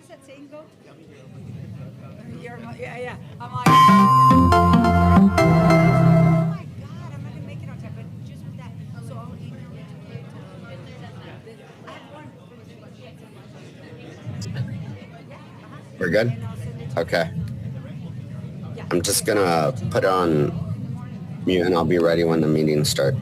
does that saying go? Yeah. I'm like, oh my God, I'm not gonna make it on time, but just with that, so I'll email it to you. I have one. We're good? And I'll send it to you. Okay. Yeah. I'm just Okay, gonna put in on the morning. mute and I'll be ready when the meeting starts.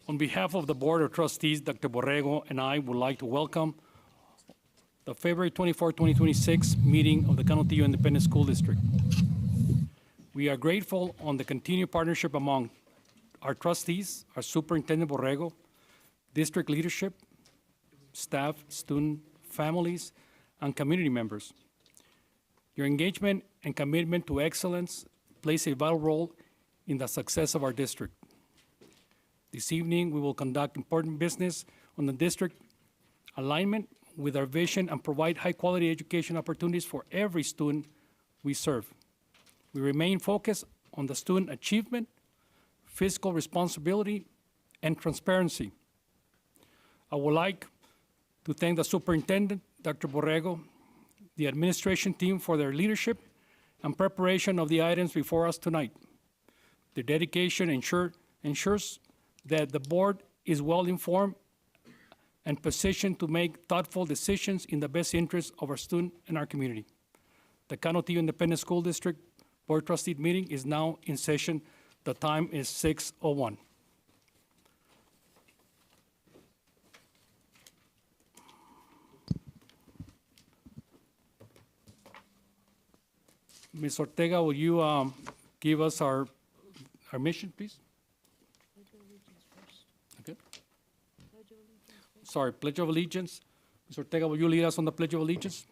On behalf of the Board of Trustees, Dr. Borrego and I would like to welcome the February 24, 2026 meeting of the Canutillo Independent School District. We are grateful on the continued partnership among our trustees, our Superintendent Borrego, district leadership, staff, student, families, and community members. Your engagement and commitment to excellence plays a vital role in the success of our district. This evening, we will conduct important business on the district alignment with our vision and provide high-quality education opportunities for every student we serve. We remain focused on the student achievement, fiscal responsibility, and transparency. I would like to thank the superintendent, Dr. Borrego, the administration team for their leadership and preparation of the items before us tonight. Their dedication ensures that the board is well-informed and positioned to make thoughtful decisions in the best interest of our student and our community. The Canutillo Independent School District Board Trustee meeting is now in session. The time is 6:01. Ms. Ortega, will you give us our mission, please? Okay. Sorry, Pledge of Allegiance. Ms. Ortega, will you lead us on the Pledge of Allegiance?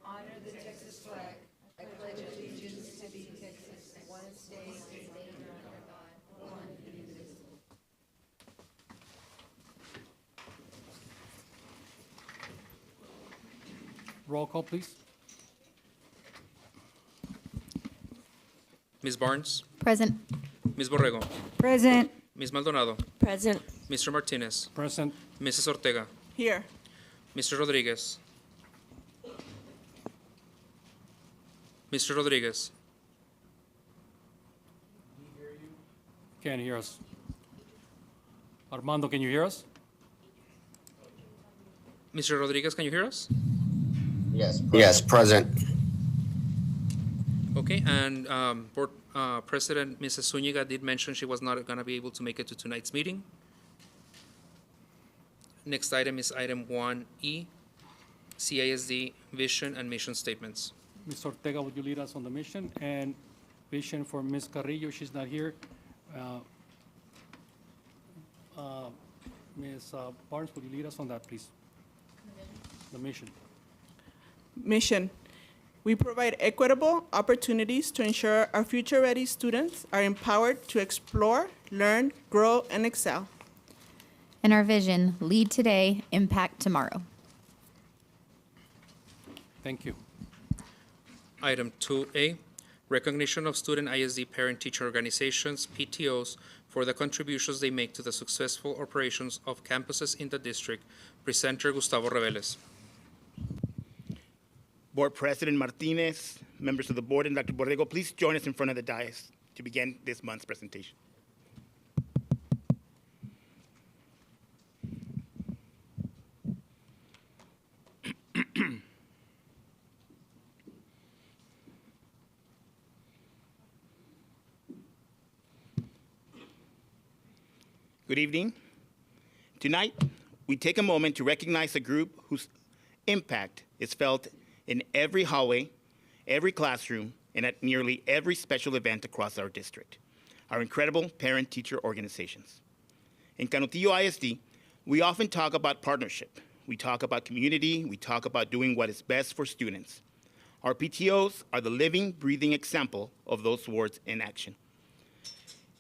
Honor the Texas flag. I pledge allegiance to the Texas, one state, Roll call, please. Ms. Barnes, Present. Ms. Borrego, Present. Ms. Maldonado, Present. Mr. Martinez, Present. Mrs. Ortega, Here. Mr. Rodriguez. Mr. Rodriguez, Can't hear us. Armando, can you hear us? Mr. Rodriguez, can you hear us? Yes, present. Okay, and Board President Mrs. Zuniga did mention she was not going to be able to make it to tonight's meeting. Next item is item 1E, CISD vision and mission statements. Ms. Ortega, would you lead us on the mission? And vision for Ms. Carrillo, she's not here. Ms. Barnes, would you lead us on that, please? The mission. Mission. We provide equitable opportunities to ensure our future-ready students are empowered to explore, learn, grow, and excel. And our vision, lead today, impact tomorrow. Thank you. Item 2A, recognition of student ISD parent-teacher organizations, PTOs, for the contributions they make to the successful operations of campuses in the district. Presenter Gustavo Reveles. Board President Martinez, members of the board, and Dr. Borrego, please join us in front of the dais to begin this month's presentation. Good evening. Tonight, we take a moment to recognize a group whose impact is felt in every hallway, every classroom, and at nearly every special event across our district, our incredible parent-teacher organizations. In Canutillo ISD, we often talk about partnership. We talk about community. We talk about doing what is best for students. Our PTOs are the living, breathing example of those words in action.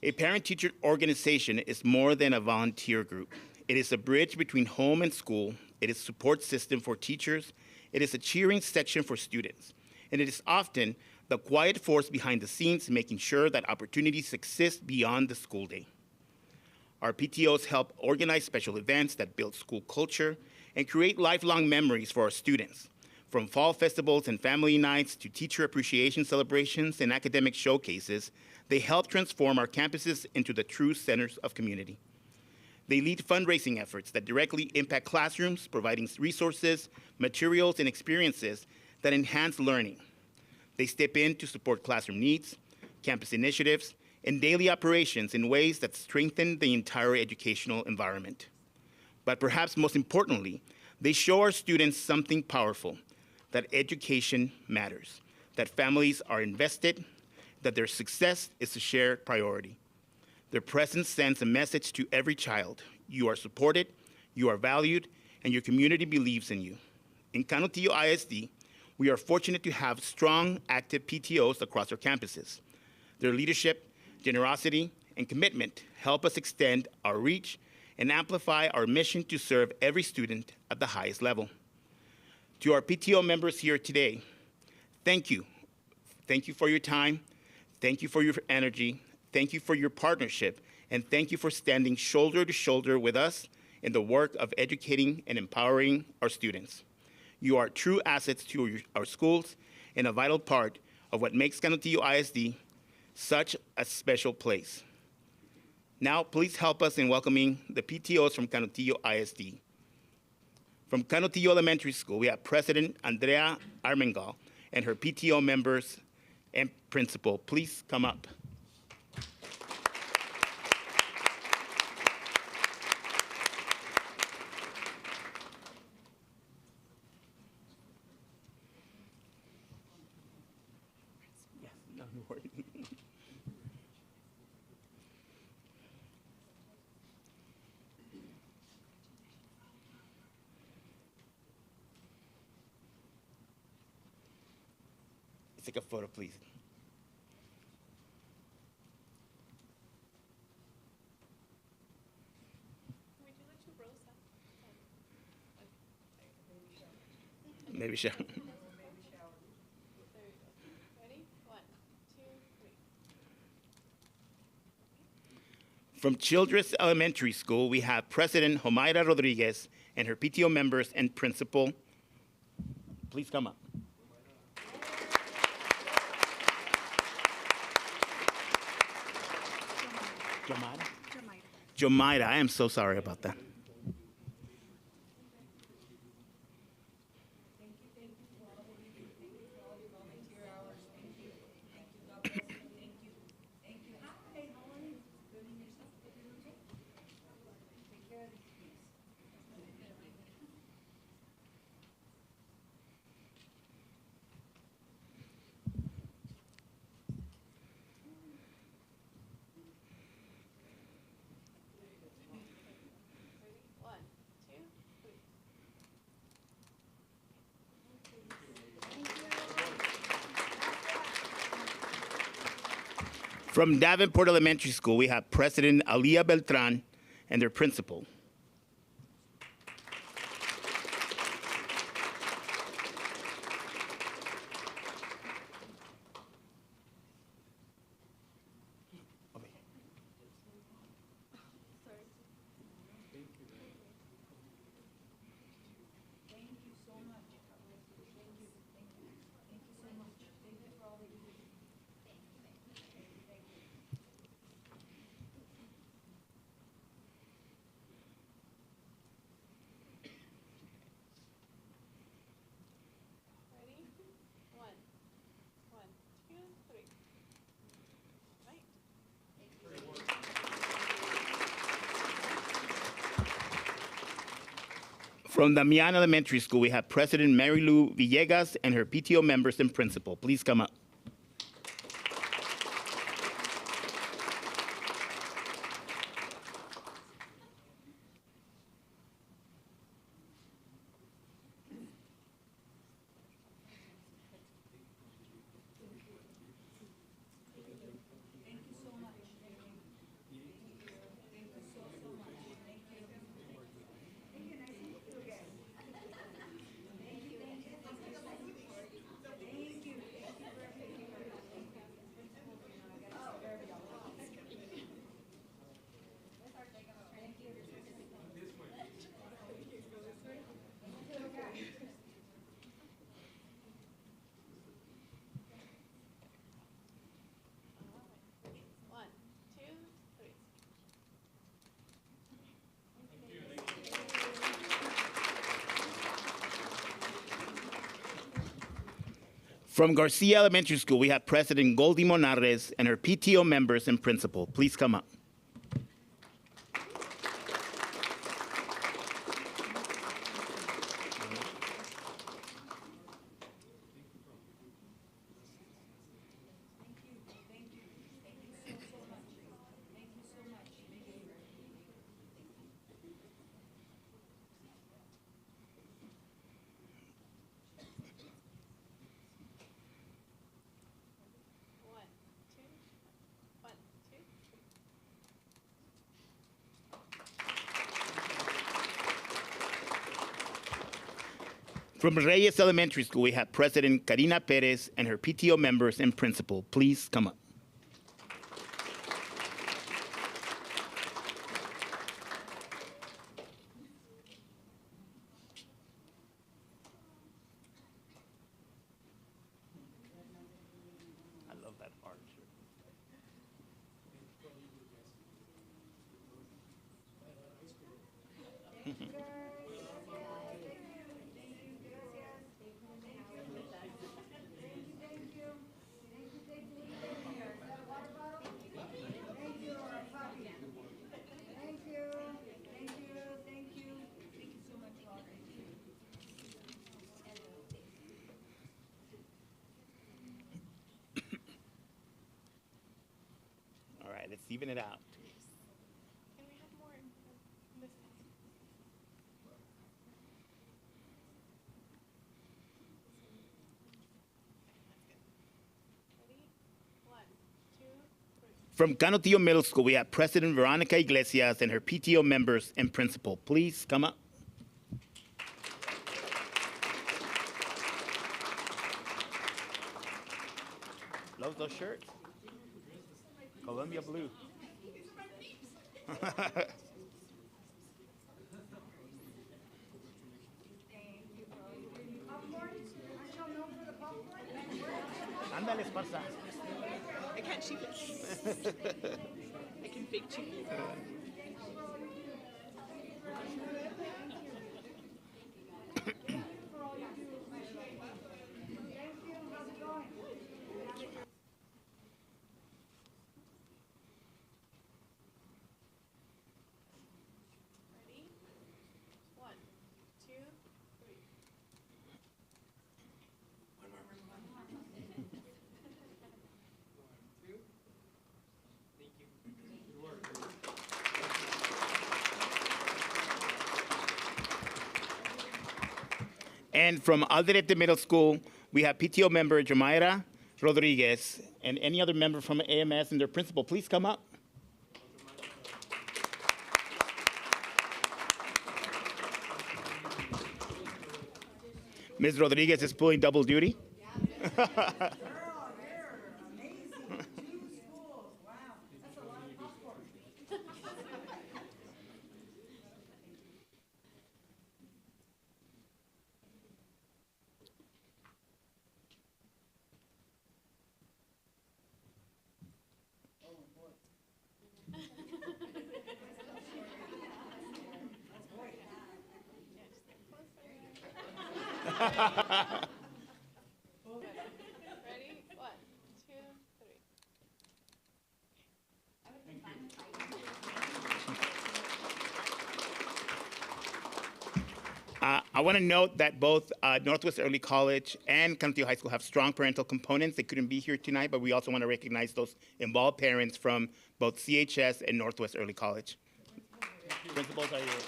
A parent-teacher organization is more than a volunteer group. It is a bridge between home and school. It is a support system for teachers. It is a cheering section for students. And it is often the quiet force behind the scenes making sure that opportunities exist beyond the school day. Our PTOs help organize special events that build school culture and create lifelong memories for our students. From fall festivals and family nights to teacher appreciation celebrations and academic showcases, they help transform our campuses into the true centers of community. They lead fundraising efforts that directly impact classrooms, providing resources, materials, and experiences that enhance learning. They step in to support classroom needs, campus initiatives, and daily operations in ways that strengthen the entire educational environment. But perhaps most importantly, they show our students something powerful, that education matters, that families are invested, that their success is a shared priority. Their presence sends a message to every child. You are supported, you are valued, and your community believes in you. In Canutillo ISD, we are fortunate to have strong, active PTOs across our campuses. Their leadership, generosity, and commitment help us extend our reach and amplify our mission to serve every student at the highest level. To our PTO members here today, thank you. Thank you for your time. Thank you for your energy. Thank you for your partnership. And thank you for standing shoulder to shoulder with us in the work of educating and empowering our students. You are true assets to our schools and a vital part of what makes Canutillo ISD such a special place. Now, please help us in welcoming the PTOs from Canutillo ISD. From Canutillo Elementary School, we have President Andrea Armengal and her PTO members and principal. Please come up. Take a photo, please. baby shower. Ready? 1, 2, 3. From Childress Elementary School, we have President Homaira Rodriguez and her PTO members and principal. Please come up. Jomaira, I am so sorry about that. One, two, three. From Davenport Elementary School, we have President Alia Beltran and their principal. Ready? 1, 2, 3. Right. From Damian Elementary School, we have President Mary Lou Villegas and her PTO members and principal. Please come up. One, two, three. From Garcia Elementary School, we have President Goldie Monarres and her PTO members and principal. Please come up. One, two, one, two. From Reyes Elementary School, we have President Karina Perez and her PTO members and principal. Please come up. I love that orange shirt. All right, let's even it out. Can we have more this time? Ready? One, two, three. From Canutillo Middle School, we have President Veronica Iglesias and her PTO members and principal. Please come up. those shirts? Columbia blue. Ándale, esparza. I can't cheat it. I can fake cheat. Ready? 1, 2, 3. And from Alderete Middle School, we have PTO member Jamaira Rodriguez and any other member from AMS and their principal. Please come up. Ms. Rodriguez is pulling double duty. Ready? 1, 2, 3. I want to note that both Northwest Early College and Cantillo High School have strong parental components. They couldn't be here tonight, but we also want to recognize those involved parents from both CHS and Northwest Early College. Principals are yours.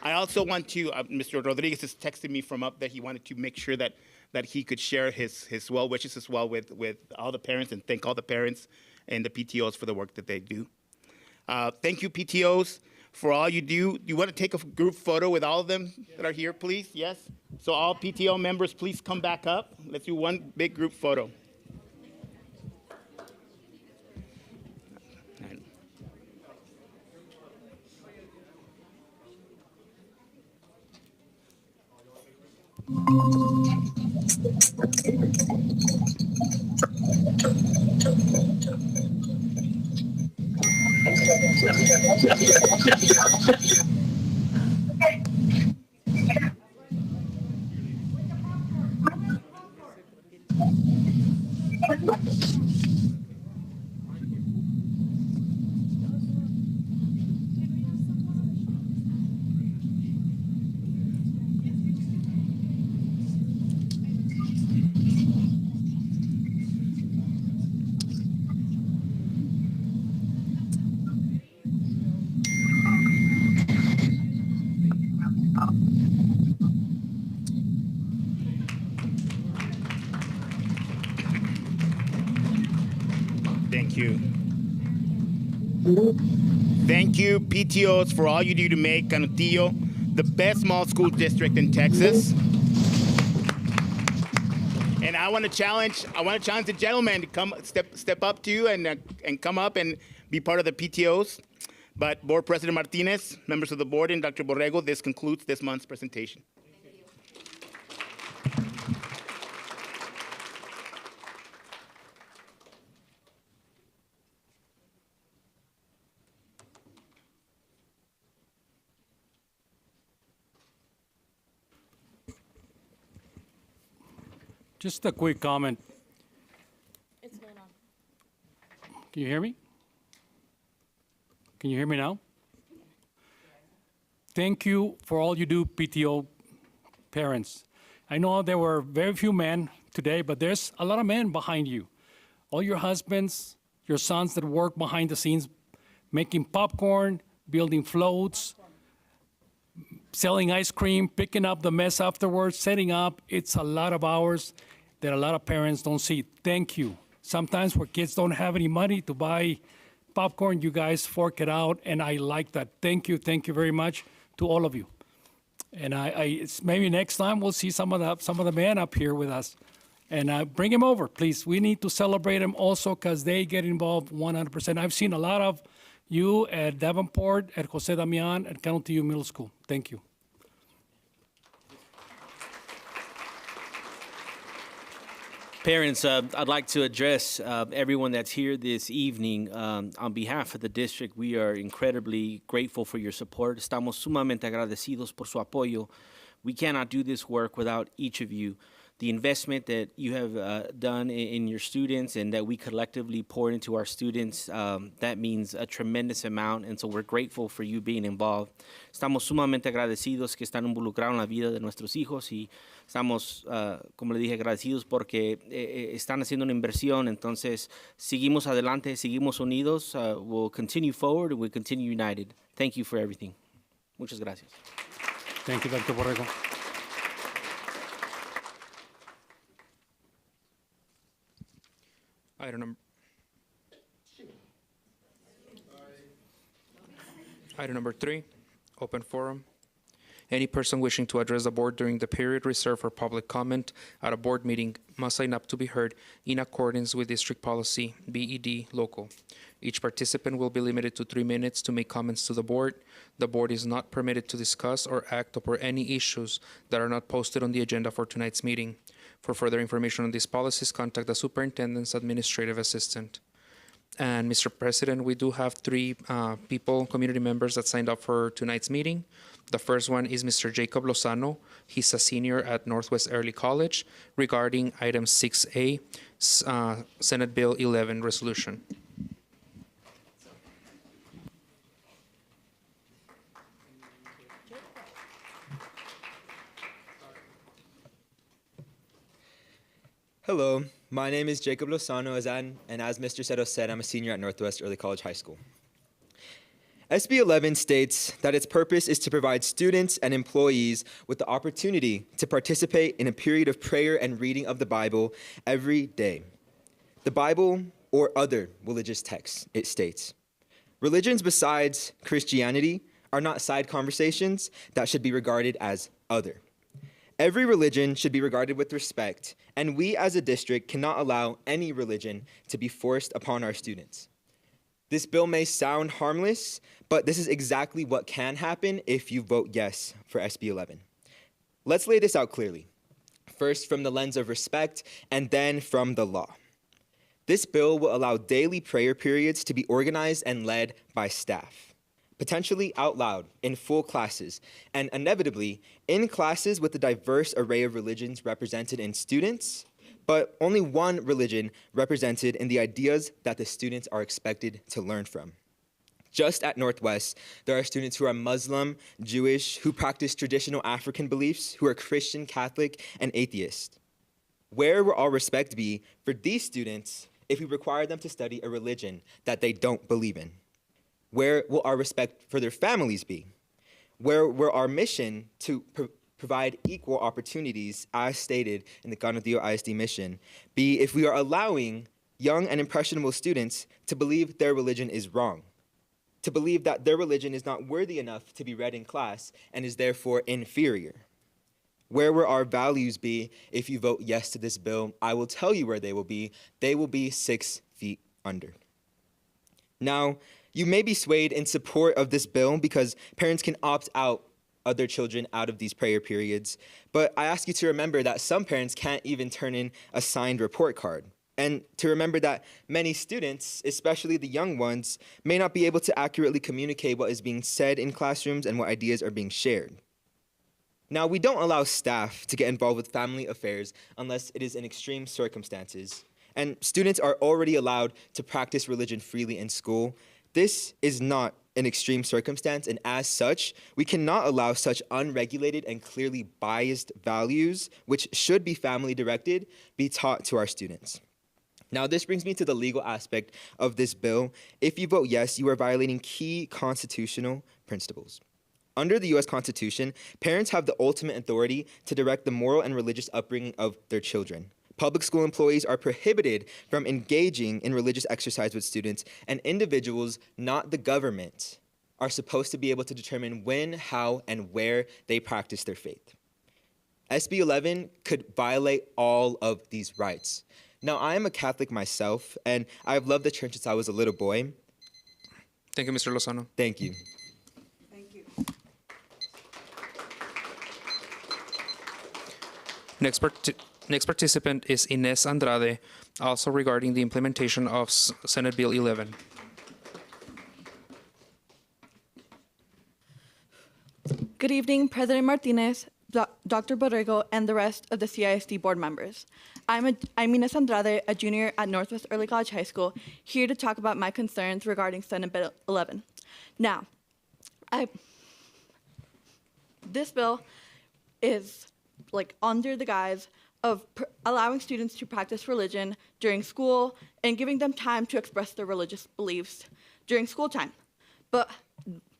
I also want to, Mr. Rodriguez has texted me from up that he wanted to make sure that he could share his well wishes as well with all the parents and thank all the parents and the PTOs for the work that they do. Thank you, PTOs, for all you do. You want to take a group photo with all of them that are here, please? Yes? So all PTO members, please come back up. Let's do one big group photo. Thank you. Thank you, PTOs, for all you do to make Canutillo the best small school district in Texas. And I want to challenge the gentleman to come step up to you and come up and be part of the PTOs. But Board President Martinez, members of the board, and Dr. Borrego, this concludes this month's presentation. Just a quick comment. It's not on. Can you hear me? Can you hear me now? Thank you for all you do, PTO parents. I know there were very few men today, but there's a lot of men behind you. All your husbands, your sons that work behind the scenes, making popcorn, building floats, selling ice cream, picking up the mess afterwards, setting up. It's a lot of hours that a lot of parents don't see. Thank you. Sometimes where kids don't have any money to buy popcorn, you guys fork it out, and I like that. Thank you very much to all of you. And maybe next time we'll see some of the men up here with us. And bring them over, please. We need to celebrate them also because they get involved 100%. I've seen a lot of you at Davenport, at Jose Damian, at County Middle School. Thank you. Parents, I'd like to address everyone that's here this evening. On behalf of the district, we are incredibly grateful for your support. Estamos sumamente agradecidos por su apoyo. We cannot do this work without each of you. The investment that you have done in your students and that we collectively pour into our students, that means a tremendous amount, and so we're grateful for you being involved. Estamos sumamente agradecidos que están involucrados en la vida de nuestros hijos y estamos, como le dije, agradecidos porque están haciendo una inversión. Entonces, seguimos adelante, seguimos unidos. We'll continue forward and we'll continue united. Thank you for everything. Muchas gracias. Thank you, Dr. Borrego. Item number 3, open forum. Any person wishing to address the board during the period reserved for public comment at a board meeting must sign up to be heard in accordance with District Policy BED Local. Each participant will be limited to 3 minutes to make comments to the board. The board is not permitted to discuss or act upon any issues that are not posted on the agenda for tonight's meeting. For further information on these policies, contact the superintendent's administrative assistant. And Mr. President, we do have 3 people, community members that signed up for tonight's meeting. The first one is Mr. Jacob Lozano. He's a senior at Northwest Early College regarding item 6A, Senate Bill 11 resolution. Hello, my name is Jacob Lozano, and as Mr. Cedo said, I'm a senior at Northwest Early College High School. SB 11 states that its purpose is to provide students and employees with the opportunity to participate in a period of prayer and reading of the Bible every day. The Bible or other religious texts, it states. Religions besides Christianity are not side conversations that should be regarded as other. Every religion should be regarded with respect, and we as a district cannot allow any religion to be forced upon our students. This bill may sound harmless, but this is exactly what can happen if you vote yes for SB 11. Let's lay this out clearly. First, from the lens of respect, and then from the law. This bill will allow daily prayer periods to be organized and led by staff, potentially out loud in full classes, and inevitably in classes with a diverse array of religions represented in students, but only one religion represented in the ideas that the students are expected to learn from. Just at Northwest, there are students who are Muslim, Jewish, who practice traditional African beliefs, who are Christian, Catholic, and atheist. Where will our respect be for these students if we require them to study a religion that they don't believe in? Where will our respect for their families be? Where will our mission to provide equal opportunities, as stated in the Canutillo ISD mission, be if we are allowing young and impressionable students to believe their religion is wrong, to believe that their religion is not worthy enough to be read in class and is therefore inferior? Where will our values be if you vote yes to this bill? I will tell you where they will be. They will be 6 feet under. Now, you may be swayed in support of this bill because parents can opt out other children out of these prayer periods, but I ask you to remember that some parents can't even turn in a signed report card, and to remember that many students, especially the young ones, may not be able to accurately communicate what is being said in classrooms and what ideas are being shared. Now, we don't allow staff to get involved with family affairs unless it is in extreme circumstances, and students are already allowed to practice religion freely in school. This is not an extreme circumstance, and as such, we cannot allow such unregulated and clearly biased values, which should be family-directed, be taught to our students. Now, this brings me to the legal aspect of this bill. If you vote yes, you are violating key constitutional principles. Under the U.S. Constitution, parents have the ultimate authority to direct the moral and religious upbringing of their children. Public school employees are prohibited from engaging in religious exercise with students, and individuals, not the government, are supposed to be able to determine when, how, and where they practice their faith. SB 11 could violate all of these rights. Now, I am a Catholic myself, and I've loved the church since I was a little boy. Thank you, Mr. Lozano. Thank you. Thank you. Next participant is Ines Andrade, also regarding the implementation of Senate Bill 11. Good evening, President Martinez, Dr. Borrego, and the rest of the CISD board members. I'm Ines Andrade, a junior at Northwest Early College High School, here to talk about my concerns regarding Senate Bill 11. Now, this bill is like under the guise of allowing students to practice religion during school and giving them time to express their religious beliefs during school time. But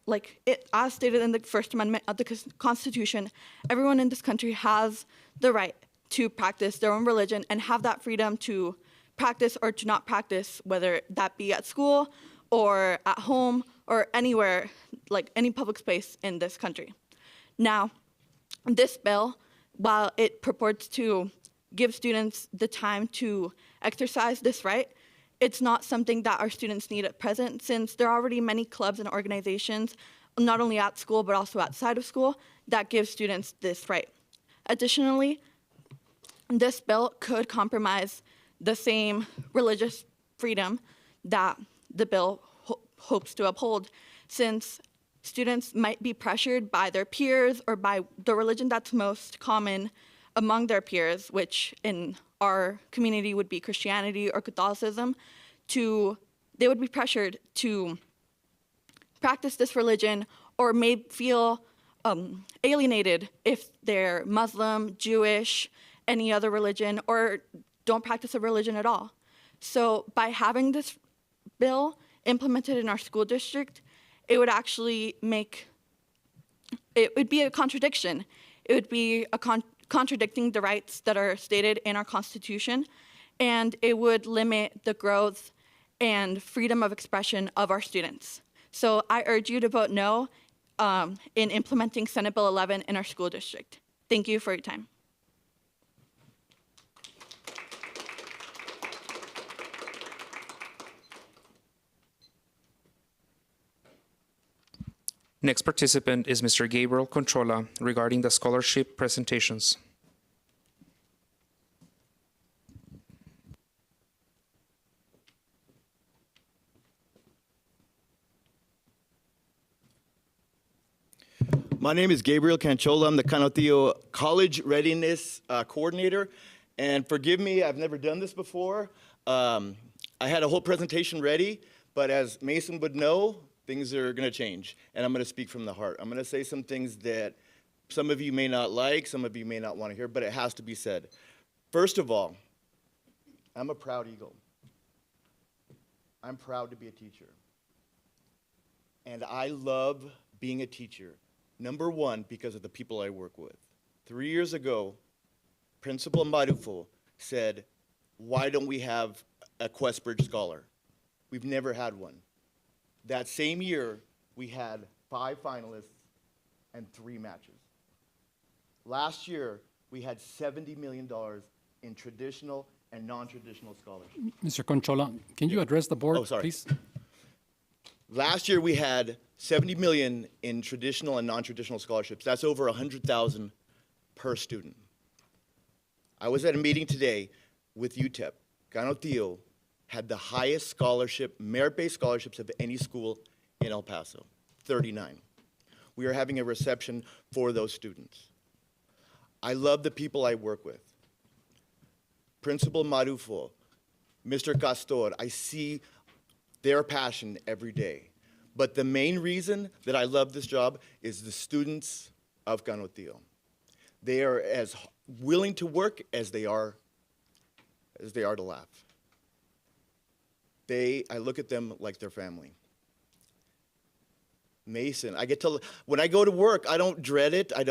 like it, as stated in the First Amendment of the Constitution, everyone in this country has the right to practice their own religion and have that freedom to practice or to not practice, whether that be at school or at home or anywhere, like any public space in this country. Now, this bill, while it purports to give students the time to exercise this right, it's not something that our students need at present, since there are already many clubs and organizations, not only at school but also outside of school, that give students this right. Additionally, this bill could compromise the same religious freedom that the bill hopes to uphold, since students might be pressured by their peers or by the religion that's most common among their peers, which in our community would be Christianity or Catholicism, they would be pressured to practice this religion or may feel alienated if they're Muslim, Jewish, any other religion, or don't practice a religion at all. So by having this bill implemented in our school district, it would actually it would be a contradiction. It would be contradicting the rights that are stated in our Constitution, and it would limit the growth and freedom of expression of our students. So I urge you to vote no in implementing Senate Bill 11 in our school district. Thank you for your time. Next participant is Mr. Gabriel Conchola regarding the scholarship presentations. My name is Gabriel Canchola. I'm the Canotillo College Readiness Coordinator. And forgive me, I've never done this before. I had a whole presentation ready, but as Mason would know, things are going to change. And I'm going to speak from the heart. I'm going to say some things that some of you may not like, some of you may not want to hear, but it has to be said. First of all, I'm a proud Eagle. I'm proud to be a teacher. And I love being a teacher. Number one, because of the people I work with. 3 years ago, Principal Marufo said, why don't we have a Questbridge Scholar? We've never had one. That same year, we had 5 finalists and 3 matches. Last year, we had $70 million in traditional and non-traditional scholarships. Mr. Conchola, can you address the board, please? Last year, we had $70 million in traditional and non-traditional scholarships. That's over $100,000 per student. I was at a meeting today with UTEP. Canotillo had the highest scholarship, merit-based scholarships of any school in El Paso, 39. We are having a reception for those students. I love the people I work with. Principal Marufo, Mr. Castor, I see their passion every day. But the main reason that I love this job is the students of Canotillo. They are as willing to work as they are to laugh. I look at them like their family. Mason, when I go to work, I don't dread it. I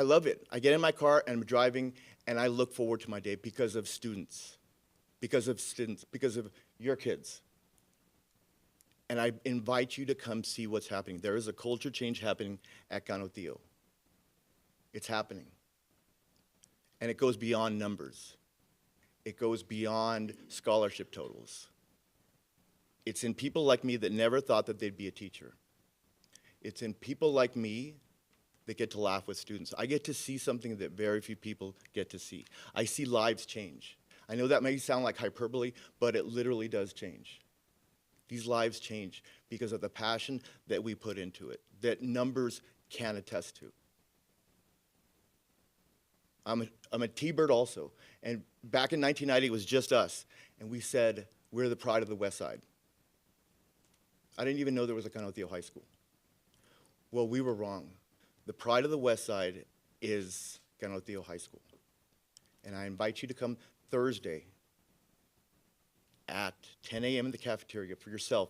love it. I get in my car and I'm driving and I look forward to my day because of students, because of your kids. And I invite you to come see what's happening. There is a culture change happening at Canutillo. It's happening. And it goes beyond numbers. It goes beyond scholarship totals. It's in people like me that never thought that they'd be a teacher. It's in people like me that get to laugh with students. I get to see something that very few people get to see. I see lives change. I know that may sound like hyperbole, but it literally does change. These lives change because of the passion that we put into it, that numbers can attest to. I'm a T-bird also, and back in 1990, it was just us, and we said, we're the pride of the West Side. I didn't even know there was a Canutillo High School. Well, we were wrong. The pride of the West Side is Canutillo High School. And I invite you to come Thursday at 10 a.m. in the cafeteria for yourself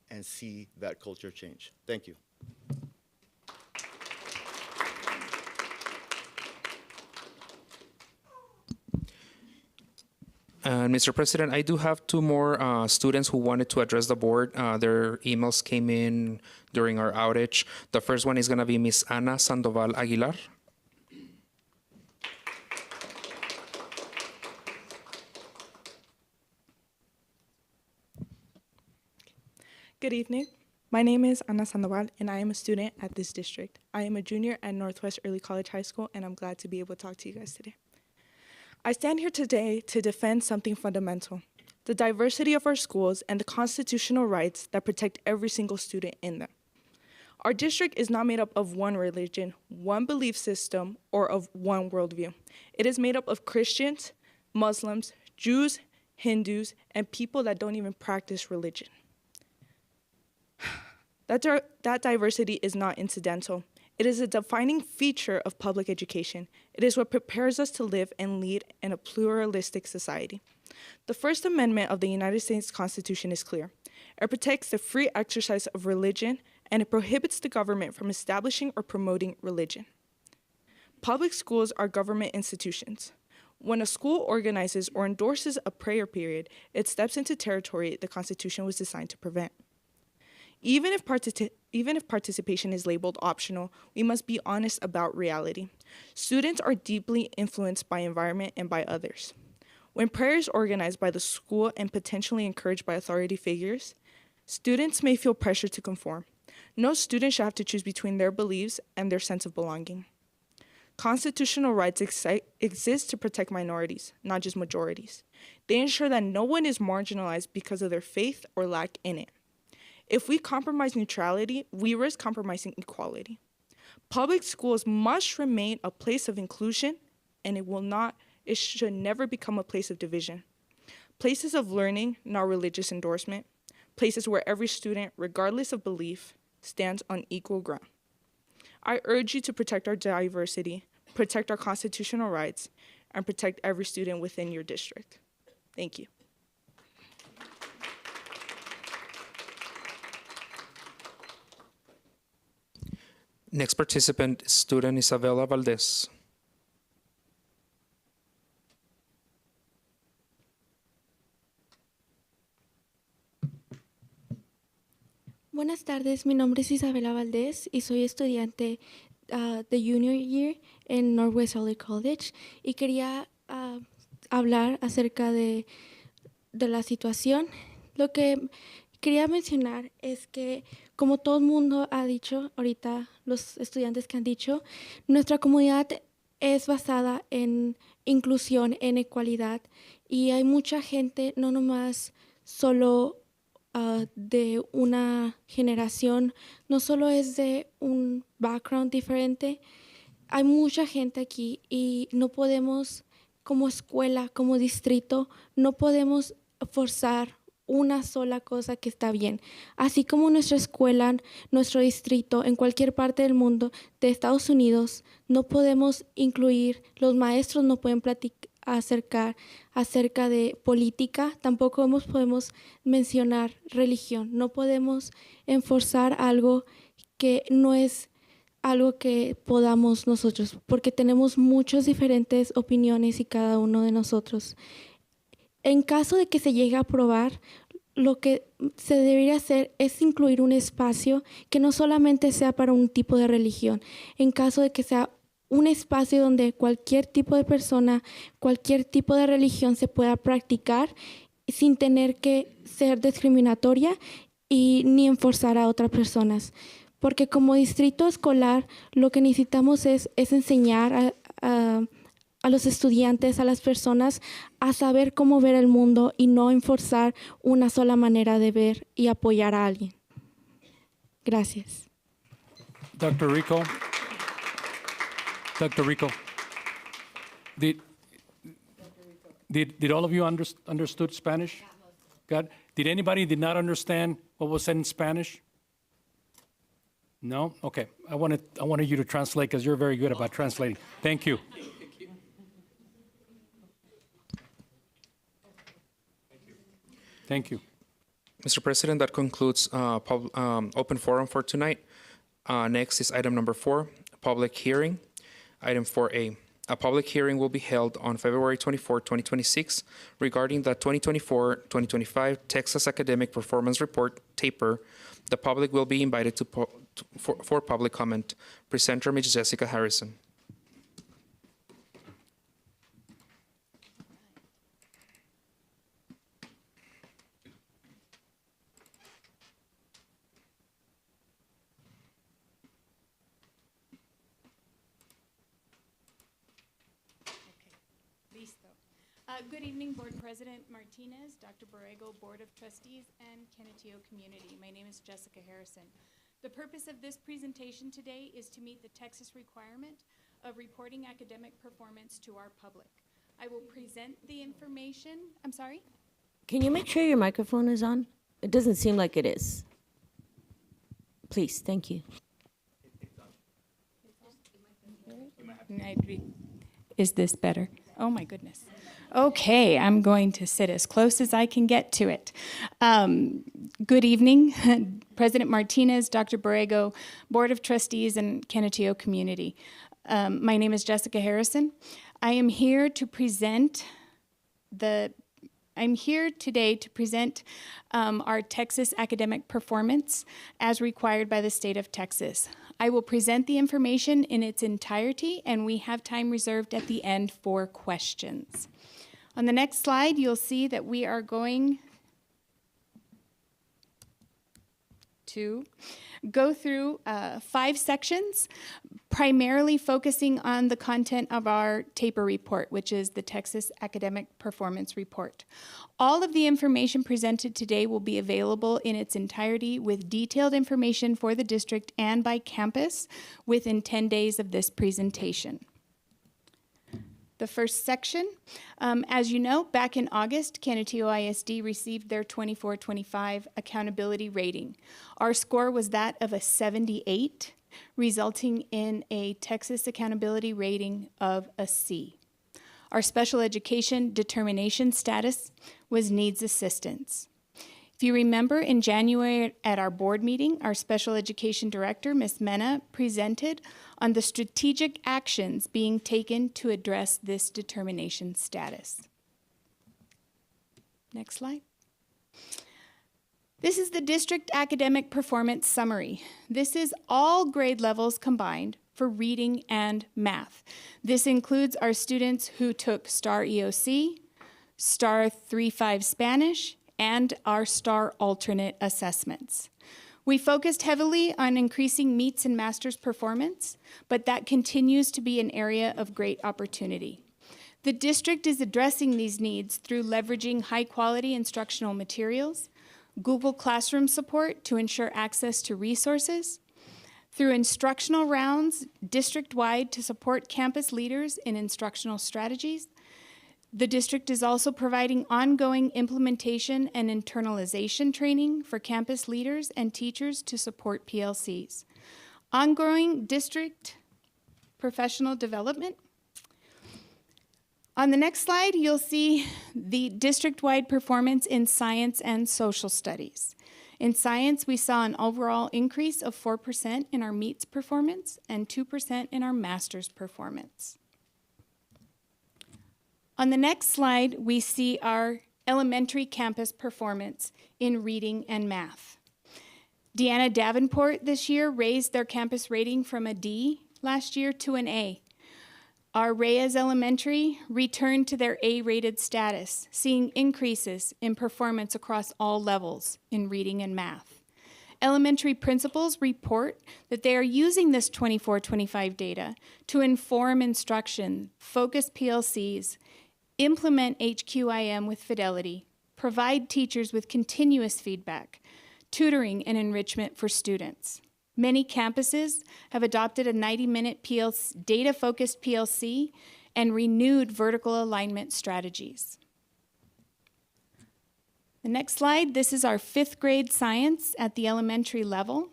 and see that culture change. Thank you. Mr. President, I do have two more students who wanted to address the board. Their emails came in during our outage. The first one is going to be Miss Ana Sandoval Aguilar. Good evening. My name is Ana Sandoval, and I am a student at this district. I am a junior at Northwest Early College High School, and I'm glad to be able to talk to you guys today. I stand here today to defend something fundamental, the diversity of our schools and the constitutional rights that protect every single student in them. Our district is not made up of one religion, one belief system, or of one worldview. It is made up of Christians, Muslims, Jews, Hindus, and people that don't even practice religion. That diversity is not incidental. It is a defining feature of public education. It is what prepares us to live and lead in a pluralistic society. The First Amendment of the United States Constitution is clear. It protects the free exercise of religion, and it prohibits the government from establishing or promoting religion. Public schools are government institutions. When a school organizes or endorses a prayer period, it steps into territory the Constitution was designed to prevent. Even if participation is labeled optional, we must be honest about reality. Students are deeply influenced by environment and by others. When prayer is organized by the school and potentially encouraged by authority figures, students may feel pressure to conform. No student should have to choose between their beliefs and their sense of belonging. Constitutional rights exist to protect minorities, not just majorities. They ensure that no one is marginalized because of their faith or lack in it. If we compromise neutrality, we risk compromising equality. Public schools must remain a place of inclusion, and it should never become a place of division. Places of learning, not religious endorsement. Places where every student, regardless of belief, stands on equal ground. I urge you to protect our diversity, protect our constitutional rights, and protect every student within your district. Thank you. Next participant, student Isabela Valdez. Buenas tardes, mi nombre es Isabela Valdez y soy estudiante de Junior Year en Northwest Early College y quería hablar acerca de la situación. Lo que quería mencionar es que, como todo el mundo ha dicho, ahorita los estudiantes que han dicho, nuestra comunidad es basada en inclusión, en equalidad, y hay mucha gente, no nomás solo de una generación, no solo es de un background diferente, hay mucha gente aquí y no podemos, como escuela, como distrito, no podemos forzar una sola cosa que está bien. Así como nuestra escuela, nuestro distrito, en cualquier parte del mundo, de Estados Unidos, no podemos incluir, los maestros no pueden platicar acerca de política, tampoco podemos mencionar religión, no podemos enforzar algo que no es algo que podamos nosotros, porque tenemos muchas diferentes opiniones y cada uno de nosotros. En caso de que se llegue a aprobar, lo que se debería hacer es incluir un espacio que no solamente sea para un tipo de religión, en caso de que sea un espacio donde cualquier tipo de persona, cualquier tipo de religión se pueda practicar sin tener que ser discriminatoria y ni enforzar a otras personas. Porque como distrito escolar lo que necesitamos es enseñar a los estudiantes, a las personas, a saber cómo ver el mundo y no enforzar una sola manera de ver y apoyar a alguien. Gracias. Dr. Rico, did all of you understood Spanish? Good. Did anybody did not understand what was said in Spanish? No? Okay. I wanted you to translate because you're very good about translating. Thank you. Thank you. Mr. President, that concludes open forum for tonight. Next is item number 4, public hearing. Item 4A. A public hearing will be held on February 24, 2026 regarding the 2024-2025 Texas Academic Performance Report, TAPER. The public will be invited for public comment. Presenter, Ms. Jessica Harrison. Good evening, Board President Martinez, Dr. Borrego, Board of Trustees, and Canutillo community. My name is Jessica Harrison. The purpose of this presentation today is to meet the Texas requirement of reporting academic performance to our public. I will present the information. I'm sorry? Can you make sure your microphone is on? It doesn't seem like it is. Please, thank you. Is this better? Oh my goodness. Okay, I'm going to sit as close as I can get to it. Good evening, President Martinez, Dr. Borrego, Board of Trustees, and Canutillo community. My name is Jessica Harrison. I am here to present today to present our Texas academic performance as required by the state of Texas. I will present the information in its entirety, and we have time reserved at the end for questions. On the next slide, you'll see that we are going to go through 5 sections, primarily focusing on the content of our TAPER report, which is the Texas Academic Performance Report. All of the information presented today will be available in its entirety with detailed information for the district and by campus within 10 days of this presentation. The first section, as you know, back in August, Canutillo ISD received their 24-25 accountability rating. Our score was that of a 78, resulting in a Texas accountability rating of a C. Our special education determination status was needs assistance. If you remember, in January at our board meeting, our special education director, Ms. Mena, presented on the strategic actions being taken to address this determination status. Next slide. This is the district academic performance summary. This is all grade levels combined for reading and math. This includes our students who took STAR EOC, STAR 3-5 Spanish, and our STAR alternate assessments. We focused heavily on increasing meets and masters performance, but that continues to be an area of great opportunity. The district is addressing these needs through leveraging high-quality instructional materials, Google Classroom support to ensure access to resources, through instructional rounds district-wide to support campus leaders in instructional strategies. The district is also providing ongoing implementation and internalization training for campus leaders and teachers to support PLCs. Ongoing district professional development. On the next slide, you'll see the district-wide performance in science and social studies. In science, we saw an overall increase of 4% in our meets performance and 2% in our master's performance. On the next slide, we see our elementary campus performance in reading and math. Deanna Davenport this year raised their campus rating from a D last year to an A. Our Reyes Elementary returned to their A-rated status, seeing increases in performance across all levels in reading and math. Elementary principals report that they are using this 24-25 data to inform instruction, focus PLCs, implement HQIM with fidelity, provide teachers with continuous feedback, tutoring and enrichment for students. Many campuses have adopted a 90-minute data-focused PLC and renewed vertical alignment strategies. The next slide, this is our 5th grade science at the elementary level.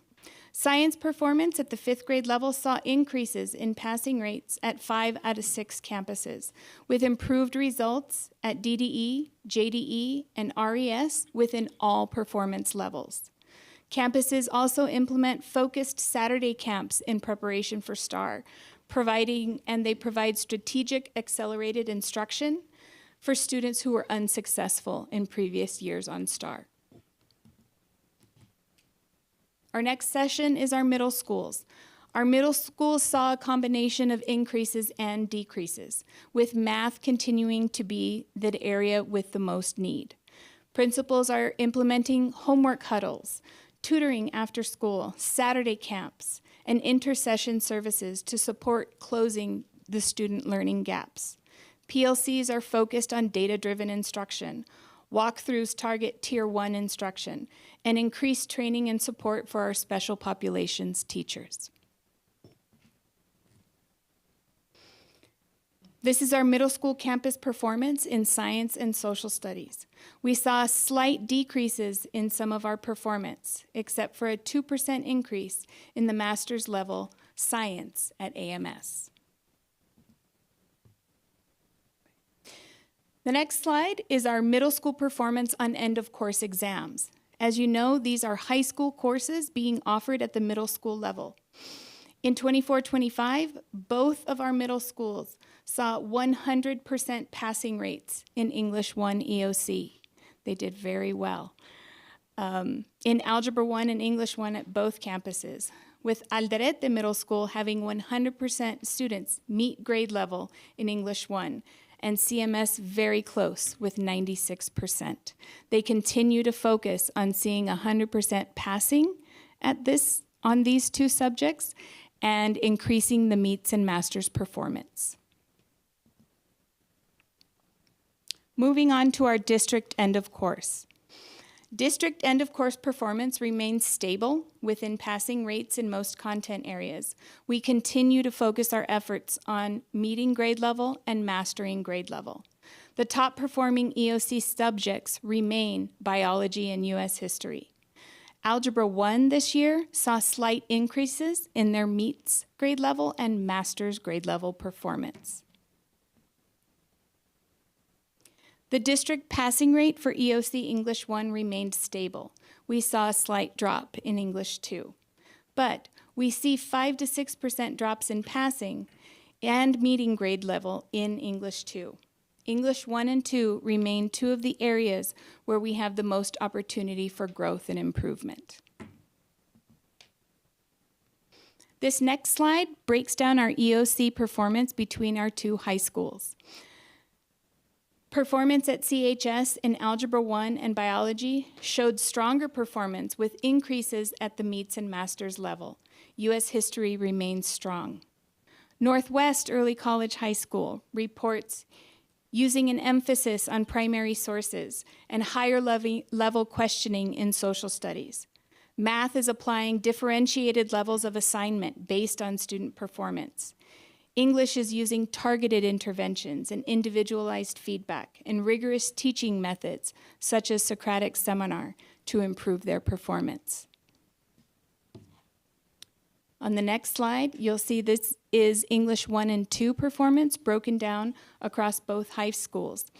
Science performance at the 5th grade level saw increases in passing rates at 5 out of 6 campuses, with improved results at DDE, JDE, and RES within all performance levels. Campuses also implement focused Saturday camps in preparation for STAR, they provide strategic accelerated instruction for students who were unsuccessful in previous years on STAR. Our next session is our middle schools. Our middle schools saw a combination of increases and decreases, with math continuing to be the area with the most need. Principals are implementing homework huddles, tutoring after school, Saturday camps, and intersession services to support closing the student learning gaps. PLCs are focused on data-driven instruction. Walkthroughs target Tier 1 instruction, and increased training and support for our special populations teachers. This is our middle school campus performance in science and social studies. We saw slight decreases in some of our performance, except for a 2% increase in the master's level science at AMS. The next slide is our middle school performance on end-of-course exams. As you know, these are high school courses being offered at the middle school level. In 24-25, both of our middle schools saw 100% passing rates in English 1 EOC. They did very well. In Algebra 1 and English 1 at both campuses, with Alderete Middle School having 100% students meet grade level in English 1, and CMS very close with 96%. They continue to focus on seeing 100% passing on these two subjects and increasing the meets and masters performance. Moving on to our district end of course. District end of course performance remains stable within passing rates in most content areas. We continue to focus our efforts on meeting grade level and mastering grade level. The top performing EOC subjects remain biology and US history. Algebra 1 this year saw slight increases in their meets grade level and master's grade level performance. The district passing rate for EOC English 1 remained stable. We saw a slight drop in English 2. But we see 5 to 6% drops in passing and meeting grade level in English 2. English 1 and 2 remain two of the areas where we have the most opportunity for growth and improvement. This next slide breaks down our EOC performance between our two high schools. Performance at CHS in Algebra 1 and Biology showed stronger performance with increases at the meets and masters level. US history remains strong. Northwest Early College High School reports using an emphasis on primary sources and higher level questioning in social studies. Math is applying differentiated levels of assignment based on student performance. English is using targeted interventions and individualized feedback and rigorous teaching methods, such as Socratic Seminar, to improve their performance. On the next slide, you'll see this is English 1 and 2 performance broken down across both high schools.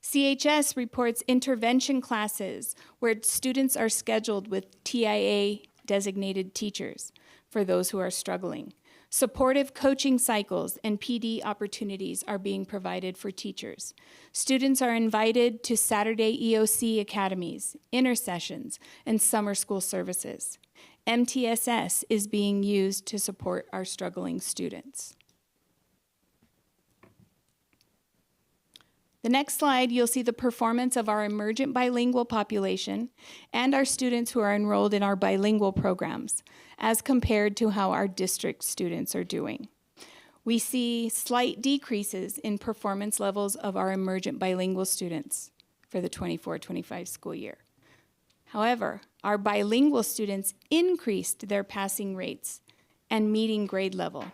CHS reports intervention classes where students are scheduled with TIA designated teachers for those who are struggling. Supportive coaching cycles and PD opportunities are being provided for teachers. Students are invited to Saturday EOC academies, intercessions, and summer school services. MTSS is being used to support our struggling students. The next slide, you'll see the performance of our emergent bilingual population and our students who are enrolled in our bilingual programs, as compared to how our district students are doing. We see slight decreases in performance levels of our emergent bilingual students for the 24-25 school year. However, our bilingual students increased their passing rates and meeting grade level,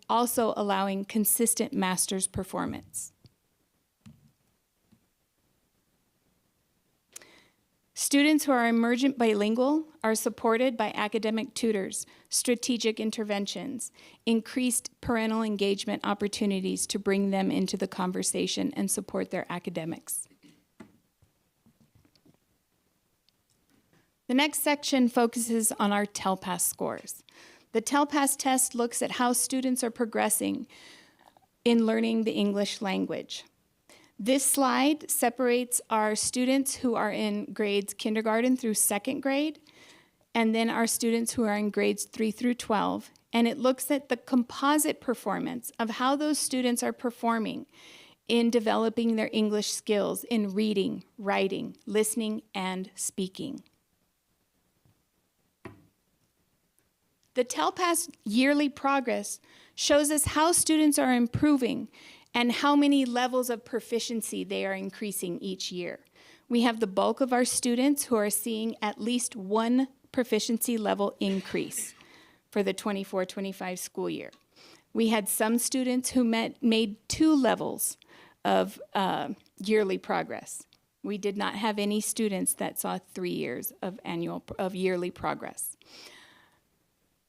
also allowing consistent master's performance. Students who are emergent bilingual are supported by academic tutors, strategic interventions, increased parental engagement opportunities to bring them into the conversation and support their academics. The next section focuses on our TELPAS scores. The TELPAS test looks at how students are progressing in learning the English language. This slide separates our students who are in grades kindergarten through second grade, and then our students who are in grades 3 through 12, and it looks at the composite performance of how those students are performing in developing their English skills in reading, writing, listening, and speaking. The TELPAS yearly progress shows us how students are improving and how many levels of proficiency they are increasing each year. We have the bulk of our students who are seeing at least one proficiency level increase for the 24-25 school year. We had some students who made 2 levels of yearly progress. We did not have any students that saw 3 years of yearly progress.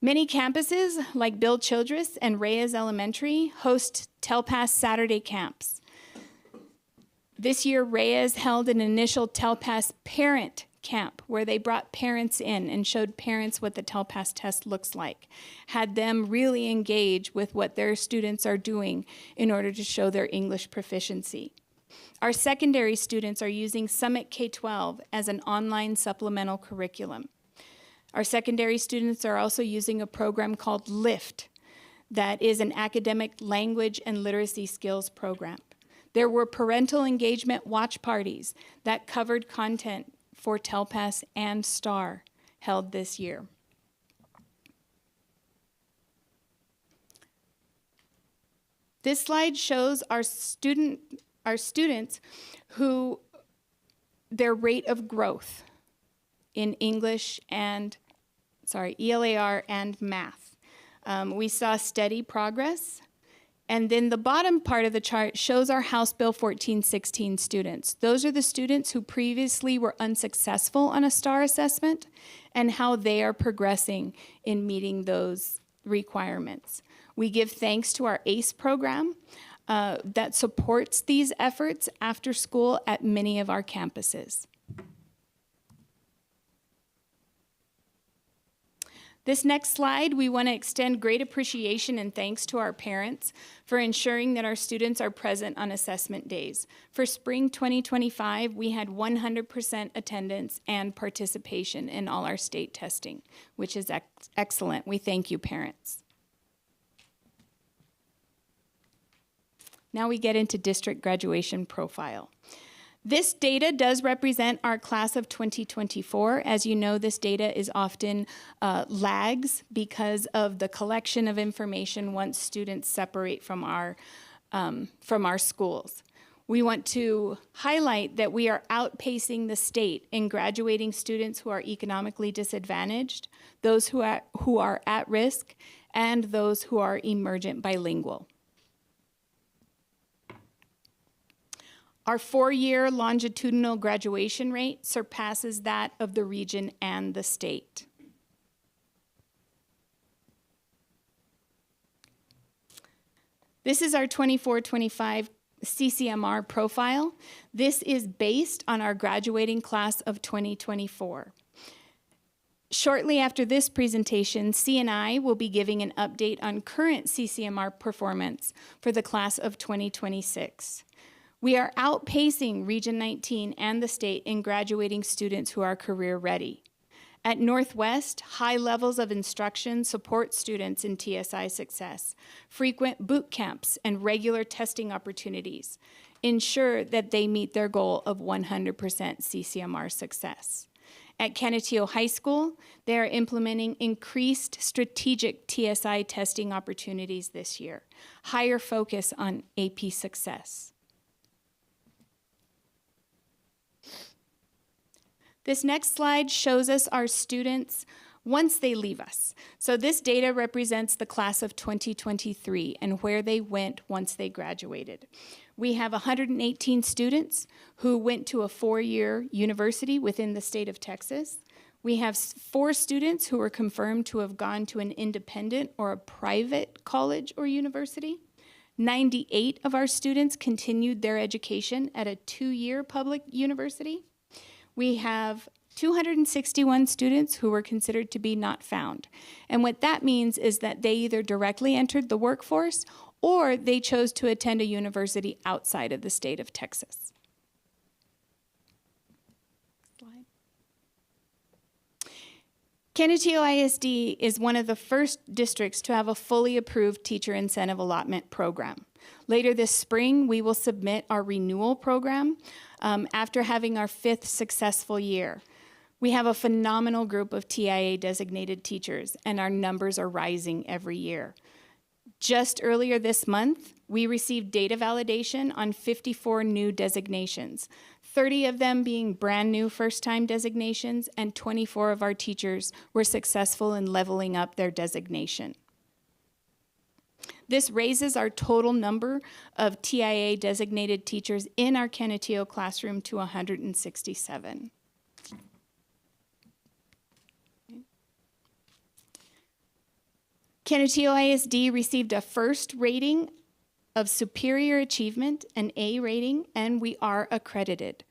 Many campuses, like Bill Childress and Reyes Elementary, host TELPAS Saturday camps. This year, Reyes held an initial TELPAS parent camp where they brought parents in and showed parents what the TELPAS test looks like, had them really engage with what their students are doing in order to show their English proficiency. Our secondary students are using Summit K-12 as an online supplemental curriculum. Our secondary students are also using a program called LIFT, that is an academic language and literacy skills program. There were parental engagement watch parties that covered content for TELPAS and STAR held this year. This slide shows our students who their rate of growth in English and, ELAR and math. We saw steady progress. And then the bottom part of the chart shows our House Bill 1416 students. Those are the students who previously were unsuccessful on a STAR assessment and how they are progressing in meeting those requirements. We give thanks to our ACE program that supports these efforts after school at many of our campuses. This next slide, we want to extend great appreciation and thanks to our parents for ensuring that our students are present on assessment days. For spring 2025, we had 100% attendance and participation in all our state testing, which is excellent. We thank you, parents. Now we get into district graduation profile. This data does represent our class of 2024. As you know, this data is often lags because of the collection of information once students separate from our schools. We want to highlight that we are outpacing the state in graduating students who are economically disadvantaged, those who are at risk, and those who are emergent bilingual. Our 4-year longitudinal graduation rate surpasses that of the region and the state. This is our 24-25 CCMR profile. This is based on our graduating class of 2024. Shortly after this presentation, C&I will be giving an update on current CCMR performance for the class of 2026. We are outpacing Region 19 and the state in graduating students who are career ready. At Northwest, high levels of instruction support students in TSI success. Frequent boot camps and regular testing opportunities ensure that they meet their goal of 100% CCMR success. At Canutillo High School, they are implementing increased strategic TSI testing opportunities this year, higher focus on AP success. This next slide shows us our students once they leave us. So this data represents the class of 2023 and where they went once they graduated. We have 118 students who went to a 4-year university within the state of Texas. We have 4 students who are confirmed to have gone to an independent or a private college or university. 98 of our students continued their education at a 2-year public university. We have 261 students who were considered to be not found. And what that means is that they either directly entered the workforce or they chose to attend a university outside of the state of Texas. Slide. Canutillo ISD is one of the first districts to have a fully approved teacher incentive allotment program. Later this spring, we will submit our renewal program after having our 5th successful year. We have a phenomenal group of TIA designated teachers, and our numbers are rising every year. Just earlier this month, we received data validation on 54 new designations, 30 of them being brand new first-time designations, and 24 of our teachers were successful in leveling up their designation. This raises our total number of TIA designated teachers in our Canutillo classroom to 167. Canutillo ISD received a first rating of superior achievement, an A rating, and we are accredited.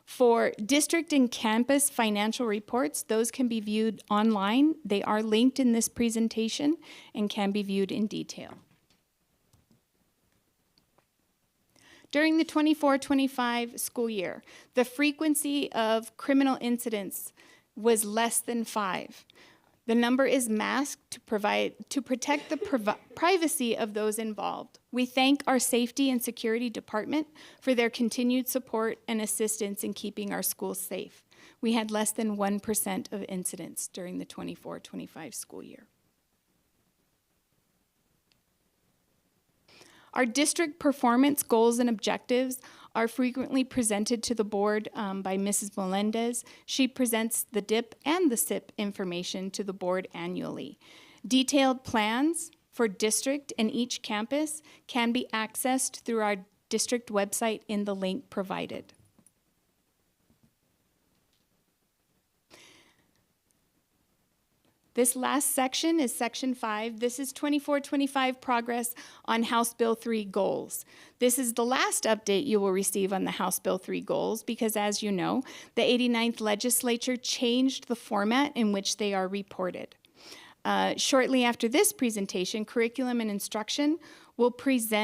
For district and campus financial reports, those can be viewed online. They are linked in this presentation and can be viewed in detail. During the 24-25 school year, the frequency of criminal incidents was less than 5. The number is masked to protect the privacy of those involved. We thank our Safety and Security Department for their continued support and assistance in keeping our schools safe. We had less than 1% of incidents during the 24-25 school year. Our district performance goals and objectives are frequently presented to the board by Mrs. Melendez. She presents the DIP and the SIP information to the board annually. Detailed plans for district and each campus can be accessed through our district website in the link provided. This last section is section 5. This is 24-25 progress on House Bill 3 goals. This is the last update you will receive on the House Bill 3 goals because, as you know, the 89th legislature changed the format in which they are reported. Shortly after this presentation, Curriculum and Instruction will give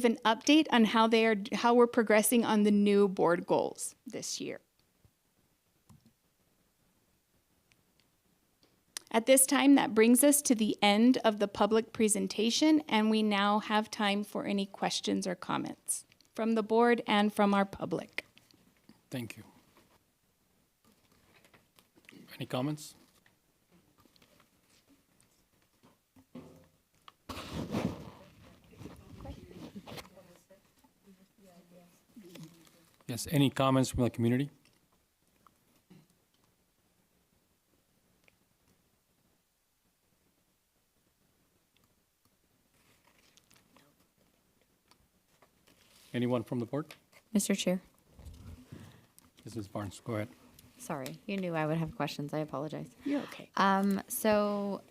an update on how we're progressing on the new board goals this year. At this time, that brings us to the end of the public presentation, and we now have time for any questions or comments from the board and from our public. Thank you. Any comments? Yes, any comments from the community? Anyone from the board? Mr. Chair. Mrs. Barnes, go ahead. Sorry, you knew I would have questions. I apologize. You're okay. So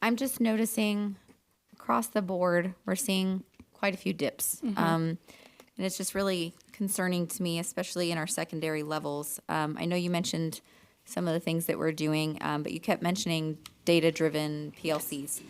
I'm just noticing across the board, we're seeing quite a few dips. And it's just really concerning to me, especially in our secondary levels. I know you mentioned some of the things that we're doing, but you kept mentioning data-driven PLCs.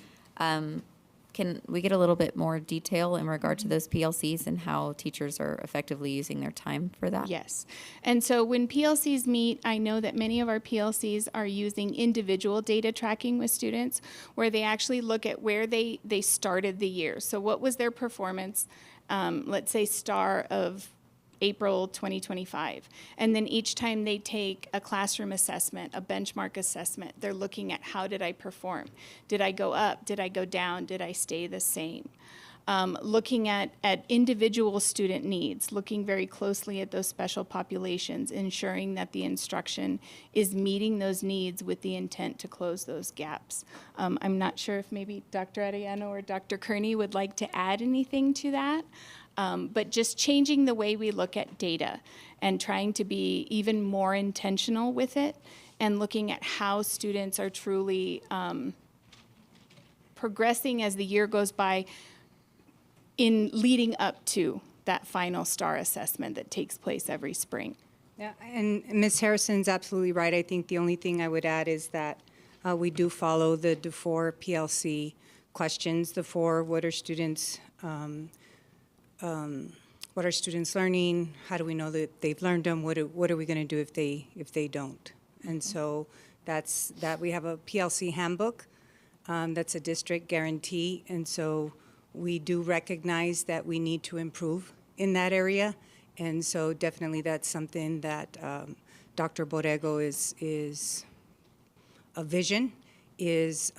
Can we get a little bit more detail in regard to those PLCs and how teachers are effectively using their time for that? Yes. And so when PLCs meet, I know that many of our PLCs are using individual data tracking with students where they actually look at where they started the year. So what was their performance, let's say star of April 2025. And then each time they take a classroom assessment, a benchmark assessment, they're looking at how did I perform? Did I go up? Did I go down? Did I stay the same? Looking at individual student needs, looking very closely at those special populations, ensuring that the instruction is meeting those needs with the intent to close those gaps. I'm not sure if maybe Dr. Arellano or Dr. Kearney would like to add anything to that. But just changing the way we look at data and trying to be even more intentional with it and looking at how students are truly progressing as the year goes by in leading up to that final STAR assessment that takes place every spring. Yeah, and Ms. Harrison's absolutely right. I think the only thing I would add is that we do follow the four PLC questions. The four, what are students learning? How do we know that they've learned them? What are we going to do if they don't? And so that's that. We have a PLC handbook that's a district guarantee, and so we do recognize that we need to improve in that area, and so definitely that's something that Dr. Borrego is a vision is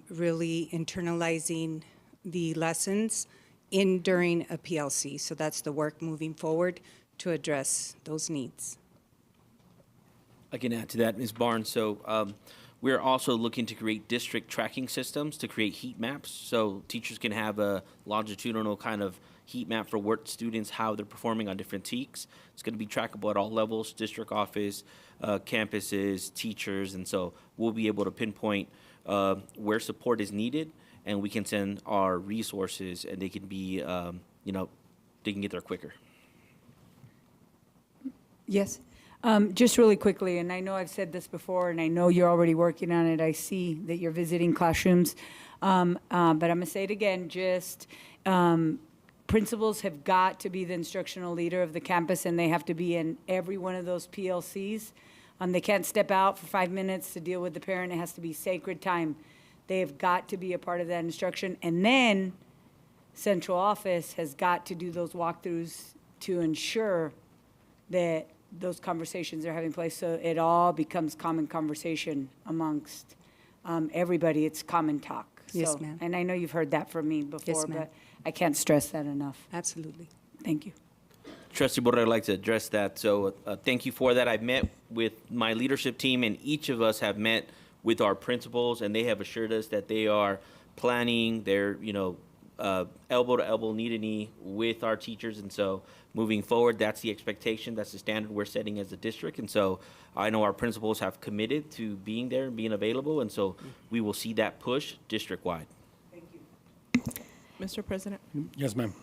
really internalizing the lessons during a PLC. So that's the work moving forward to address those needs. I can add to that, Ms. Barnes. So we're also looking to create district tracking systems to create heat maps so teachers can have a longitudinal kind of heat map for what students, how they're performing on different TEKs. It's going to be trackable at all levels, district office, campuses, teachers, and so we'll be able to pinpoint where support is needed, and we can send our resources, and they can be, they can get there quicker. Yes. Just really quickly, and I know I've said this before, and I know you're already working on it. I see that you're visiting classrooms. But I'm going to say it again, just principals have got to be the instructional leader of the campus, and they have to be in every one of those PLCs. They can't step out for 5 minutes to deal with the parent. It has to be sacred time. They have got to be a part of that instruction. And then central office has got to do those walkthroughs to ensure that those conversations are having place, so it all becomes common conversation amongst everybody. It's common talk. Yes, So- ma'am. And I know you've heard that from me before, ma'am. but I can't stress that enough. Absolutely. Thank you. Trustee Borrego, I'd like to address that. So thank you for that. I've met with my leadership team, and each of us have met with our principals, and they have assured us that they are planning their, elbow to elbow, knee to knee with our teachers. And so moving forward, that's the expectation. That's the standard we're setting as a district. And so I know our principals have committed to being there and being available. And so we will see that push district-wide. Mr. President. Yes, ma'am.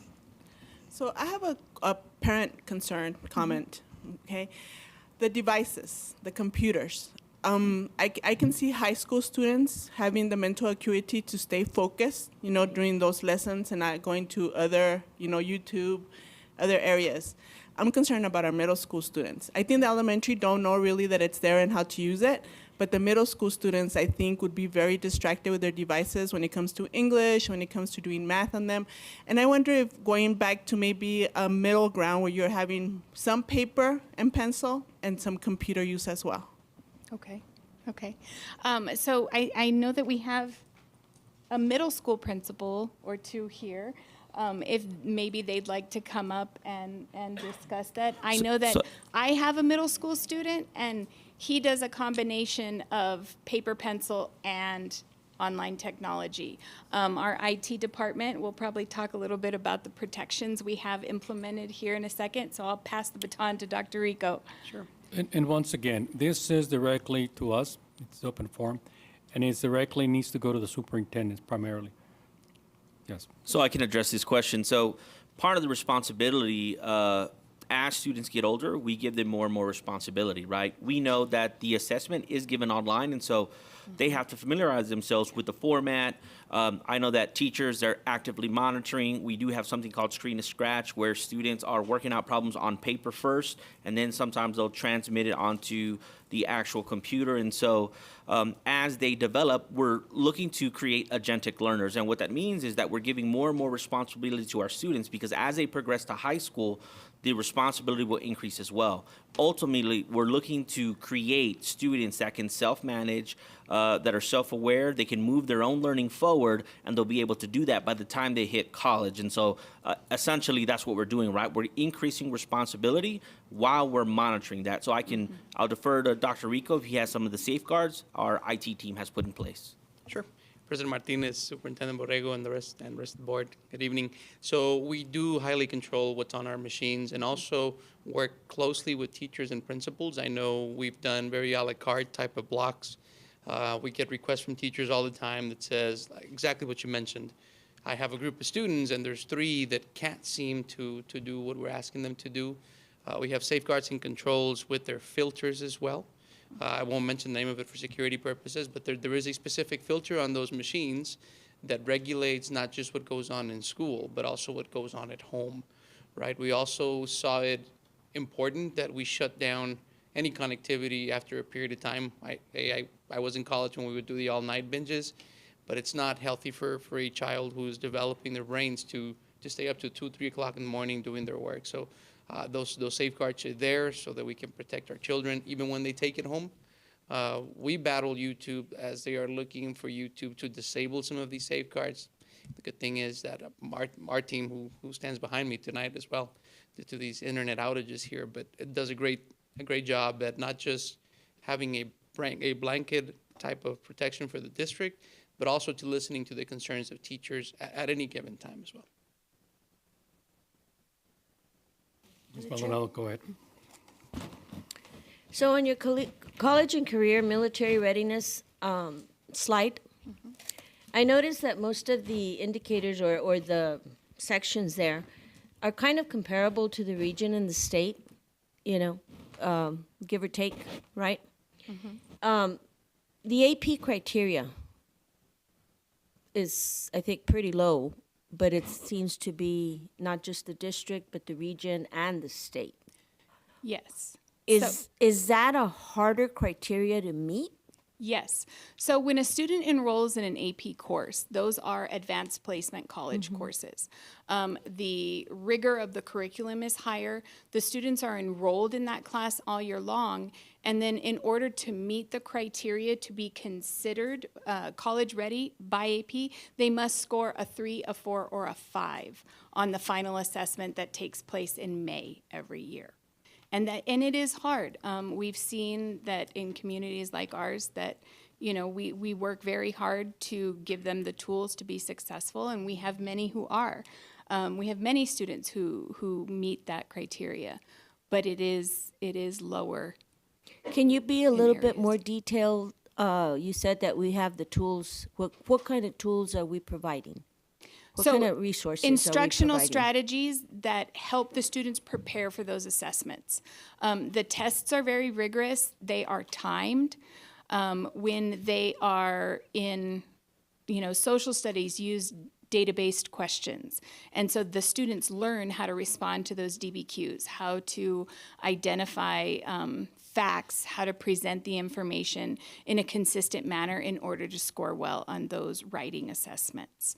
So I have a parent concern comment, okay? The devices, the computers. I can see high school students having the mental acuity to stay focused, during those lessons and not going to other, YouTube, other areas. I'm concerned about our middle school students. I think the elementary don't know really that it's there and how to use it, but the middle school students, I think, would be very distracted with their devices when it comes to English, when it comes to doing math on them. And I wonder if going back to maybe a middle ground where you're having some paper and pencil and some computer use as well. Okay. So I know that we have a middle school principal or two here. If maybe they'd like to come up and discuss that. I know that I have a middle school student, and he does a combination of paper, pencil, and online technology. Our IT department will probably talk a little bit about the protections we have implemented here in a second, so I'll pass the baton to Dr. Rico. Sure. And once again, this is directly to us. It's open forum, and it directly needs to go to the superintendents primarily. Yes. So I can address this question. So part of the responsibility as students get older, we give them more and more responsibility, right? We know that the assessment is given online, and so they have to familiarize themselves with the format. I know that teachers are actively monitoring. We do have something called Screen to Scratch, where students are working out problems on paper first, and then sometimes they'll transmit it onto the actual computer. And so as they develop, we're looking to create agentic learners. And what that means is that we're giving more and more responsibility to our students, because as they progress to high school, the responsibility will increase as well. Ultimately, we're looking to create students that can self-manage, that are self-aware, they can move their own learning forward, and they'll be able to do that by the time they hit college. And so essentially that's what we're doing, right? We're increasing responsibility while we're monitoring that. So I'll defer to Dr. Rico if he has some of the safeguards our IT team has put in place. Sure. President Martinez, Superintendent Borrego, and the rest of the board, good evening. So we do highly control what's on our machines and also work closely with teachers and principals. I know we've done very a la carte type of blocks. We get requests from teachers all the time that says exactly what you mentioned. I have a group of students and there's 3 that can't seem to do what we're asking them to do. We have safeguards and controls with their filters as well. I won't mention the name of it for security purposes, but there is a specific filter on those machines that regulates not just what goes on in school, but also what goes on at home, right? We also saw it important that we shut down any connectivity after a period of time. I was in college when we would do the all-night binges, but it's not healthy for a child who's developing their brains to stay up to 2, 3 o'clock in the morning doing their work. So those safeguards are there so that we can protect our children even when they take it home. We battle YouTube as they are looking for YouTube to disable some of these safeguards. The good thing is that our team, who stands behind me tonight as well, due to these internet outages here, but it does a great job at not just having a blanket type of protection for the district, but also to listening to the concerns of teachers at any given time as well. Ms. Maldonado, go ahead. So on your college and career military readiness slide, I noticed that most of the indicators or the sections there are kind of comparable to the region and the state, give or take, right? The AP criteria is, I think, pretty low, but it seems to be not just the district, but the region and the state. Yes. Is that a harder criteria to meet? Yes. So when a student enrolls in an AP course, those are advanced placement college courses. The rigor of the curriculum is higher. The students are enrolled in that class all year long. And then in order to meet the criteria to be considered college ready by AP, they must score a 3, a 4, or a 5 on the final assessment that takes place in May every year. And it is hard. We've seen that in communities like ours that, we work very hard to give them the tools to be successful, and we have many who are. We have many students who meet that criteria, but it is lower. Can you be a little bit more detailed? You said that we have the tools. What kind of tools are we providing? What kind of resources are we instructional providing? strategies that help the students prepare for those assessments. The tests are very rigorous. They are timed. When they are in, social studies, use data-based questions. And so the students learn how to respond to those DBQs, how to identify facts, how to present the information in a consistent manner in order to score well on those writing assessments.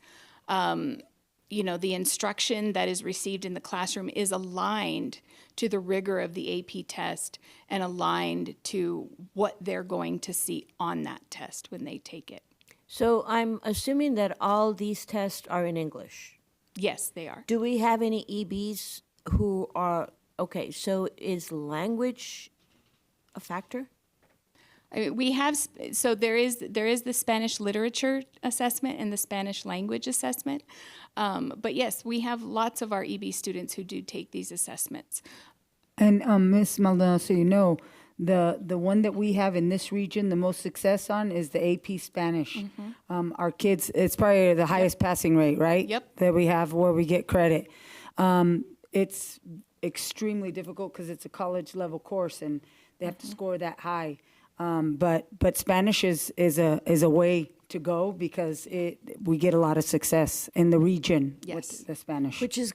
The instruction that is received in the classroom is aligned to the rigor of the AP test and aligned to what they're going to see on that test when they take it. So I'm assuming that all these tests are in English. Yes, they are. Do we have any EBs who are, okay, so is language a factor? I mean, we have, so there is the Spanish literature assessment and the Spanish language assessment. But yes, we have lots of our EB students who do take these assessments. And Ms. Maldonado, so you know, the one that we have in this region the most success on is the AP Spanish. Our kids, it's probably the highest passing rate, right? Yep. That we have where we get credit. It's extremely difficult because it's a college level course and they have to score that high. But Spanish is a way to go because we get a lot of success in the region with the Spanish. Which was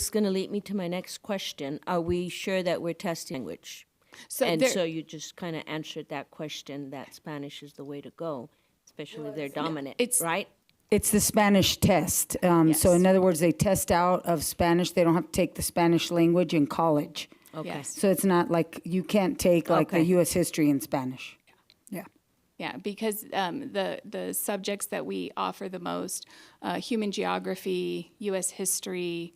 gonna lead me to my next question. Are we sure that we're testing language? So So you just kind of answered that question, that Spanish is the way to go, especially if they're dominant, right? It's the Spanish test. So in other words, they test out of Spanish. They don't have to take the Spanish language in college. Okay. Yes. So it's not like you can't take like the U.S. history in Spanish. Yeah. Yeah, because the subjects that we offer the most, human geography, U.S. history,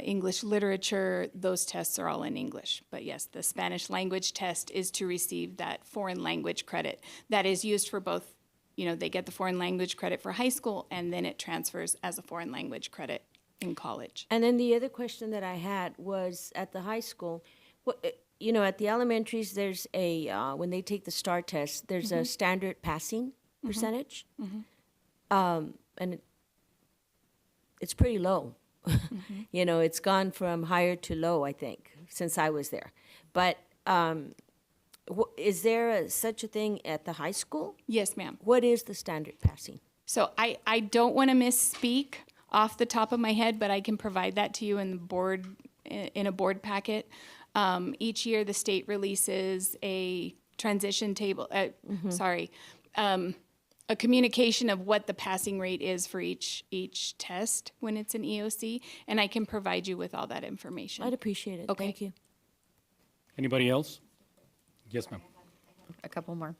English literature, those tests are all in English. But yes, the Spanish language test is to receive that foreign language credit that is used for both. They get the foreign language credit for high school, and then it transfers as a foreign language credit in college. And then the other question that I had was at the high school, at the elementaries, there's when they take the STAR test, there's a standard passing percentage. And it's pretty low. It's gone from higher to low, I think, since I was there. But is there such a thing at the high school? Yes, ma'am. What is the standard passing? So I don't want to misspeak off the top of my head, but I can provide that to you in a board packet. Each year, the state releases a transition table. A communication of what the passing rate is for each test when it's an EOC, and I can provide you with all that information. I'd appreciate it. Okay. Thank you. Anybody else? Yes, ma'am. A couple more.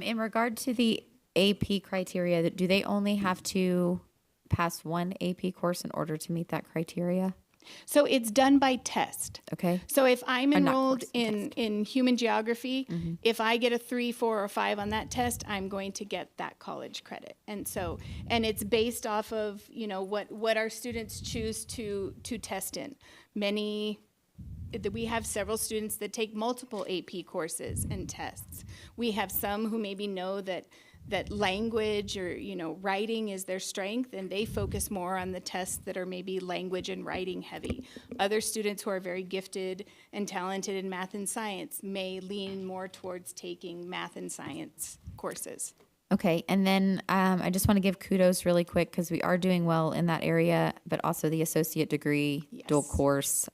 In regard to the AP criteria, do they only have to pass one AP course in order to meet that criteria? So it's done by test. Okay. So if I'm Not enrolled course, in human geography, if I get a 3, 4, or 5 on that test, I'm going to get that college credit. And it's based off of what our students choose to test in. We have several students that take multiple AP courses and tests. We have some who maybe know that language or writing is their strength, and they focus more on the tests that are maybe language and writing heavy. Other students who are very gifted and talented in math and science may lean more towards taking math and science courses. Okay, and then I just want to give kudos really quick because we are doing well in that area, but also the associate degree, dual course,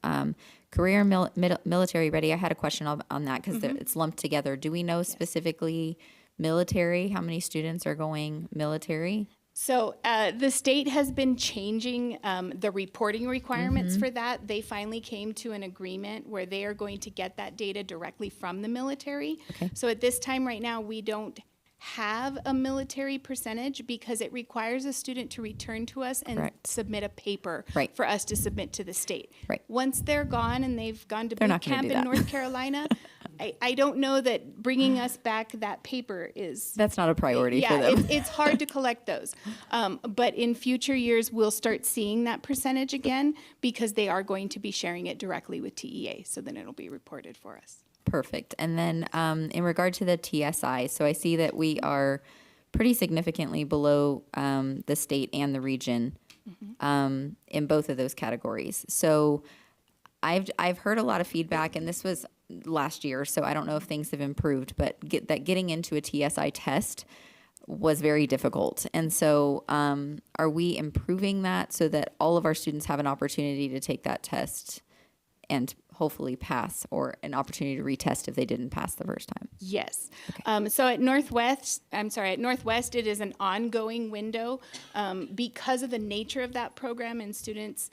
career military ready. I had a question on that because it's lumped together. Do we know specifically military, how many students are going military? So the state has been changing the reporting requirements for that. They finally came to an agreement where they are going to get that data directly from the military. Okay. So at this time right now, we don't have a military percentage because it requires a student to return to us and submit a paper for us to submit to the state. Right. Once they're gone and they've gone to They're boot not gonna camp do in that. North Carolina, I don't know that bringing us back that paper is... That's not a priority for them. It's hard to collect those. But in future years, we'll start seeing that percentage again because they are going to be sharing it directly with TEA. So then it'll be reported for us. Perfect. And then in regard to the TSI, so I see that we are pretty significantly below the state and the region in both of those categories. So I've heard a lot of feedback, and this was last year, so I don't know if things have improved, but getting into a TSI test was very difficult. And so are we improving that so that all of our students have an opportunity to take that test and hopefully pass, or an opportunity to retest if they didn't pass the first time? Yes. So at Northwest, it is an ongoing window because of the nature of that program, and students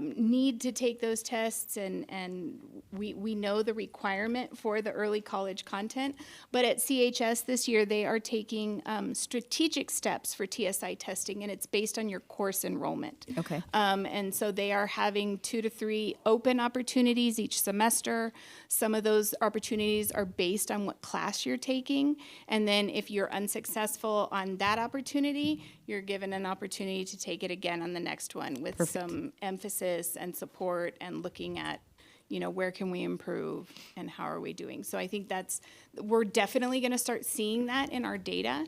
need to take those tests, and we know the requirement for the early college content. But at CHS this year, they are taking strategic steps for TSI testing, and it's based on your course enrollment. Okay. And so they are having 2 to 3 open opportunities each semester. Some of those opportunities are based on what class you're taking. And then if you're unsuccessful on that opportunity, you're given an opportunity to take it again on the next one with some emphasis and support and looking at, where can we improve and how are we doing? So I think we're definitely going to start seeing that in our data.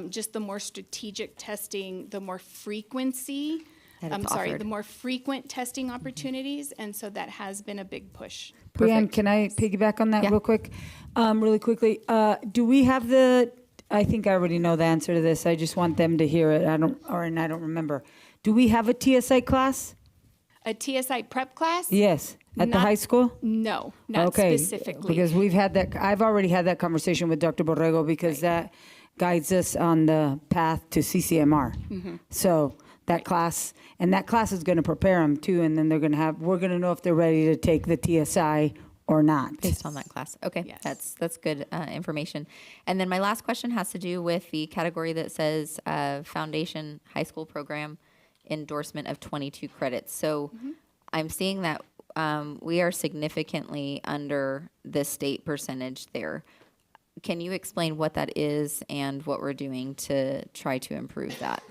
Just the more strategic testing, the more frequency That I'm it's sorry, offered. the more frequent testing opportunities, and so that has been a big push. Brianne, can I piggyback on that Yeah. real quick? Really quickly, do we have the, I think I already know the answer to this. I just want them to hear it. And I don't remember. Do we have a TSI class? A TSI prep class? Yes, at the Not- high school? No, not Okay, specifically. because we've had that, I've already had that conversation with Dr. Borrego because that guides us on the path to CCMR. So that class, and that class is going to prepare them too, and then they're going to have, we're going to know if they're ready to take the TSI or not. Based on that class. Okay, that's good information. And then my last question has to do with the category that says Foundation High School Program endorsement of 22 credits. So I'm seeing that we are significantly under the state percentage there. Can you explain what that is and what we're doing to try to improve that?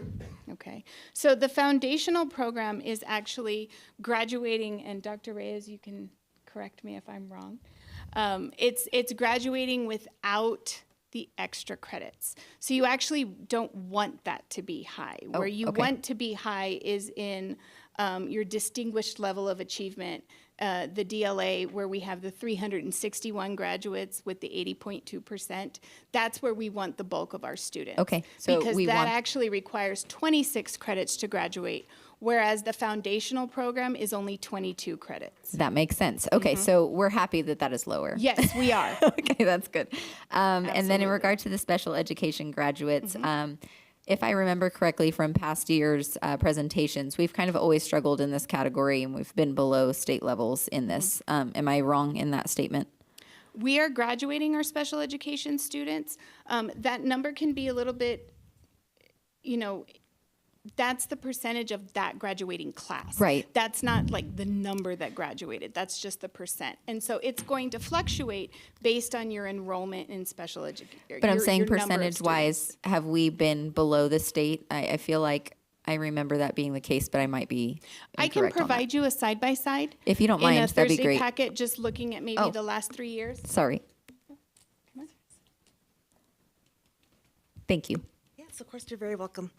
Okay, so the foundational program is actually graduating, and Dr. Reyes, you can correct me if I'm wrong. It's graduating without the extra credits. So you actually don't want that to be high. Where you want to be high is in your distinguished level of achievement, the DLA, where we have the 361 graduates with the 80.2%. That's where we want the bulk of our students. Okay, so because we that want- actually requires 26 credits to graduate, whereas the foundational program is only 22 credits. That makes sense. Okay, so we're happy that that is lower. Yes, we are. Okay, that's good. And then in regard to the special education graduates, if I remember correctly from past years' presentations, we've kind of always struggled in this category, and we've been below state levels in this. Am I wrong in that statement? We are graduating our special education students. That number can be a little bit, that's the percentage of that graduating class. Right. That's not like the number that graduated. That's just the percent. And so it's going to fluctuate based on your enrollment in special education. But I'm saying percentage-wise, have we been below the state? I feel like I remember that being the case, but I might be I can incorrect on that. provide you a side-by-side. If you don't mind, in a that'd be Thursday great. packet, just looking at maybe Oh. the last 3 years. Sorry. Thank you. Yes, of course, you're very welcome.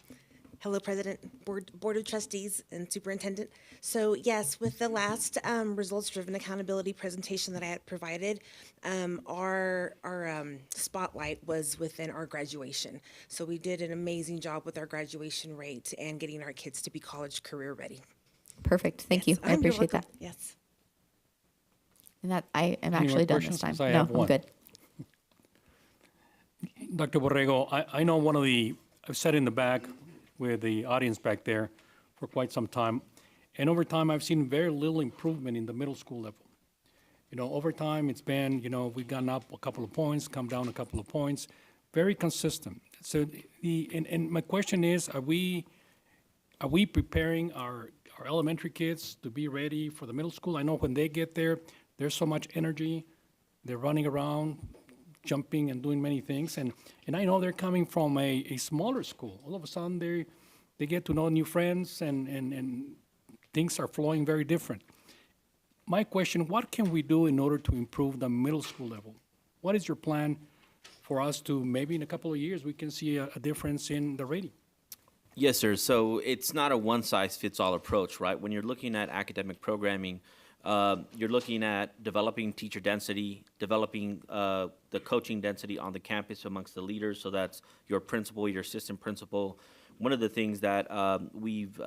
Hello, President, Board of Trustees, and Superintendent. So yes, with the last results-driven accountability presentation that I had provided, our spotlight was within our graduation. So we did an amazing job with our graduation rate and getting our kids to be college career ready. Perfect. Thank you. I You're appreciate that. welcome. Yes. And that I am Any more actually done questions? this time. 'Cause I No, have I'm one. good. Dr. Borrego, I know I've sat in the back with the audience back there for quite some time. And over time, I've seen very little improvement in the middle school level. Over time, it's been, we've gone up a couple of points, come down a couple of points, very consistent. So and my question is, are we preparing our elementary kids to be ready for the middle school? I know when they get there, there's so much energy, they're running around, jumping and doing many things. And I know they're coming from a smaller school. All of a sudden, they get to know new friends and things are flowing very different. My question, what can we do in order to improve the middle school level? What is your plan for us to maybe in a couple of years we can see a difference in the rating? Yes, sir. So it's not a one-size-fits-all approach, right? When you're looking at academic programming, you're looking at developing teacher density, developing the coaching density on the campus amongst the leaders. So that's your principal, your assistant principal. One of the things that we've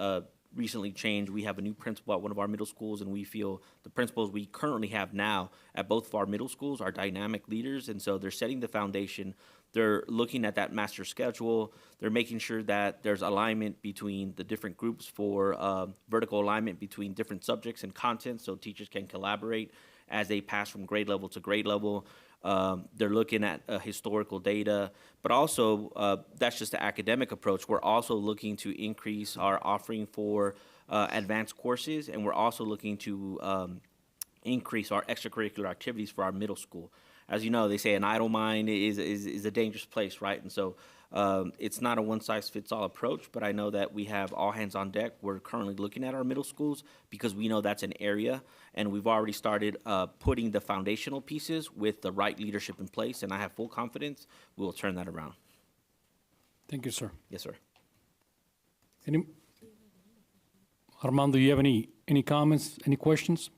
recently changed, we have a new principal at one of our middle schools, and we feel the principals we currently have now at both of our middle schools are dynamic leaders, and so they're setting the foundation. They're looking at that master schedule. They're making sure that there's alignment between the different groups for vertical alignment between different subjects and content so teachers can collaborate as they pass from grade level to grade level. They're looking at historical data, but also that's just the academic approach. We're also looking to increase our offering for advanced courses, and we're also looking to increase our extracurricular activities for our middle school. As you know, they say an idle mind is a dangerous place, right? And so it's not a one-size-fits-all approach, but I know that we have all hands on deck. We're currently looking at our middle schools because we know that's an area, and we've already started putting the foundational pieces with the right leadership in place, and I have full confidence we will turn that around. Thank you, sir. Yes, sir. Armando, you have any comments, any questions?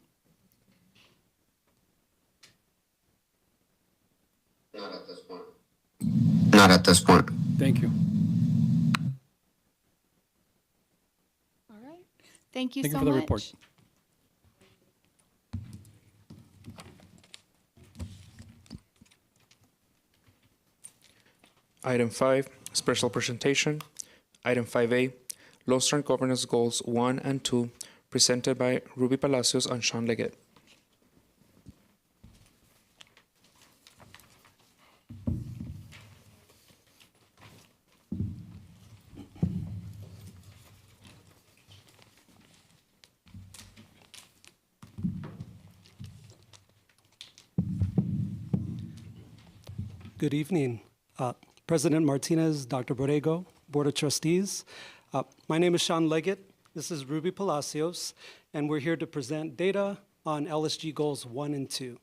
Not at this point. Not at this point. Thank you. All right. Thank you Thank so you for the much. report. Item 5, special presentation. Item 5A, Lone Star Governance Goals 1 and 2, presented by Ruby Palacios and Sean Leggett. Good evening, President Martinez, Dr. Borrego, Board of Trustees. My name is Sean Leggett. This is Ruby Palacios, and we're here to present data on LSG Goals 1 and 2.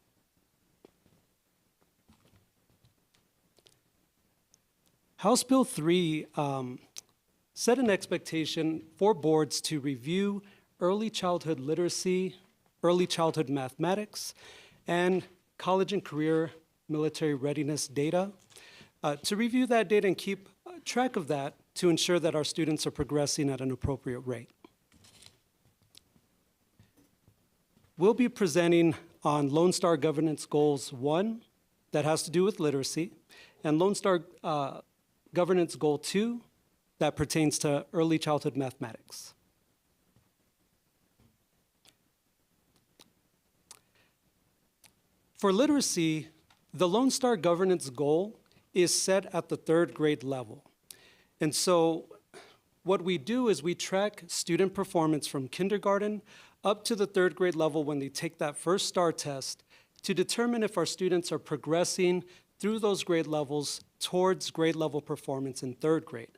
House Bill 3 set an expectation for boards to review early childhood literacy, early childhood mathematics, and college and career military readiness data, to review that data and keep track of that to ensure that our students are progressing at an appropriate rate. We'll be presenting on Lone Star Governance Goals 1, that has to do with literacy, and Lone Star Governance Goal 2, that pertains to early childhood mathematics. For literacy, the Lone Star Governance Goal is set at the 3rd grade level. And so what we do is we track student performance from kindergarten up to the 3rd grade level when they take that first STAR test to determine if our students are progressing through those grade levels towards grade level performance in 3rd grade.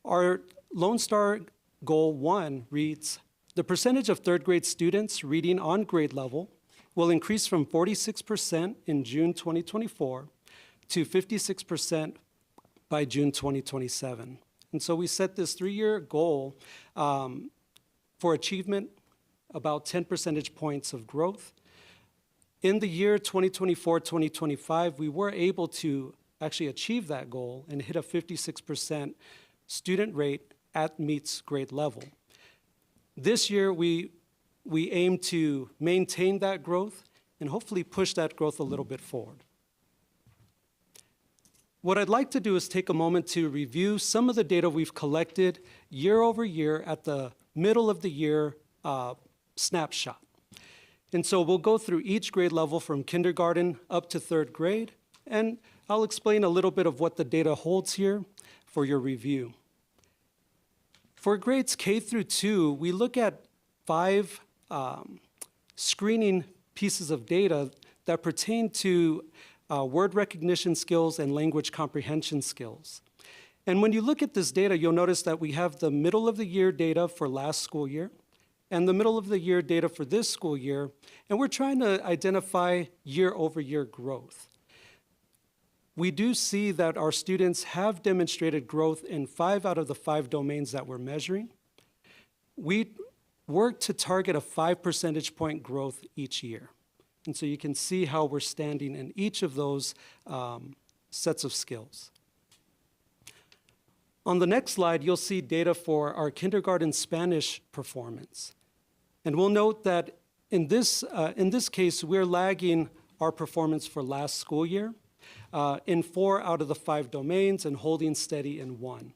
Our Lone Star Goal 1 reads, the percentage of 3rd grade students reading on grade level will increase from 46% in June 2024 to 56% by June 2027. And so we set this 3-year goal for achievement, about 10 percentage points of growth. In the year 2024-2025, we were able to actually achieve that goal and hit a 56% student rate at meets grade level. This year, we aim to maintain that growth and hopefully push that growth a little bit forward. What I'd like to do is take a moment to review some of the data we've collected year over year at the middle of the year snapshot. And so we'll go through each grade level from kindergarten up to 3rd grade, and I'll explain a little bit of what the data holds here for your review. For grades K through 2, we look at 5 screening pieces of data that pertain to word recognition skills and language comprehension skills. And when you look at this data, you'll notice that we have the middle of the year data for last school year and the middle of the year data for this school year, and we're trying to identify year over year growth. We do see that our students have demonstrated growth in 5 out of the 5 domains that we're measuring. We work to target a 5 percentage point growth each year. And so you can see how we're standing in each of those sets of skills. On the next slide, you'll see data for our kindergarten Spanish performance. And we'll note that in this case, we're lagging our performance for last school year in 4 out of the 5 domains and holding steady in 1.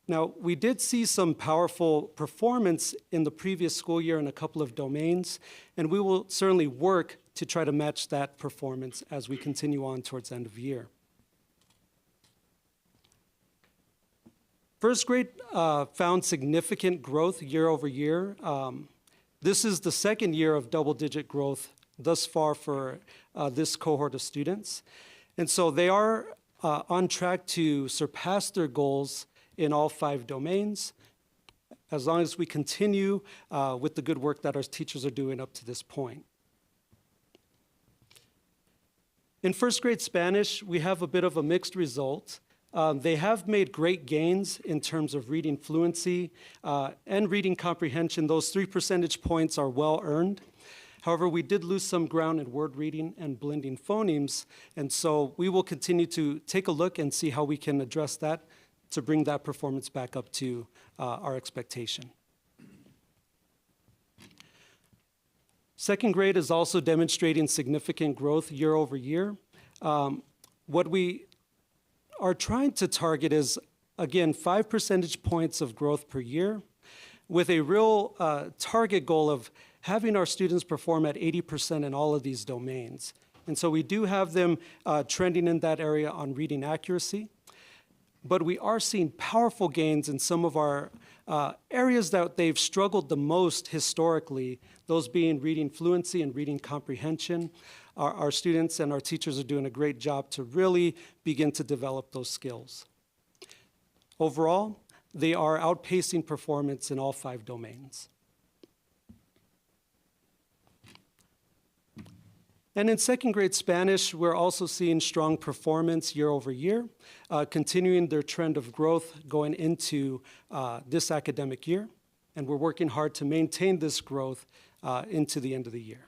Now, we did see some powerful performance in the previous school year in a couple of domains, and we will certainly work to try to match that performance as we continue on towards end of year. First grade found significant growth year over year. This is the 2nd year of double-digit growth thus far for this cohort of students. And so they are on track to surpass their goals in all 5 domains, as long as we continue with the good work that our teachers are doing up to this point. In 1st grade Spanish, we have a bit of a mixed result. They have made great gains in terms of reading fluency and reading comprehension. Those 3 percentage points are well earned. However, we did lose some ground in word reading and blending phonemes, and so we will continue to take a look and see how we can address that to bring that performance back up to our expectation. Second grade is also demonstrating significant growth year over year. What we are trying to target is, again, 5 percentage points of growth per year with a real target goal of having our students perform at 80% in all of these domains. And so we do have them trending in that area on reading accuracy, but we are seeing powerful gains in some of our areas that they've struggled the most historically, those being reading fluency and reading comprehension. Our students and our teachers are doing a great job to really begin to develop those skills. Overall, they are outpacing performance in all 5 domains. And in second grade Spanish, we're also seeing strong performance year over year, continuing their trend of growth going into this academic year. And we're working hard to maintain this growth into the end of the year.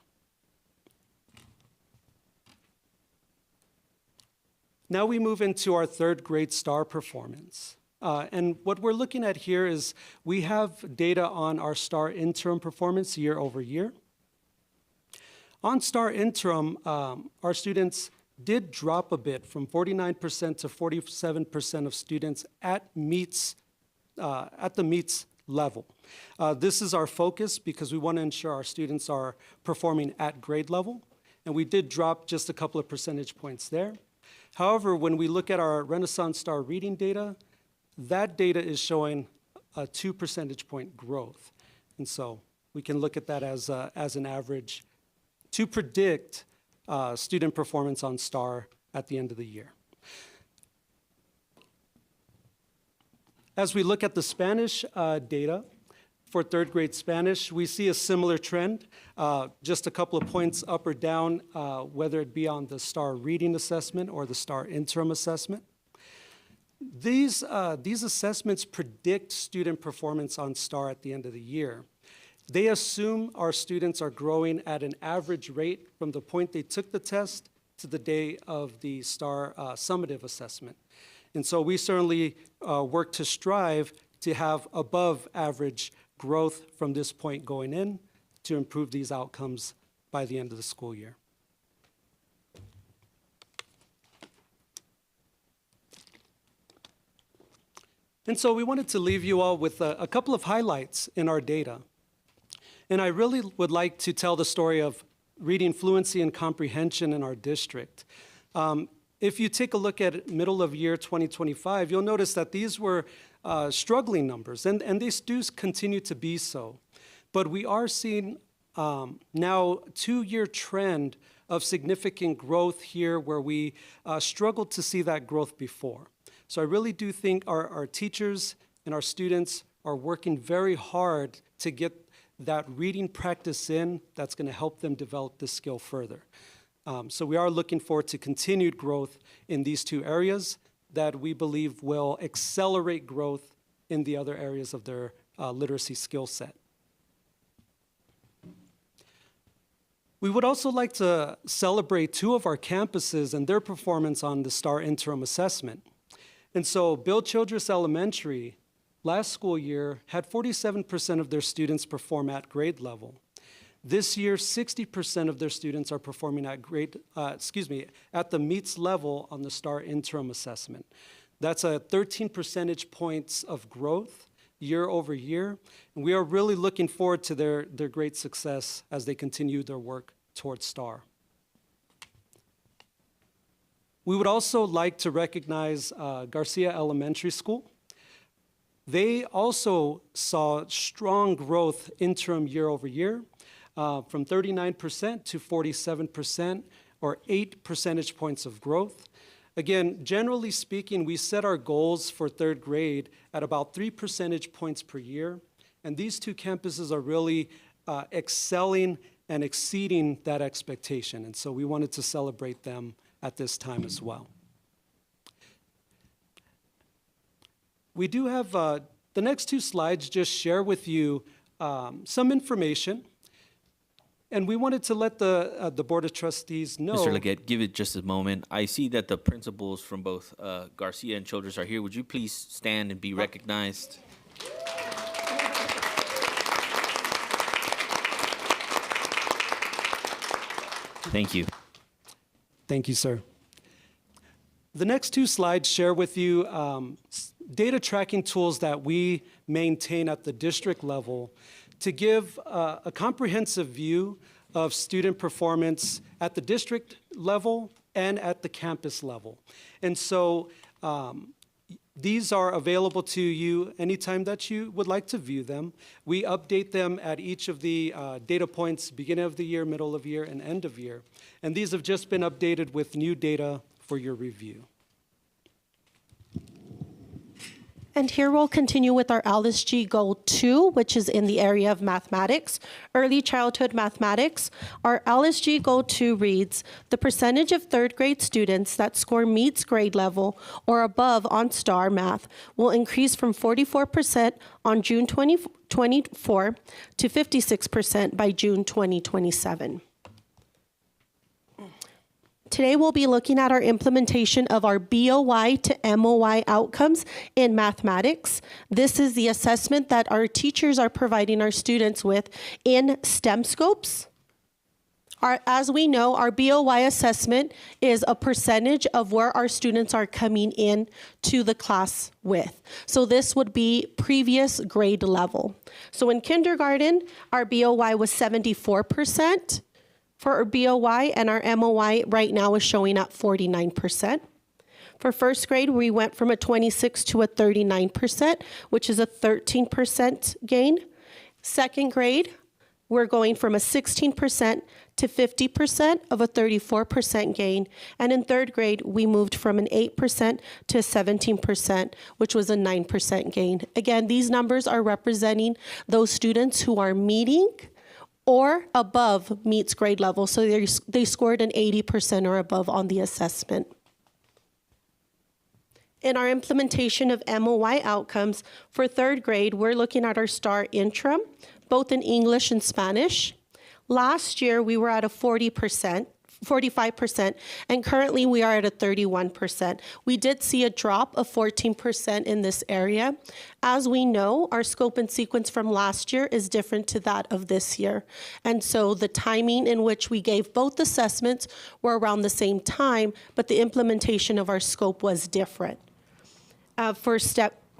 Now we move into our third grade STAR performance. And what we're looking at here is we have data on our STAR interim performance year over year. On STAR interim, our students did drop a bit from 49% to 47% of students at the meets level. This is our focus because we want to ensure our students are performing at grade level, and we did drop just a couple of percentage points there. However, when we look at our Renaissance STAR reading data, that data is showing a 2 percentage point growth. And so we can look at that as an average to predict student performance on STAR at the end of the year. As we look at the Spanish data for third grade Spanish, we see a similar trend, just a couple of points up or down, whether it be on the STAR reading assessment or the STAR interim assessment. These assessments predict student performance on STAR at the end of the year. They assume our students are growing at an average rate from the point they took the test to the day of the STAR summative assessment. And so we certainly work to strive to have above average growth from this point going in to improve these outcomes by the end of the school year. And so we wanted to leave you all with a couple of highlights in our data. And I really would like to tell the story of reading fluency and comprehension in our district. If you take a look at middle of year 2025, you'll notice that these were struggling numbers, and they do continue to be so. But we are seeing now a 2-year trend of significant growth here where we struggled to see that growth before. So I really do think our teachers and our students are working very hard to get that reading practice in that's going to help them develop this skill further. So we are looking forward to continued growth in these 2 areas that we believe will accelerate growth in the other areas of their literacy skill set. We would also like to celebrate 2 of our campuses and their performance on the STAR interim assessment. And so Bill Childress Elementary last school year had 47% of their students perform at grade level. This year, 60% of their students are performing at at the meets level on the STAR interim assessment. That's a 13 percentage points of growth year over year. And we are really looking forward to their great success as they continue their work towards STAR. We would also like to recognize Garcia Elementary School. They also saw strong growth interim year over year, from 39% to 47%, or 8 percentage points of growth. Again, generally speaking, we set our goals for third grade at about 3 percentage points per year, and these 2 campuses are really excelling and exceeding that expectation, and so we wanted to celebrate them at this time as well. we do have the next two slides just share with you some information. And we wanted to let the Board of Trustees know. Mr. Leggett, give it just a moment. I see that the principals from both Garcia and Childress are here. Would you please stand and be recognized? Thank you. Thank you, sir. The next two slides share with you data tracking tools that we maintain at the district level to give a comprehensive view of student performance at the district level and at the campus level. And so these are available to you anytime that you would like to view them. We update them at each of the data points, beginning of the year, middle of year, and end of year. And these have just been updated with new data for your review. And here we'll continue with our LSG Goal 2, which is in the area of mathematics, early childhood mathematics. Our LSG Goal 2 reads, the percentage of third grade students that score meets grade level or above on STAR Math will increase from 44% on June 2024 to 56% by June 2027. Today, we'll be looking at our implementation of our BOY to MOY outcomes in mathematics. This is the assessment that our teachers are providing our students with in STEM scopes. As we know, our BOY assessment is a percentage of where our students are coming in to the class with. So this would be previous grade level. So in kindergarten, our BOY was 74%. For our BOY, and our MOY right now is showing at 49%. For first grade, we went from a 26 to a 39%, which is a 13% gain. Second grade, we're going from a 16% to 50% of a 34% gain. And in third grade, we moved from an 8% to 17%, which was a 9% gain. Again, these numbers are representing those students who are meeting or above meets grade level. So they scored an 80% or above on the assessment. In our implementation of MOY outcomes for third grade, we're looking at our STAR interim, both in English and Spanish. Last year, we were at a 45%, and currently we are at a 31%. We did see a drop of 14% in this area. As we know, our scope and sequence from last year is different to that of this year. And so the timing in which we gave both assessments were around the same time, but the implementation of our scope was different.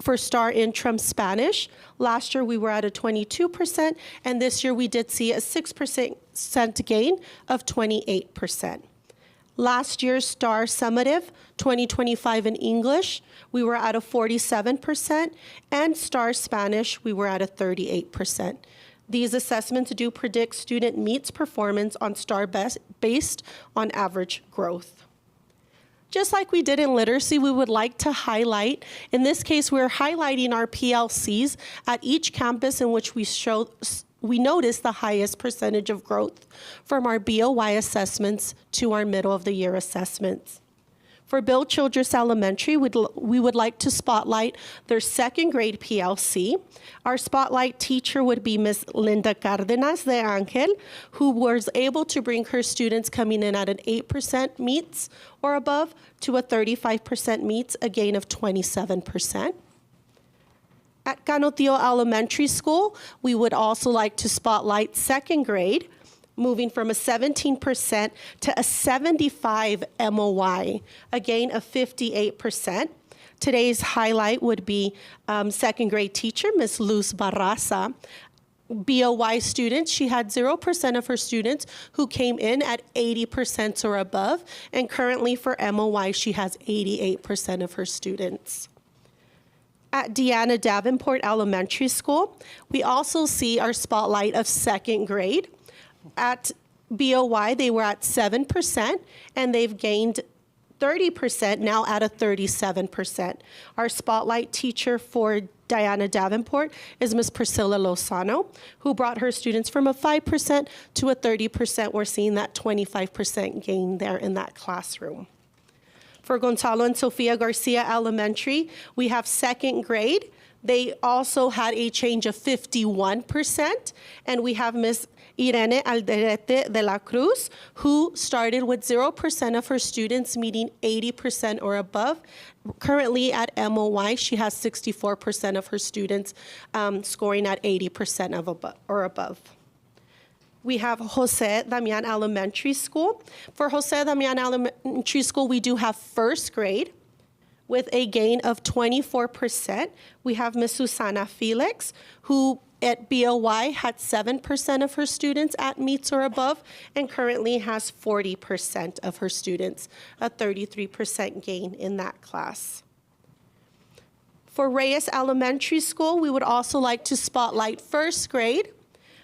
For STAR interim Spanish, last year we were at a 22%, and this year we did see a 6% gain of 28%. Last year's STAR summative 2025 in English, we were at a 47%, and STAR Spanish, we were at a 38%. These assessments do predict student meets performance on STAR based on average growth. Just like we did in literacy, we would like to highlight, in this case, we're highlighting our PLCs at each campus in which we notice the highest percentage of growth from our BOY assessments to our middle of the year assessments. For Bill Childress Elementary, we would like to spotlight their second grade PLC. Our spotlight teacher would be Ms. Linda Cardenas de Angel, who was able to bring her students coming in at an 8% meets or above to a 35% meets, a gain of 27%. At Canotillo Elementary School, we would also like to spotlight second grade, moving from a 17% to a 75 MOY, a gain of 58%. Today's highlight would be second grade teacher, Ms. Luz Barraza. BOY students, she had 0% of her students who came in at 80% or above, and currently for MOY, she has 88% of her students. At Deanna Davenport Elementary School, we also see our spotlight of second grade. At BOY, they were at 7%, and they've gained 30%, now at a 37%. Our spotlight teacher for Diana Davenport is Ms. Priscilla Lozano, who brought her students from a 5% to a 30%. We're seeing that 25% gain there in that classroom. For Gonzalo and Sofia Garcia Elementary, we have second grade. They also had a change of 51%. And we have Ms. Irene Alderete de la Cruz, who started with 0% of her students meeting 80% or above. Currently at MOY, she has 64% of her students scoring at 80% or above. We have Jose Damian Elementary School. For Jose Damian Elementary School, we do have first grade with a gain of 24%. We have Ms. Susana Felix, who at BOY had 7% of her students at meets or above, and currently has 40% of her students, a 33% gain in that class. For Reyes Elementary School, we would also like to spotlight first grade.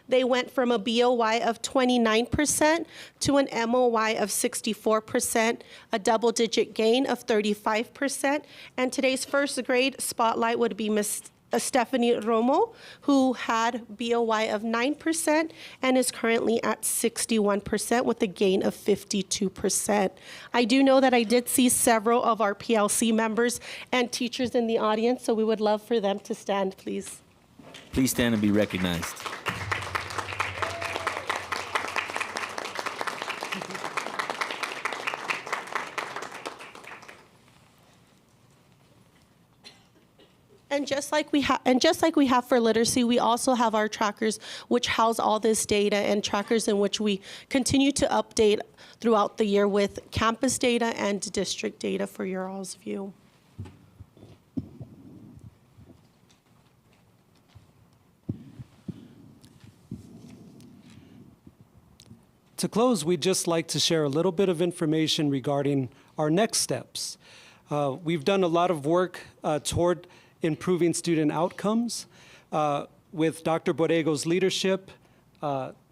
They went from a BOY of 29% to an MOY of 64%, a double-digit gain of 35%. And today's first grade spotlight would be Ms. Stephanie Romo, who had BOY of 9% and is currently at 61% with a gain of 52%. I do know that I did see several of our PLC members and teachers in the audience, so we would love for them to stand, please. Please stand and be recognized. And just like we have for literacy, we also have our trackers which house all this data, and trackers in which we continue to update throughout the year with campus data and district data for your all's view. To close, we'd just like to share a little bit of information regarding our next steps. We've done a lot of work toward improving student outcomes. With Dr. Borrego's leadership,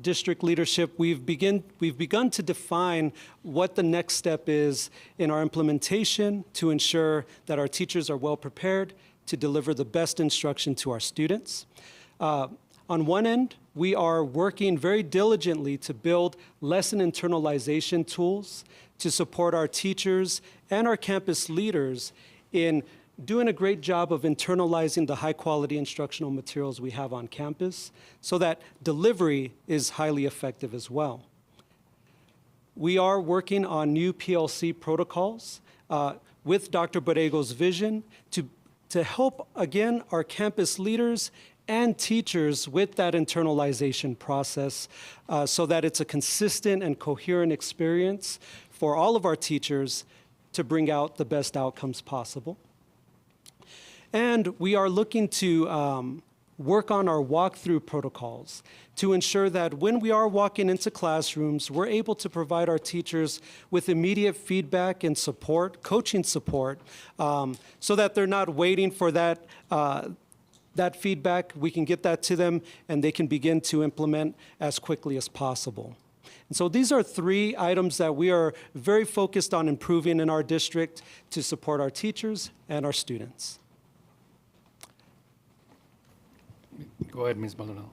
district leadership, we've begun to define what the next step is in our implementation to ensure that our teachers are well prepared to deliver the best instruction to our students. On one end, we are working very diligently to build lesson internalization tools to support our teachers and our campus leaders in doing a great job of internalizing the high-quality instructional materials we have on campus so that delivery is highly effective as well. We are working on new PLC protocols with Dr. Borrego's vision to help, again, our campus leaders and teachers with that internalization process so that it's a consistent and coherent experience for all of our teachers to bring out the best outcomes possible. And we are looking to work on our walkthrough protocols to ensure that when we are walking into classrooms, we're able to provide our teachers with immediate feedback and support, coaching support, so that they're not waiting for that feedback. We can get that to them and they can begin to implement as quickly as possible. And so these are three items that we are very focused on improving in our district to support our teachers and our students. Go ahead, Ms. Maldonado.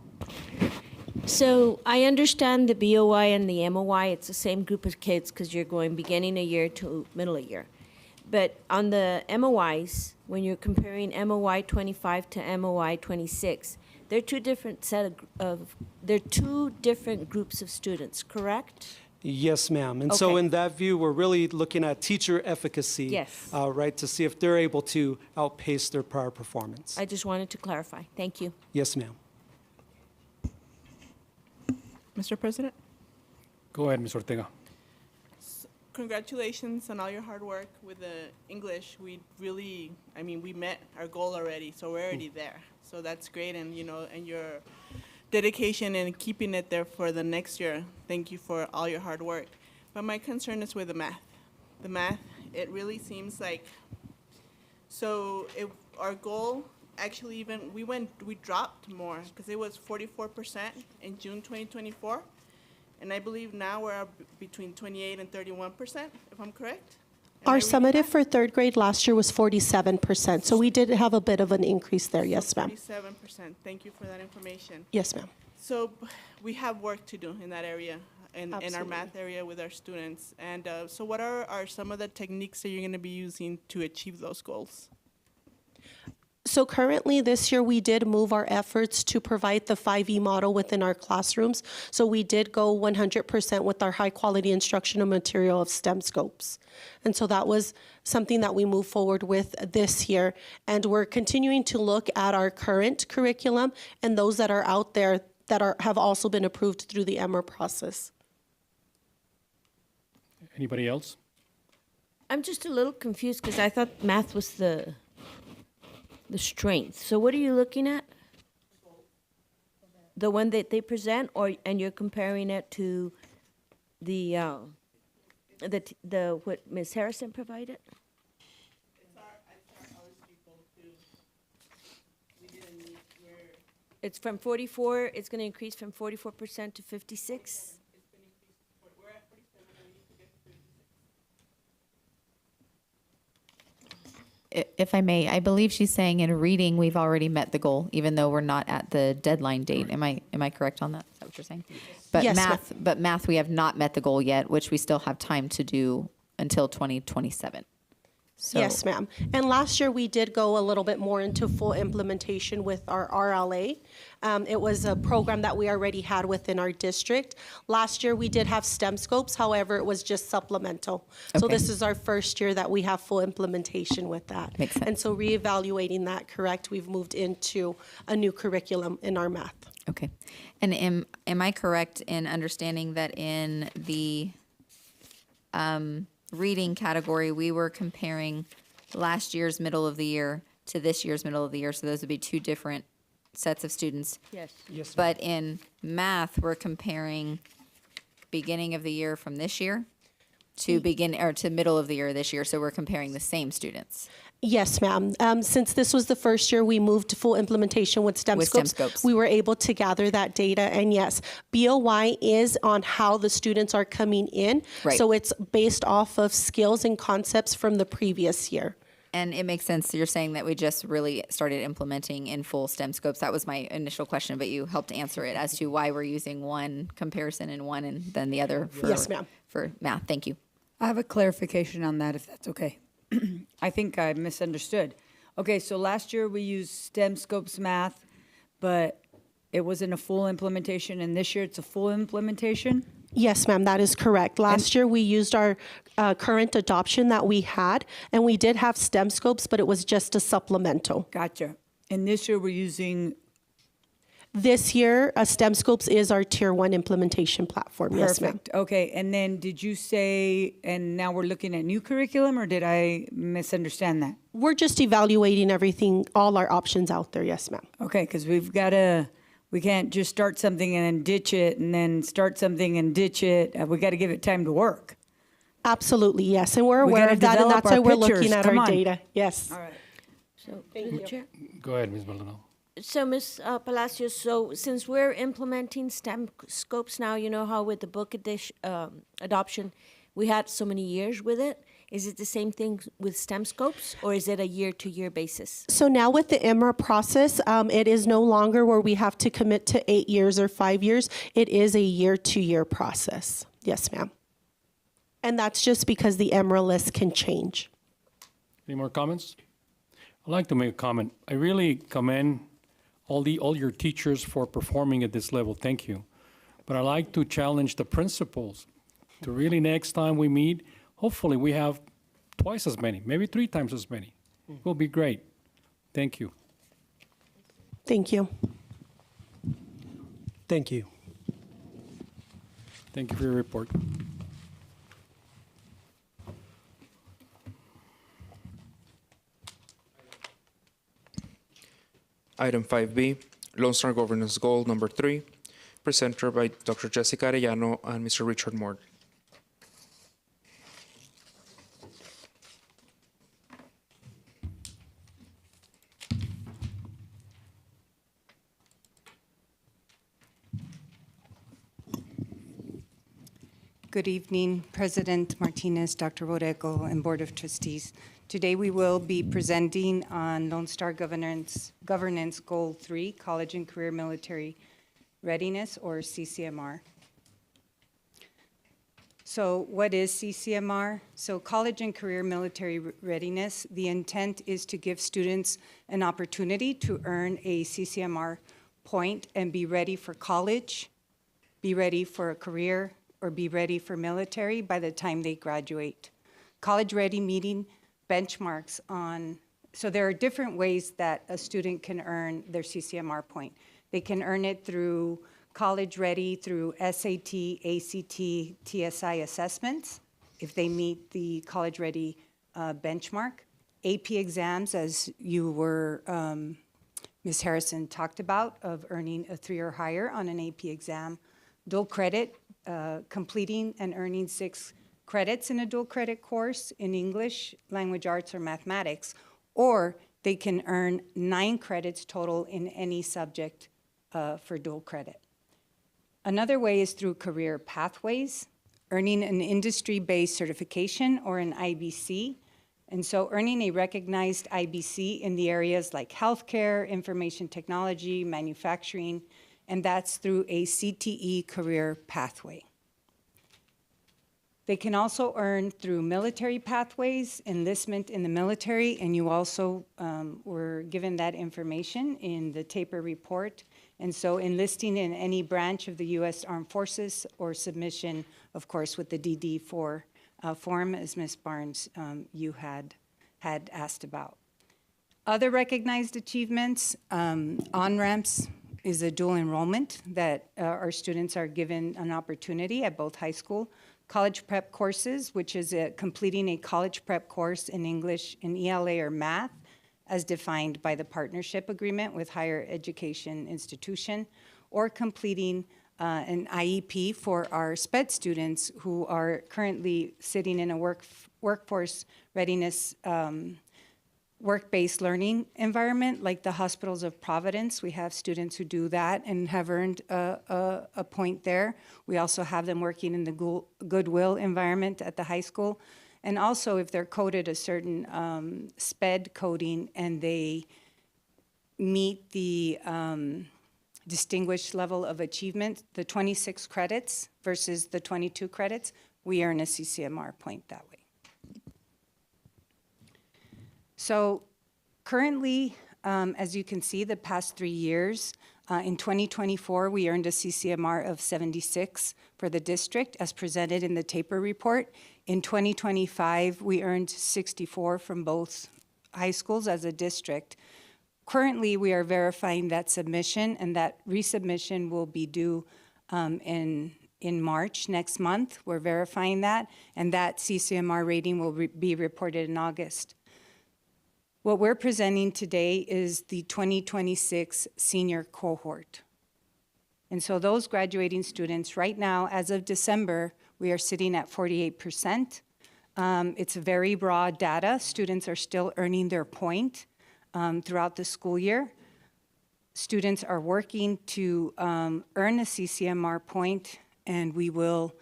So I understand the BOY and the MOY, it's the same group of kids because you're going beginning a year to middle of year. But on the MOYs, when you're comparing MOY 25 to MOY 26, they're two different they're two different groups of students, correct? Yes, ma'am. And so in that view, we're really looking at teacher efficacy, Yes. right, to see if they're able to outpace their prior performance. I just wanted to clarify. Thank you. Yes, ma'am. Mr. President? Go ahead, Ms. Ortega. Congratulations on all your hard work with the English. We really, we met our goal already, so we're already there. So that's great, and and your dedication and keeping it there for the next year. Thank you for all your hard work. But my concern is with the math. The math, it really seems like, so if our goal, actually we dropped more because it was 44% in June 2024. And I believe now we're between 28 and 31%, if I'm correct. Our summative for third grade last year was 47%, so we did have a bit of an increase there. Yes, ma'am. 47%. Thank you for that information. Yes, ma'am. So we have work to do in that area. in our Absolutely. math area with our students. And so what are some of the techniques that you're going to be using to achieve those goals? So currently this year we did move our efforts to provide the 5E model within our classrooms. So we did go 100% with our high quality instructional material of STEM scopes. And so that was something that we moved forward with this year. And we're continuing to look at our current curriculum and those that are out there that have also been approved through the EMER process. Anybody else? I'm just a little confused because I thought math was the strength. So what are you looking at? The one that they present, and you're comparing it to the what Ms. Harrison provided? It's from 44. It's going to increase from 44% to 56. If I may, I believe she's saying in reading we've already met the goal, even though we're not at the deadline date. Am I correct on that? Is that what you're saying? But Yes, math, we have not met the goal yet, which we still have time to do until 2027. So, Yes, ma'am. And last year we did go a little bit more into full implementation with our RLA. It was a program that we already had within our district. Last year we did have STEM scopes, however, it was just supplemental. So Okay. this is our first year that we have full implementation with that. Makes sense. And so reevaluating that, correct, we've moved into a new curriculum in our math. Okay. And am I correct in understanding that in the reading category, we were comparing last year's middle of the year to this year's middle of the year, so those would be two different sets of students. Yes. Yes, ma'am. But in math, we're comparing beginning of the year from this year to to middle of the year this year, so we're comparing the same students. Yes, ma'am. Since this was the first year we moved to full implementation with STEM With STEM scopes, scopes. we were able to gather that data. And yes, BOY is on how the students are coming in. Right. So it's based off of skills and concepts from the previous year. And it makes sense. You're saying that we just really started implementing in full STEM scopes. That was my initial question, but you helped answer it as to why we're using one comparison in one and then the other for, Yes, ma'am. for math. Thank you. I have a clarification on that, if that's okay. I think I misunderstood. Okay, so last year we used STEM scopes math, but it wasn't a full implementation, and this year it's a full implementation? Yes, ma'am, that is correct. Last year we used our current adoption that we had, and we did have STEM scopes, but it was just a supplemental. Gotcha. And this year we're using, This year, STEM scopes is our tier 1 implementation platform. Yes, ma'am. perfect. Okay, and then did you say, and now we're looking at new curriculum, or did I misunderstand that? We're just evaluating everything, all our options out there. Yes, ma'am. Okay, because we can't just start something and then ditch it, and then start something and ditch it. We got to give it time to work. Absolutely, yes. And we're We aware gotta of that, and develop that's why our we're pictures. looking at Come our on. data. Yes. All right. So, Thank you. Chair. Go ahead, Ms. Maldonado. So, Ms. Palacios, so since we're implementing STEM scopes now, you know how with the book adoption, we had so many years with it. Is it the same thing with STEM scopes, or is it a year-to-year basis? So now with the EMER process, it is no longer where we have to commit to 8 years or 5 years. It is a year-to-year process. Yes, ma'am. And that's just because the EMER list can change. Any more comments? I'd like to make a comment. I really commend all your teachers for performing at this level. Thank you. But I'd like to challenge the principals to really next time we meet, hopefully we have twice as many, maybe 3 times as many. It will be great. Thank you. Thank you. Thank you. Thank you for your report. Item 5B, Lone Star Governance Goal Number 3, presented by Dr. Jessica Arellano and Mr. Richard Moore. Good evening, President Martinez, Dr. Borrego, and Board of Trustees. Today we will be presenting on Lone Star Governance Goal 3, College and Career Military Readiness, or CCMR. So what is CCMR? So College and Career Military Readiness, the intent is to give students an opportunity to earn a CCMR point and be ready for college, be ready for a career, or be ready for military by the time they graduate. College Ready meeting benchmarks on, so there are different ways that a student can earn their CCMR point. They can earn it through College Ready, through SAT, ACT, TSI assessments, if they meet the College Ready benchmark. AP exams, as you were, Ms. Harrison talked about, of earning a 3 or higher on an AP exam. Dual credit, completing and earning 6 credits in a dual credit course in English, language arts, or mathematics, or they can earn 9 credits total in any subject for dual credit. Another way is through career pathways, earning an industry-based certification or an IBC. And so earning a recognized IBC in the areas like healthcare, information technology, manufacturing, and that's through a CTE career pathway. They can also earn through military pathways, enlistment in the military, and you also were given that information in the TAPER report. And so enlisting in any branch of the U.S. Armed Forces or submission, of course, with the DD4 form, as Ms. Barnes, you had asked about. Other recognized achievements, on-ramps is a dual enrollment that our students are given an opportunity at both high school. College prep courses, which is completing a college prep course in English, in ELA or math, as defined by the partnership agreement with higher education institution, or completing an IEP for our SPED students who are currently sitting in a workforce readiness work-based learning environment, like the Hospitals of Providence. We have students who do that and have earned a point there. We also have them working in the Goodwill environment at the high school. And also, if they're coded a certain SPED coding and they meet the distinguished level of achievement, the 26 credits versus the 22 credits, we earn a CCMR point that way. So currently, as you can see, the past 3 years, in 2024, we earned a CCMR of 76 for the district, as presented in the TAPER report. In 2025, we earned 64 from both high schools as a district. Currently, we are verifying that submission, and that resubmission will be due in March next month. We're verifying that, and that CCMR rating will be reported in August. What we're presenting today is the 2026 senior cohort. And so those graduating students, right now, as of December, we are sitting at 48%. It's very raw data. Students are still earning their point throughout the school year. Students are working to earn a CCMR point, and we will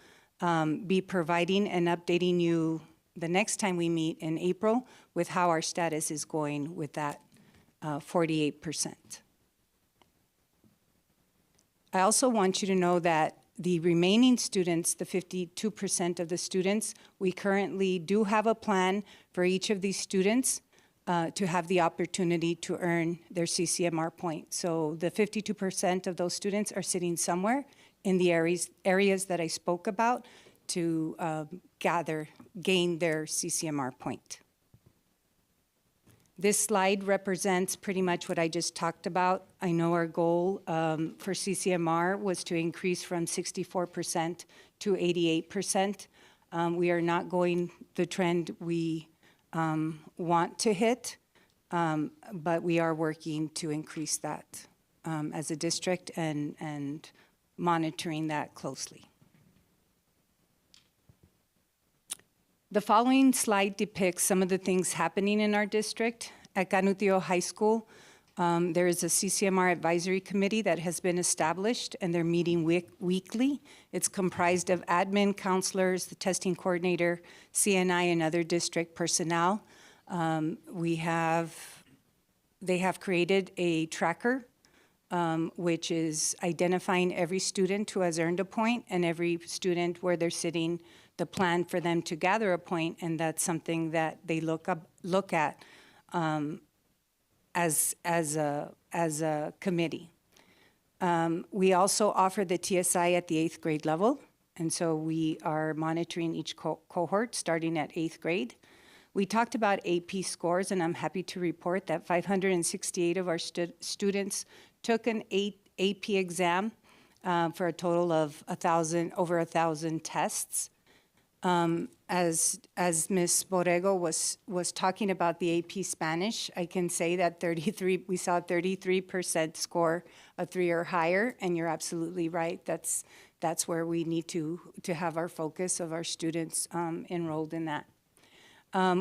be providing and updating you the next time we meet in April with how our status is going with that 48%. I also want you to know that the remaining students, the 52% of the students, we currently do have a plan for each of these students to have the opportunity to earn their CCMR point. So the 52% of those students are sitting somewhere in the areas that I spoke about to gain their CCMR point. This slide represents pretty much what I just talked about. I know our goal for CCMR was to increase from 64% to 88%. We are not going the trend we want to hit, but we are working to increase that as a district and monitoring that closely. The following slide depicts some of the things happening in our district. At Canutillo High School, there is a CCMR advisory committee that has been established, and they're meeting weekly. It's comprised of admin, counselors, the testing coordinator, CNI, and other district personnel. They have created a tracker which is identifying every student who has earned a point and every student where they're sitting, the plan for them to gather a point, and that's something that they look at as a committee. We also offer the TSI at the 8th grade level, and so we are monitoring each cohort starting at 8th grade. We talked about AP scores, and I'm happy to report that 568 of our students took an AP exam for a total of over 1,000 tests. As Ms. Borrego was talking about the AP Spanish, I can say that we saw a 33% score of 3 or higher, and you're absolutely right. That's where we need to have our focus of our students enrolled in that.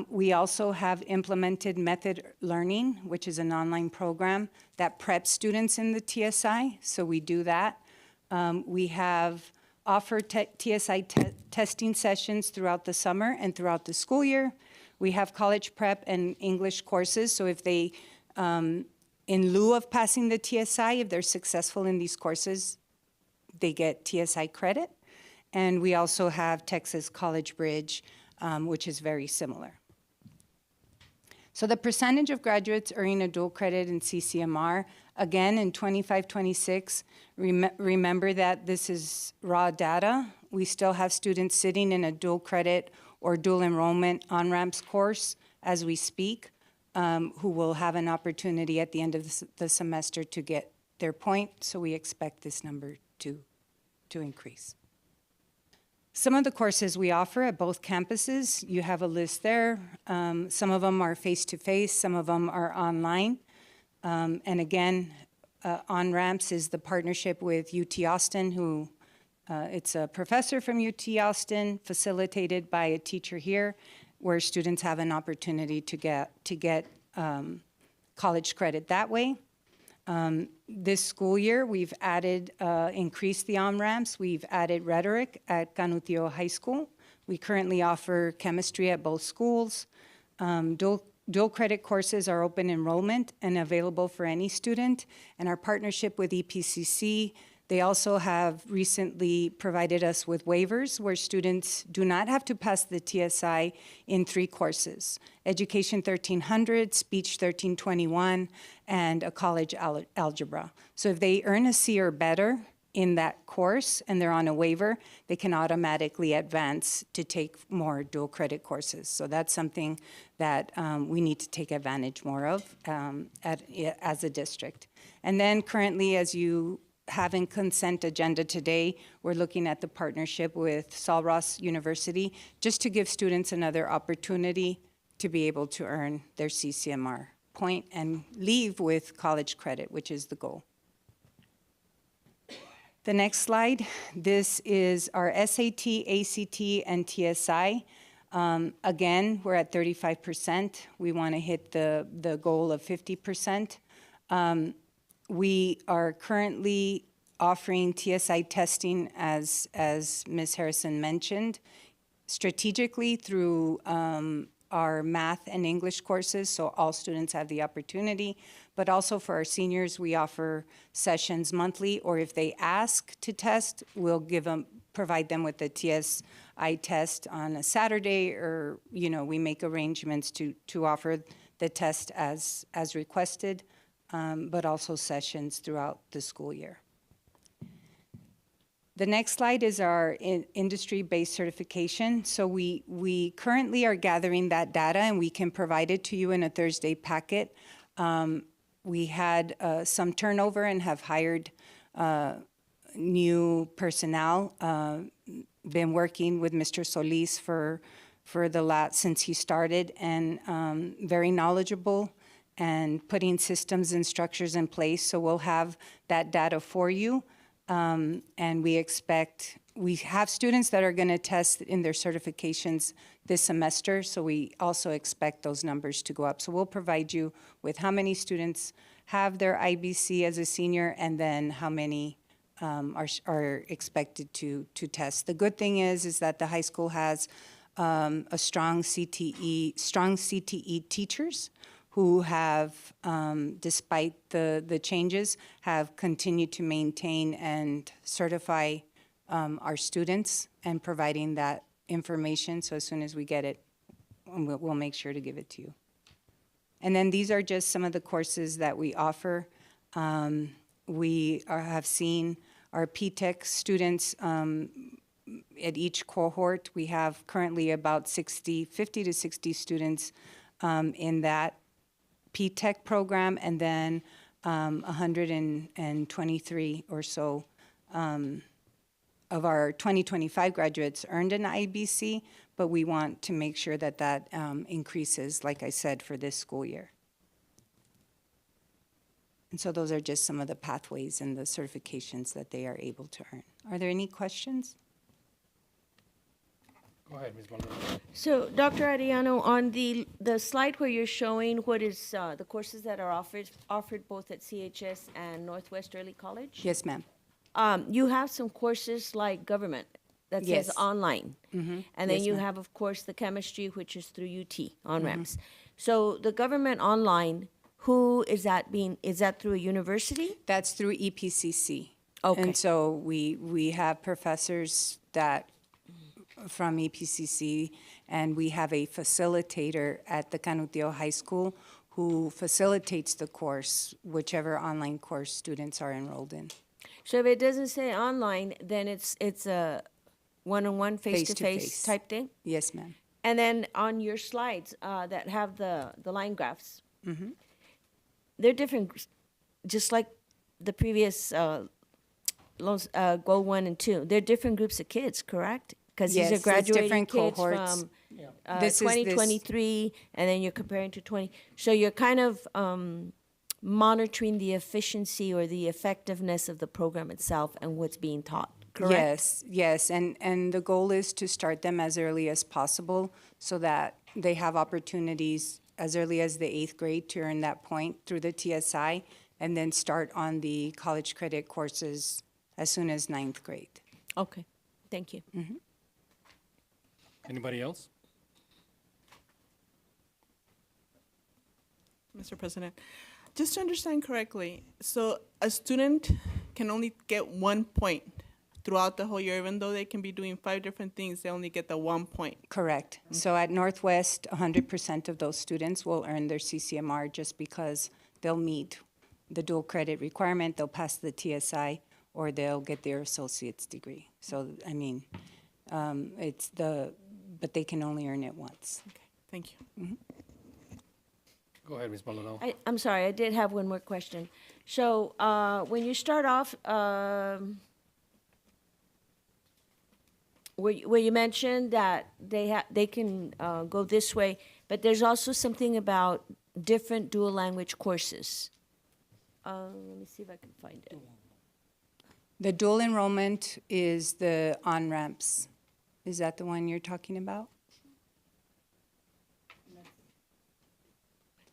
We also have implemented Method Learning, which is an online program that preps students in the TSI, so we do that. We have offered TSI testing sessions throughout the summer and throughout the school year. We have college prep and English courses, so if they, in lieu of passing the TSI, if they're successful in these courses, they get TSI credit. And we also have Texas College Bridge, which is very similar. So the percentage of graduates earning a dual credit in CCMR, again, in 25-26, remember that this is raw data. We still have students sitting in a dual credit or dual enrollment on-ramps course as we speak, who will have an opportunity at the end of the semester to get their point, so we expect this number to increase. Some of the courses we offer at both campuses, you have a list there. Some of them are face-to-face, some of them are online. And again, on-ramps is the partnership with UT Austin, who it's a professor from UT Austin, facilitated by a teacher here, where students have an opportunity to get college credit that way. This school year, we've added, increased the on-ramps. We've added rhetoric at Canutillo High School. We currently offer chemistry at both schools. Dual credit courses are open enrollment and available for any student. And our partnership with EPCC, they also have recently provided us with waivers where students do not have to pass the TSI in 3 courses: Education 1300, Speech 1321, and a college algebra. So if they earn a C or better in that course and they're on a waiver, they can automatically advance to take more dual credit courses. So that's something that we need to take advantage more of as a district. And then currently, as you have in consent agenda today, we're looking at the partnership with Sul Ross University just to give students another opportunity to be able to earn their CCMR point and leave with college credit, which is the goal. The next slide, this is our SAT, ACT, and TSI. Again, we're at 35%. We want to hit the goal of 50%. We are currently offering TSI testing, as Ms. Harrison mentioned, strategically through our math and English courses, so all students have the opportunity. But also for our seniors, we offer sessions monthly, or if they ask to test, we'll provide them with the TSI test on a Saturday, or we make arrangements to offer the test as requested. But also sessions throughout the school year. The next slide is our industry-based certification. So we currently are gathering that data, and we can provide it to you in a Thursday packet. We had some turnover and have hired new personnel. Been working with Mr. Solis since he started, and very knowledgeable, and putting systems and structures in place. So we'll have that data for you. And we have students that are going to test in their certifications this semester, so we also expect those numbers to go up. So we'll provide you with how many students have their IBC as a senior, and then how many are expected to test. The good thing is that the high school has a strong CTE teachers who have, despite the changes, have continued to maintain and certify our students and providing that information. So as soon as we get it, we'll make sure to give it to you. And then these are just some of the courses that we offer. Have seen our P-TECH students at each cohort. We have currently about 50 to 60 students in that P-TECH program, and then 123 or so of our 2025 graduates earned an IBC, but we want to make sure that that increases, like I said, for this school year. And so those are just some of the pathways and the certifications that they are able to earn. Are there any questions? Go ahead, Ms. Maldonado. So, Dr. Arellano, on the slide where you're showing what is the courses that are offered both at CHS and Northwest Early College? Yes, ma'am. You have some courses like government that says Yes. online. Mhm. And then Yes, you ma'am. have, of course, the chemistry, which is through UT on-ramps. So the government online, is that through a university? That's through EPCC. Okay. And so we have professors that from EPCC, and we have a facilitator at the Canutillo High School who facilitates the course, whichever online course students are enrolled in. So if it doesn't say online, then it's a one-on-one, face-to-face Face-to-face. type thing? Yes, ma'am. And then on your slides that have the line graphs, Mhm. they're different, just like the previous goal 1 and 2. They're different groups of kids, correct? Because Yes, these it's are graduating different kids cohorts. from This is 2023, and then you're comparing to 20. So you're kind of monitoring the efficiency or the effectiveness of the program itself and what's being taught, correct? Yes, yes, and the goal is to start them as early as possible so that they have opportunities as early as the 8th grade to earn that point through the TSI, and then start on the college credit courses as soon as 9th grade. Okay, thank you. Anybody else? Mr. President, just to understand correctly, so a student can only get 1 point throughout the whole year, even though they can be doing 5 different things, they only get the 1 point. Correct. So at Northwest, 100% of those students will earn their CCMR just because they'll meet the dual credit requirement, they'll pass the TSI, or they'll get their associate's degree. So, I mean, but they can only earn it once. Okay, thank you. Go ahead, Ms. Maldonado. I'm sorry, I did have one more question. So when you start off, where you mentioned that they can go this way, but there's also something about different dual language courses. Let me see if I can find it. The dual enrollment is the on-ramps. Is that the one you're talking about?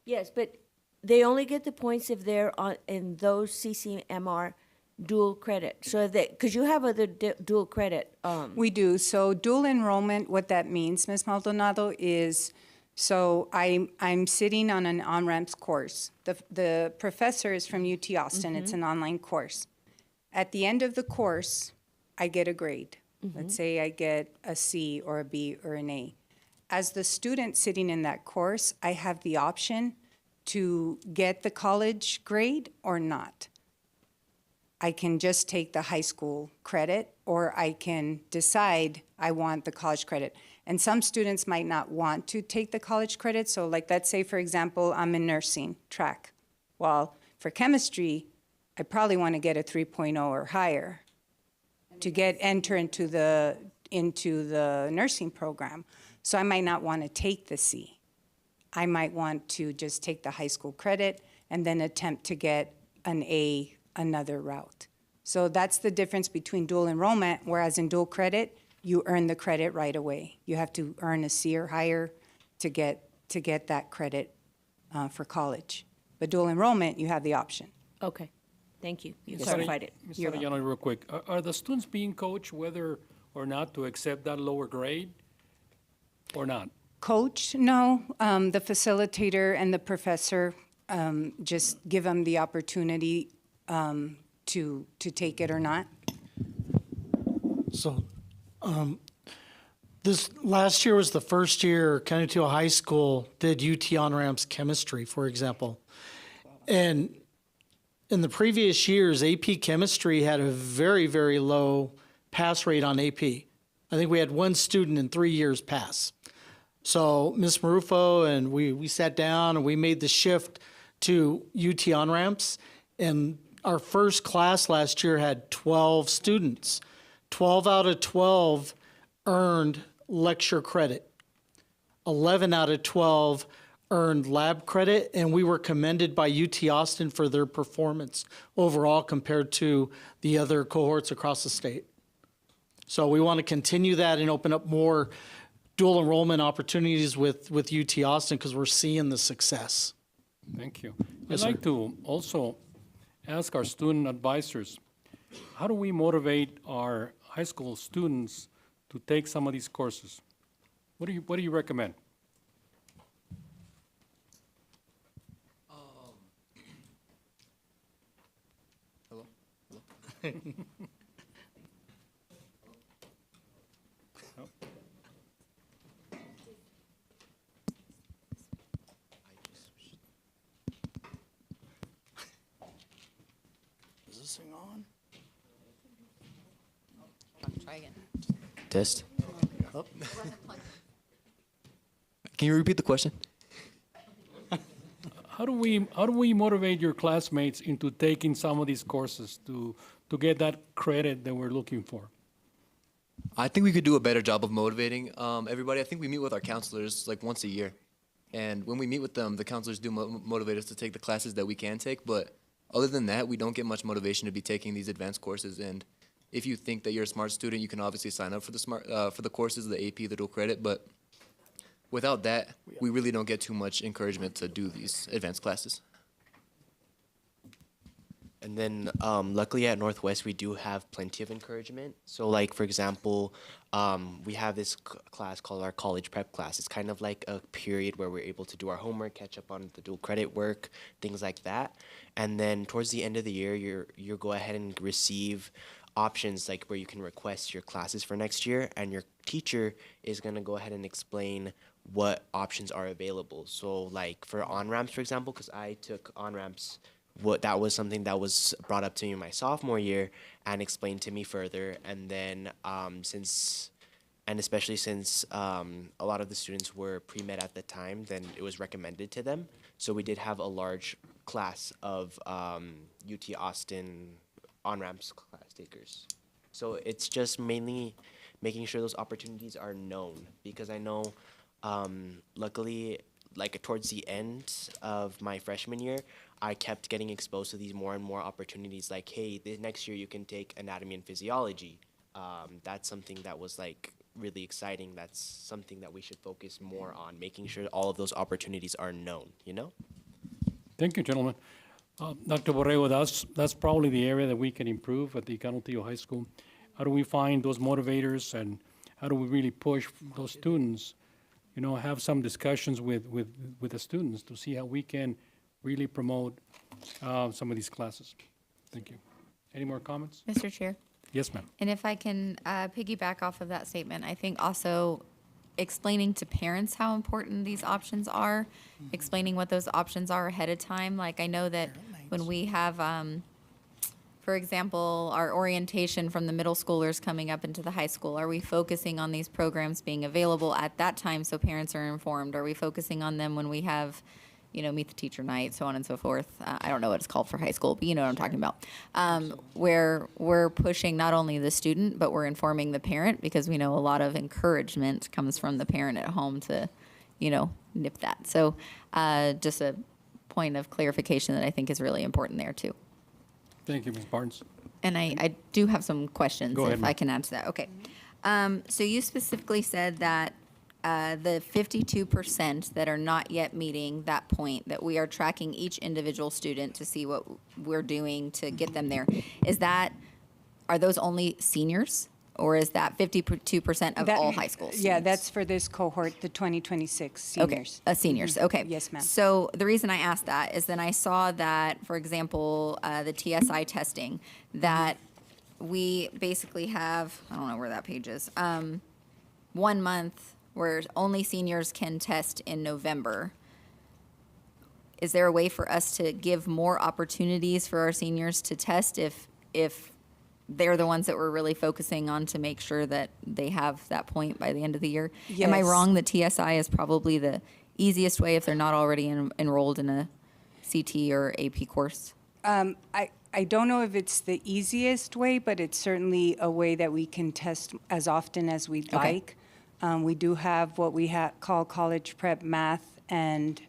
Yes, but they only get the points if they're in those CCMR dual credit. So because you have other dual credit. We do. So dual enrollment, what that means, Ms. Maldonado, is so I'm sitting on an on-ramps course. The professor is from UT Austin. It's an online course. At the end of the course, I get a grade. Let's say I get a C or a B or an A. As the student sitting in that course, I have the option to get the college grade or not. I can just take the high school credit, or I can decide I want the college credit. And some students might not want to take the college credit. So like, let's say, for example, I'm in nursing track. Well, for chemistry, I probably want to get a 3.0 or higher to enter into the nursing program. So I might not want to take the C. I might want to just take the high school credit and then attempt to get an A another route. So that's the difference between dual enrollment, whereas in dual credit, you earn the credit right away. You have to earn a C or higher to get that credit for college. But dual enrollment, you have the option. Okay, thank you. You Ms. clarified it. Ms. Arellano, real quick. Are the students being coached whether or not to accept that lower grade or not? coach, no. The facilitator and the professor just give them the opportunity to take it or not. So, this last year was the first year County Tio High School did UT on-ramps chemistry, for example. And in the previous years, AP chemistry had a very, very low pass rate on AP. I think we had one student in 3 years pass. So Ms. Marufo and we sat down and we made the shift to UT on-ramps. And our first class last year had 12 students. 12 out of 12 earned lecture credit. 11 out of 12 earned lab credit, and we were commended by UT Austin for their performance overall compared to the other cohorts across the state. So we want to continue that and open up more dual enrollment opportunities with UT Austin because we're seeing the success. Thank you. Yes, I'd like sir. to also ask our student advisors, how do we motivate our high school students to take some of these courses? What do you recommend? Hello? Is this thing on? Try again. Test. Can you repeat the question? How do we motivate your classmates into taking some of these courses to get that credit that we're looking for? I think we could do a better job of motivating everybody. I think we meet with our counselors like once a year. And when we meet with them, the counselors do motivate us to take the classes that we can take. But other than that, we don't get much motivation to be taking these advanced courses. And if you think that you're a smart student, you can obviously sign up for the courses, the AP, the dual credit. But without that, we really don't get too much encouragement to do these advanced classes. And then luckily at Northwest, we do have plenty of encouragement. So like, for example, we have this class called our college prep class. It's kind of like a period where we're able to do our homework, catch up on the dual credit work, things like that. And then towards the end of the year, you go ahead and receive options like where you can request your classes for next year, and your teacher is going to go ahead and explain what options are available. So like for on-ramps, for example, because I took on-ramps, that was something that was brought up to me in my sophomore year and explained to me further. And then especially since a lot of the students were pre-med at the time, then it was recommended to them. So we did have a large class of UT Austin on-ramps class takers. So it's just mainly making sure those opportunities are known, because I know luckily, like towards the end of my freshman year, I kept getting exposed to these more and more opportunities like, hey, next year you can take anatomy and physiology. That's something that was like really exciting. That's something that we should focus more on, making sure all of those opportunities are known, you know? Thank you, gentlemen. Dr. Borrego, that's probably the area that we can improve at the Canutillo High School. How do we find those motivators, and how do we really push those students, you know, have some discussions with the students to see how we can really promote some of these classes. Thank you. Any more comments? Mr. Chair? Yes, ma'am. And if I can piggyback off of that statement, I think also explaining to parents how important these options are, explaining what those options are ahead of time. Like I know that when we have, for example, our orientation from the middle schoolers coming up into the high school, are we focusing on these programs being available at that time so parents are informed? Are we focusing on them when we have, you know, meet the teacher night, so on and so forth? I don't know what it's called for high school, but you know what I'm talking about. Where we're pushing not only the student, but we're informing the parent, because we know a lot of encouragement comes from the parent at home to, you know, nip that. So just a point of clarification that I think is really important there too. Thank you, Ms. Barnes. And I do have some questions, Go ahead, if ma'am. I can add to that. Okay. So you specifically said that the 52% that are not yet meeting that point, that we are tracking each individual student to see what we're doing to get them there. Are those only seniors? or is that 52% of all high school students? Yeah, that's for this cohort, the 2026 seniors. Okay, seniors, Mhm. okay. Yes, ma'am. So the reason I asked that is then I saw that, for example, the TSI testing, that we basically have, I don't know where that page is, 1 month where only seniors can test in November. Is there a way for us to give more opportunities for our seniors to test if they're the ones that we're really focusing on to make sure that they have that point by the end of the year? Am I Yes. wrong that TSI is probably the easiest way if they're not already enrolled in a CT or AP course? I don't know if it's the easiest way, but it's certainly a way that we can test as often as we'd Okay. like. We do have what we call college prep math and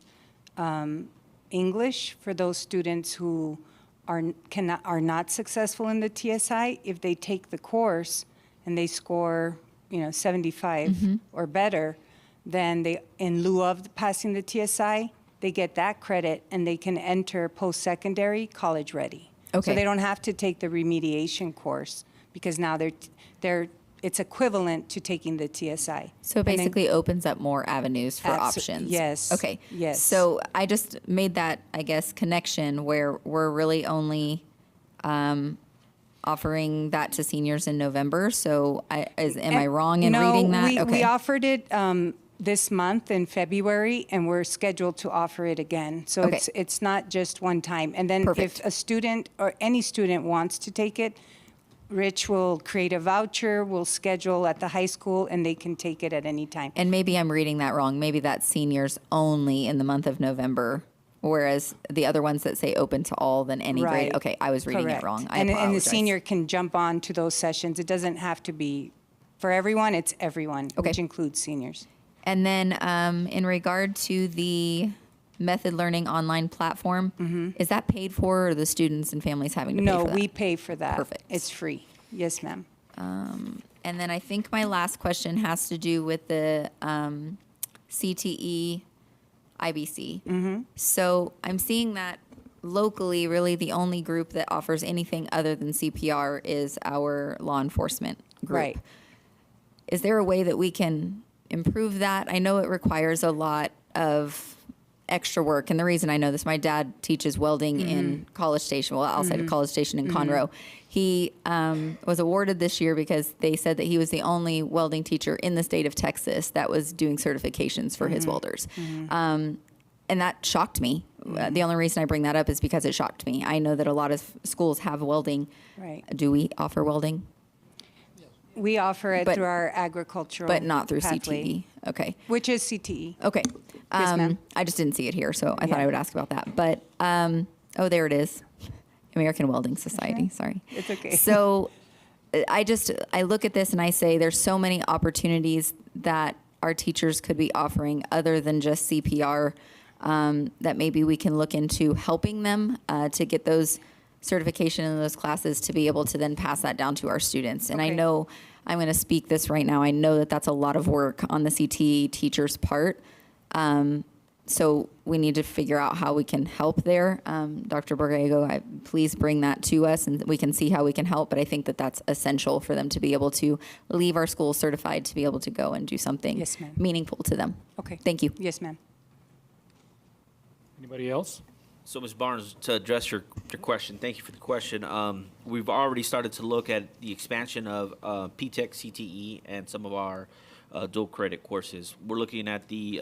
English for those students who are not successful in the TSI. If they take the course and they score, 75 or better, then they, in lieu of passing the TSI, they get that credit and they can enter post-secondary college ready. Okay. So they don't have to take the remediation course because now it's equivalent to taking the TSI. So it And then- basically opens up more avenues for Abso- options. yes, Okay. yes. So I just made that, I guess, connection where we're really only offering that to seniors in November. So am I wrong in reading that? We, Okay. we offered it this month in February, and we're scheduled to offer it again. So Okay. it's not just one time. And then Perfect. if a student or any student wants to take it, Rich will create a voucher, we'll schedule at the high school, and they can take it at any time. And maybe I'm reading that wrong. Maybe that's seniors only in the month of November, whereas the other ones that say open to all, then any grade. Right. Okay, I was reading Correct. it wrong. I And the apologize. senior can jump on to those sessions. It doesn't have to be for everyone, it's everyone, Okay. which includes seniors. And then in regard to the Method Learning online platform, is that paid for, or are the students and families having to pay No, for that? we pay for that. Perfect. It's free. Yes, ma'am. And then I think my last question has to do with the CTE IBC. So I'm seeing that locally, really the only group that offers anything other than CPR is our law enforcement group. Right. Is there a way that we can improve that? I know it requires a lot of extra work. And the reason I know this, my dad teaches welding in College Station, well, outside of College Station in Conroe. He was awarded this year because they said that he was the only welding teacher in the state of Texas that was doing certifications for his welders. And that shocked me. The only reason I bring that up is because it shocked me. I know that a lot of schools have welding. Right. Do we offer welding? We offer it But- through our agricultural But not through pathway, CTE? Okay. which is CTE. Okay. Yes, ma'am. I just didn't see it here, so I thought Yeah. I would ask about that. But, oh, there it is. American Welding Society, sorry. It's okay. So I look at this and I say there's so many opportunities that our teachers could be offering other than just CPR, that maybe we can look into helping them to get those certification in those classes to be able to then pass that down to our students. And I Okay. know, I'm going to speak this right now, I know that that's a lot of work on the CTE teacher's part. So we need to figure out how we can help there. Dr. Borrego, please bring that to us and we can see how we can help. But I think that that's essential for them to be able to leave our school certified, to be able to go and do something Yes, ma'am. meaningful to them. Okay. Thank you. Yes, ma'am. Anybody else? So, Ms. Barnes, to address your question, thank you for the question. We've already started to look at the expansion of PTech, CTE, and some of our dual credit courses. We're looking at the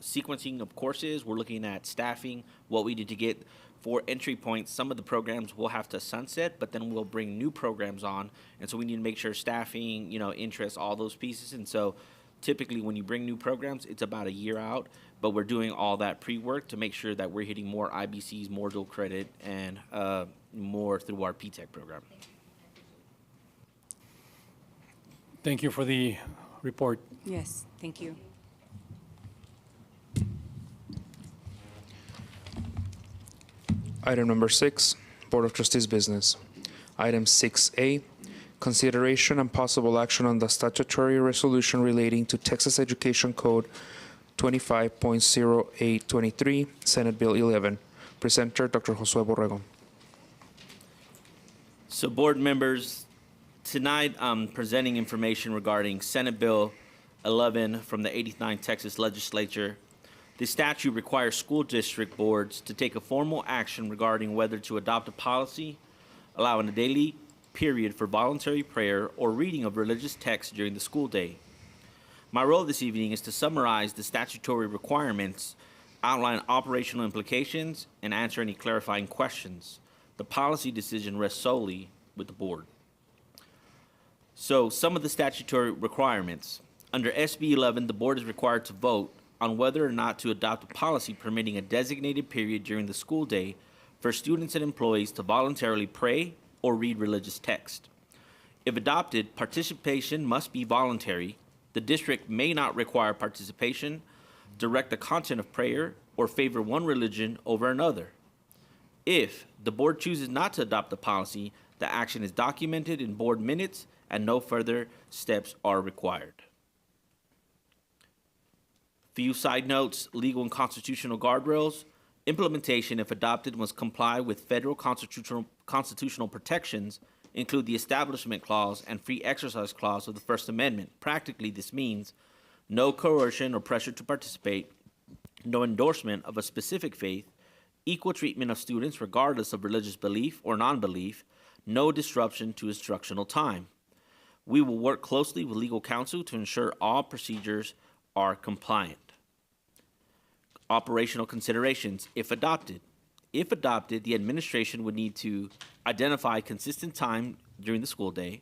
sequencing of courses. We're looking at staffing, what we need to get for entry points. Some of the programs will have to sunset, but then we'll bring new programs on. And so we need to make sure staffing, interest, all those pieces. And so typically when you bring new programs, it's about a year out, but we're doing all that pre-work to make sure that we're hitting more IBCs, more dual credit, and more through our PTech program. Thank you for the report. Yes, thank you. Item number 6, Board of Trustees business. Item 6A, consideration and possible action on the statutory resolution relating to Texas Education Code 25.0823, Senate Bill 11. Presenter, Dr. Josue Borrego. So board members, Tonight, I'm presenting information regarding Senate Bill 11 from the 89th Texas Legislature. This statute requires school district boards to take a formal action regarding whether to adopt a policy allowing a daily period for voluntary prayer or reading of religious texts during the school day. My role this evening is to summarize the statutory requirements, outline operational implications, and answer any clarifying questions. The policy decision rests solely with the board. So, some of the statutory requirements. Under SB 11, the board is required to vote on whether or not to adopt a policy permitting a designated period during the school day for students and employees to voluntarily pray or read religious text. If adopted, participation must be voluntary. The district may not require participation, direct the content of prayer, or favor one religion over another. If the board chooses not to adopt the policy, the action is documented in board minutes and no further steps are required. Few side notes, legal and constitutional guardrails. Implementation, if adopted, must comply with federal constitutional protections, include the Establishment Clause and Free Exercise Clause of the First Amendment. Practically, this means no coercion or pressure to participate, no endorsement of a specific faith, equal treatment of students regardless of religious belief or non-belief, no disruption to instructional time. We will work closely with legal counsel to ensure all procedures are compliant. Operational considerations, if adopted. If adopted, the administration would need to identify consistent time during the school day,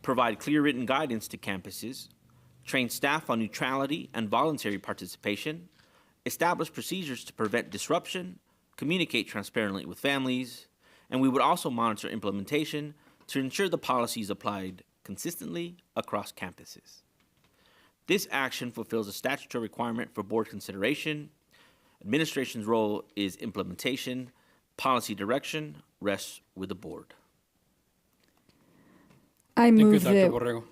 provide clear written guidance to campuses, train staff on neutrality and voluntary participation, establish procedures to prevent disruption, communicate transparently with families, and we would also monitor implementation to ensure the policy is applied consistently across campuses. This action fulfills a statutory requirement for board consideration. Administration's role is implementation. Policy direction rests with the board. I Thank you, move Dr. Borrego.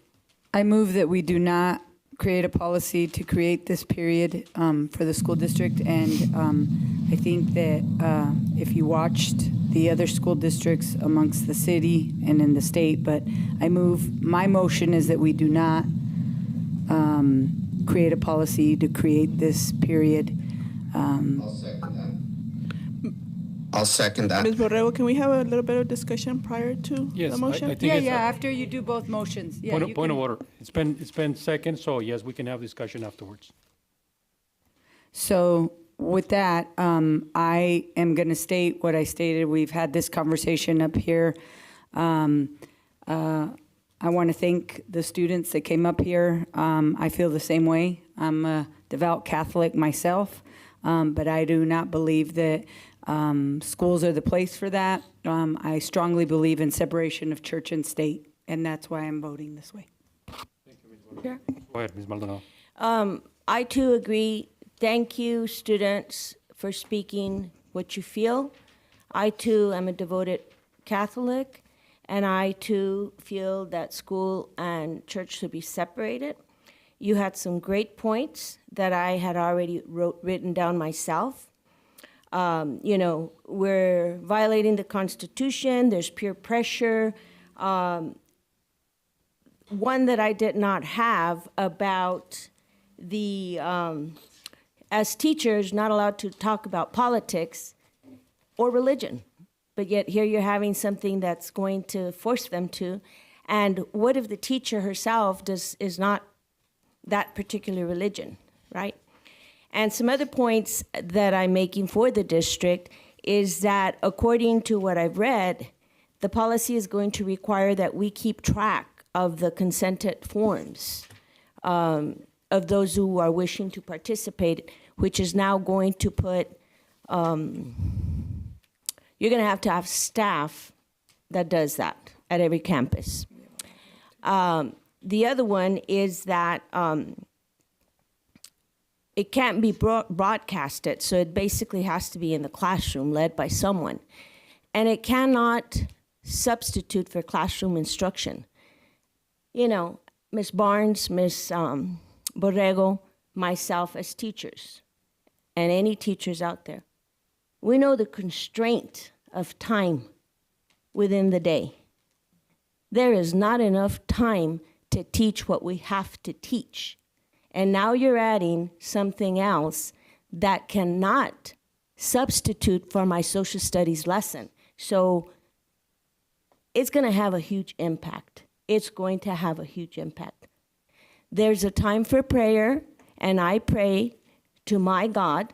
that we do not create a policy to create this period for the school district. And I think that if you watched the other school districts amongst the city and in the state, but my motion is that we do not create a policy to create this period. I'll second that. Ms. Borrego, can we have a little bit of discussion prior to Yes, the motion? I think it's After you do both motions. Yeah, point of order. It's been second, so yes, we can have discussion afterwards. So with that, I am going to state what I stated. We've had this conversation up here. I want to thank the students that came up here. I feel the same way. I'm a devout Catholic myself, but I do not believe that schools are the place for that. I strongly believe in separation of church and state, and that's why I'm voting this way. Sure. Go ahead, Ms. Maldonado. I too agree. Thank you, students, for speaking what you feel. I too am a devoted Catholic, and I too feel that school and church should be separated. You had some great points that I had already written down myself. We're violating the Constitution. There's peer pressure. One that I did not have about the, as teachers, not allowed to talk about politics or religion. But yet here you're having something that's going to force them to. And what if the teacher herself is not that particular religion, right? And some other points that I'm making for the district is that according to what I've read, the policy is going to require that we keep track of the consented forms of those who are wishing to participate, which is now going to put, you're going to have staff that does that at every campus. The other one is that it can't be broadcasted, so it basically has to be in the classroom led by someone. And it cannot substitute for classroom instruction. Ms. Barnes, Ms. Borrego, myself as teachers, and any teachers out there, we know the constraint of time within the day. there is not enough time to teach what we have to teach. And now you're adding something else that cannot substitute for my social studies lesson. So it's going to have a huge impact. It's going to have a huge impact. There's a time for prayer, and I pray to my God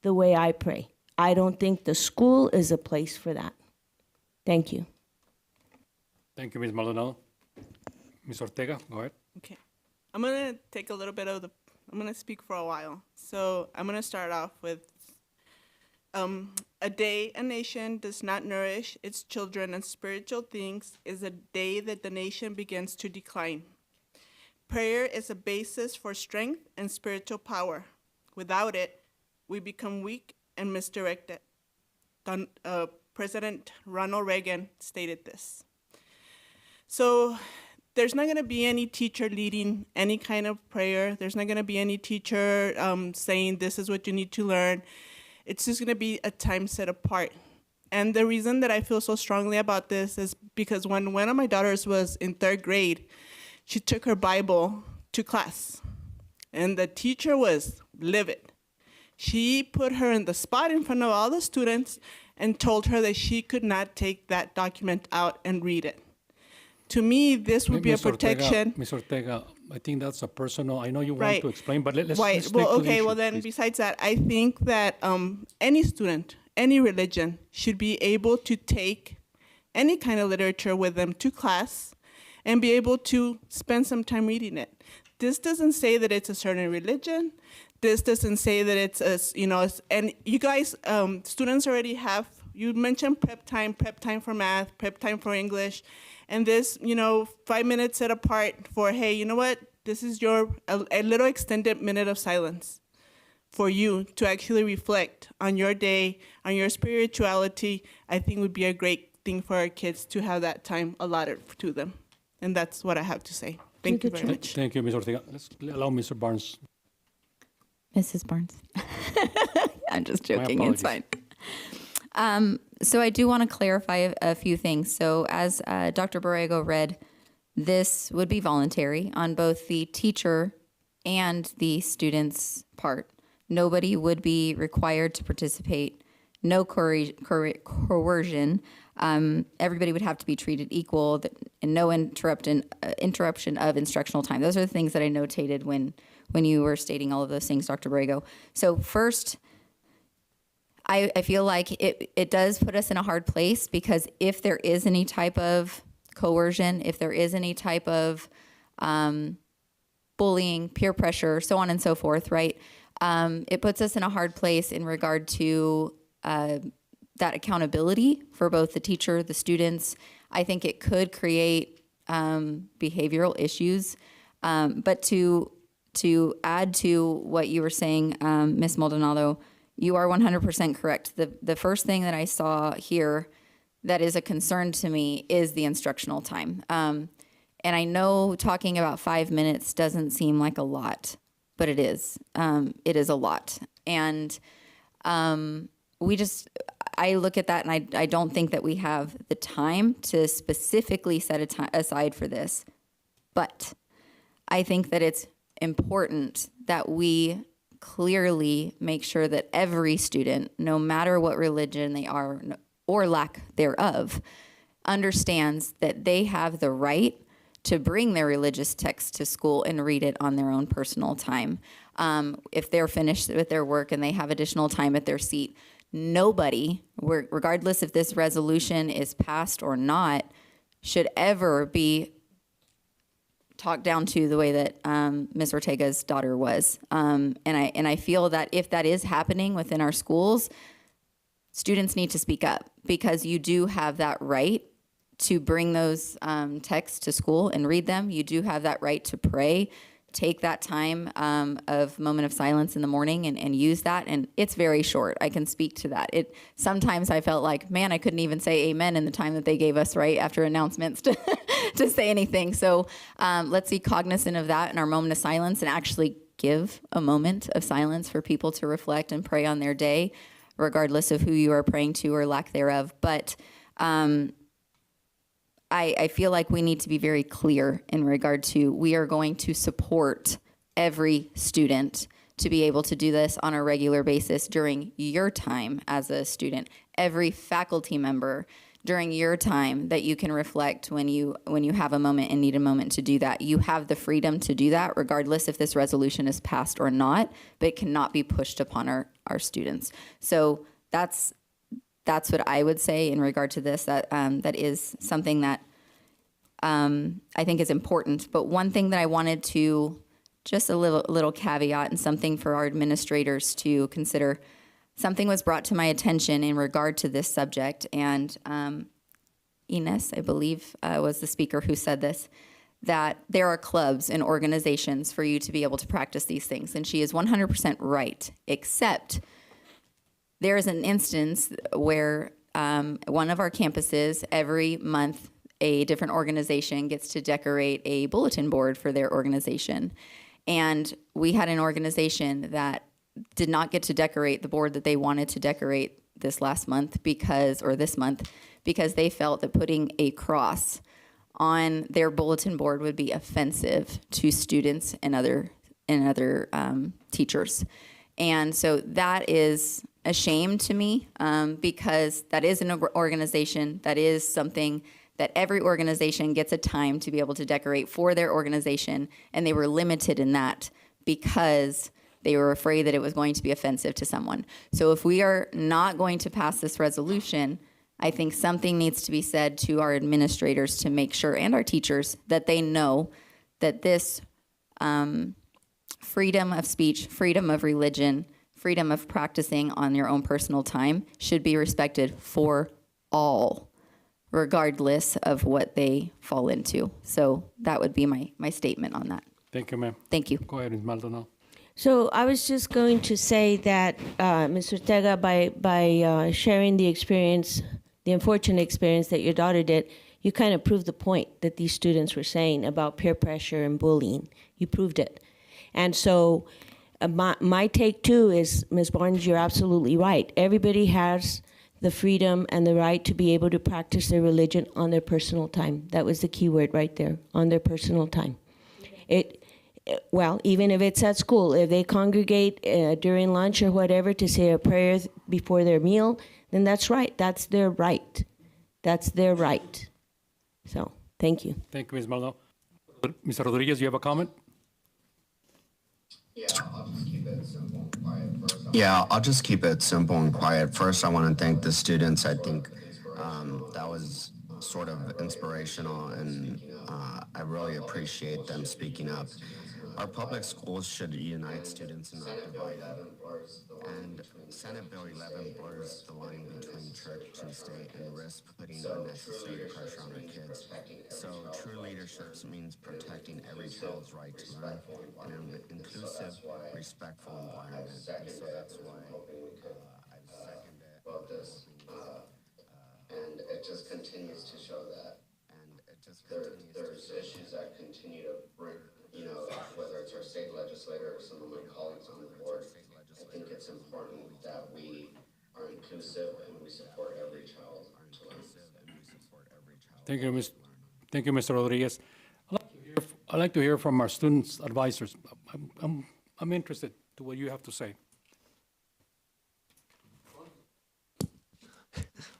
the way I pray. I don't think the school is a place for that. Thank you. Thank you, Ms. Maldonado. Ms. Ortega, go ahead. Okay. I'm going to take a little bit of I'm going to speak for a while. So I'm going to start off with a day a nation does not nourish its children on spiritual things is a day that the nation begins to decline. Prayer is a basis for strength and spiritual power. Without it, we become weak and misdirected. President Ronald Reagan stated this. So there's not going to be any teacher leading any kind of prayer. There's not going to be any teacher saying this is what you need to learn. It's just going to be a time set apart. And the reason that I feel so strongly about this is because when one of my daughters was in 3rd grade, she took her Bible to class, and the teacher was livid. She put her in the spot in front of all the students and told her that she could not take that document out and read it. To me, this would be a protection. Ms. Ortega, I think that's a personal, I know you want Right. to explain, but let's Right. stick Well, to the okay. issue, Well, then, please. besides that, I think that any student, any religion, should be able to take any kind of literature with them to class and be able to spend some time reading it. This doesn't say that it's a certain religion. This doesn't say that it's and you guys, students already have, you mentioned prep time for math, prep time for English, and this, 5 minutes set apart for, hey, you know what? This is a little extended minute of silence for you to actually reflect on your day, on your spirituality. I think would be a great thing for our kids to have that time allotted to them. And that's what I have to say. Thank you very much. Thank you, Ms. Ortega. Let's allow Mr. Barnes. Mrs. Barnes. I'm just My joking. It's fine. So I do want to clarify a few things. So as Dr. Borrego read, this would be voluntary on both the teacher and the student's part. Nobody would be required to participate. No coercion. Everybody would have to be treated equal, and no interruption of instructional time. Those are the things that I notated when you were stating all of those things, Dr. Borrego. So first, I feel like it does put us in a hard place, because if there is any type of coercion, if there is any type of bullying, peer pressure, so on and so forth, right? It puts us in a hard place in regard to that accountability for both the teacher, the students. I think it could create behavioral issues. But to add to what you were saying, Ms. Maldonado, you are 100% correct. The first thing that I saw here that is a concern to me is the instructional time. And I know talking about 5 minutes doesn't seem like a lot, but it is. It is a lot. And I look at that, and I don't think that we have the time to specifically set aside for this. But I think that it's important that we clearly make sure that every student, no matter what religion they are or lack thereof, understands that they have the right to bring their religious text to school and read it on their own personal time. If they're finished with their work and they have additional time at their seat, nobody, regardless if this resolution is passed or not, should ever be talked down to the way that Ms. Ortega's daughter was. And I feel that if that is happening within our schools, students need to speak up, because you do have that right to bring those texts to school and read them. You do have that right to pray. Take that time of moment of silence in the morning and use that. And it's very short. I can speak to that. Sometimes I felt like, man, I couldn't even say amen in the time that they gave us right after announcements to say anything. So let's be cognizant of that in our moment of silence and actually give a moment of silence for people to reflect and pray on their day, regardless of who you are praying to or lack thereof. But I feel like we need to be very clear in regard to we are going to support every student to be able to do this on a regular basis during your time as a student. Every faculty member during your time that you can reflect when you have a moment and need a moment to do that. You have the freedom to do that regardless if this resolution is passed or not, but it cannot be pushed upon our students. So that's what I would say in regard to this. That is something that I think is important. But one thing that I wanted to, just a little caveat and something for our administrators to consider. Something was brought to my attention in regard to this subject, and Ines, I believe, was the speaker who said this, that there are clubs and organizations for you to be able to practice these things. And she is 100% right, except there is an instance where one of our campuses, every month, a different organization gets to decorate a bulletin board for their organization. And we had an organization that did not get to decorate the board that they wanted to decorate this month because they felt that putting a cross on their bulletin board would be offensive to students and other teachers. And so that is a shame to me because that is an organization, that is something that every organization gets a time to be able to decorate for their organization, and they were limited in that because they were afraid that it was going to be offensive to someone. So if we are not going to pass this resolution, I think something needs to be said to our administrators to make sure, and our teachers, that they know that this freedom of speech, freedom of religion, freedom of practicing on your own personal time should be respected for all, regardless of what they fall into. So that would be my statement on that. Thank you, ma'am. Thank you. Go ahead, Ms. Maldonado. So I was just going to say that, Mr. Ortega, by sharing the experience, the unfortunate experience that your daughter did, you kind of proved the point that these students were saying about peer pressure and bullying. You proved it. And so my take, too, is, Ms. Barnes, you're absolutely right. Everybody has the freedom and the right to be able to practice their religion on their personal time. That was the key word right there, on their personal time. Well, even if it's at school, if they congregate during lunch or whatever to say a prayer before their meal, then that's right. That's their right. That's their right. So, thank you. Thank you, Ms. Maldonado. Mr. Rodriguez, you have a comment? Yeah, I'll just keep it simple and quiet first. Yeah, I'll just keep it simple and quiet. First, I want to thank the students. I think that was sort of inspirational, and I really appreciate them speaking up. Our public schools should unite students and not divide them. And Senate Bill 11 blurs the line between church and state and risks putting unnecessary pressure on our kids. So true leadership means protecting every child's right to learn in an inclusive, respectful environment. And so that's why I've seconded it. And it just continues to show that. And it just there's issues that continue to bring, whether it's our state legislator or some of my colleagues on the board, I think it's important that we are inclusive and we support every child to learn. Thank you, Thank you, Mr. Rodriguez. I'd like to hear from our students' advisors. I'm interested to what you have to say.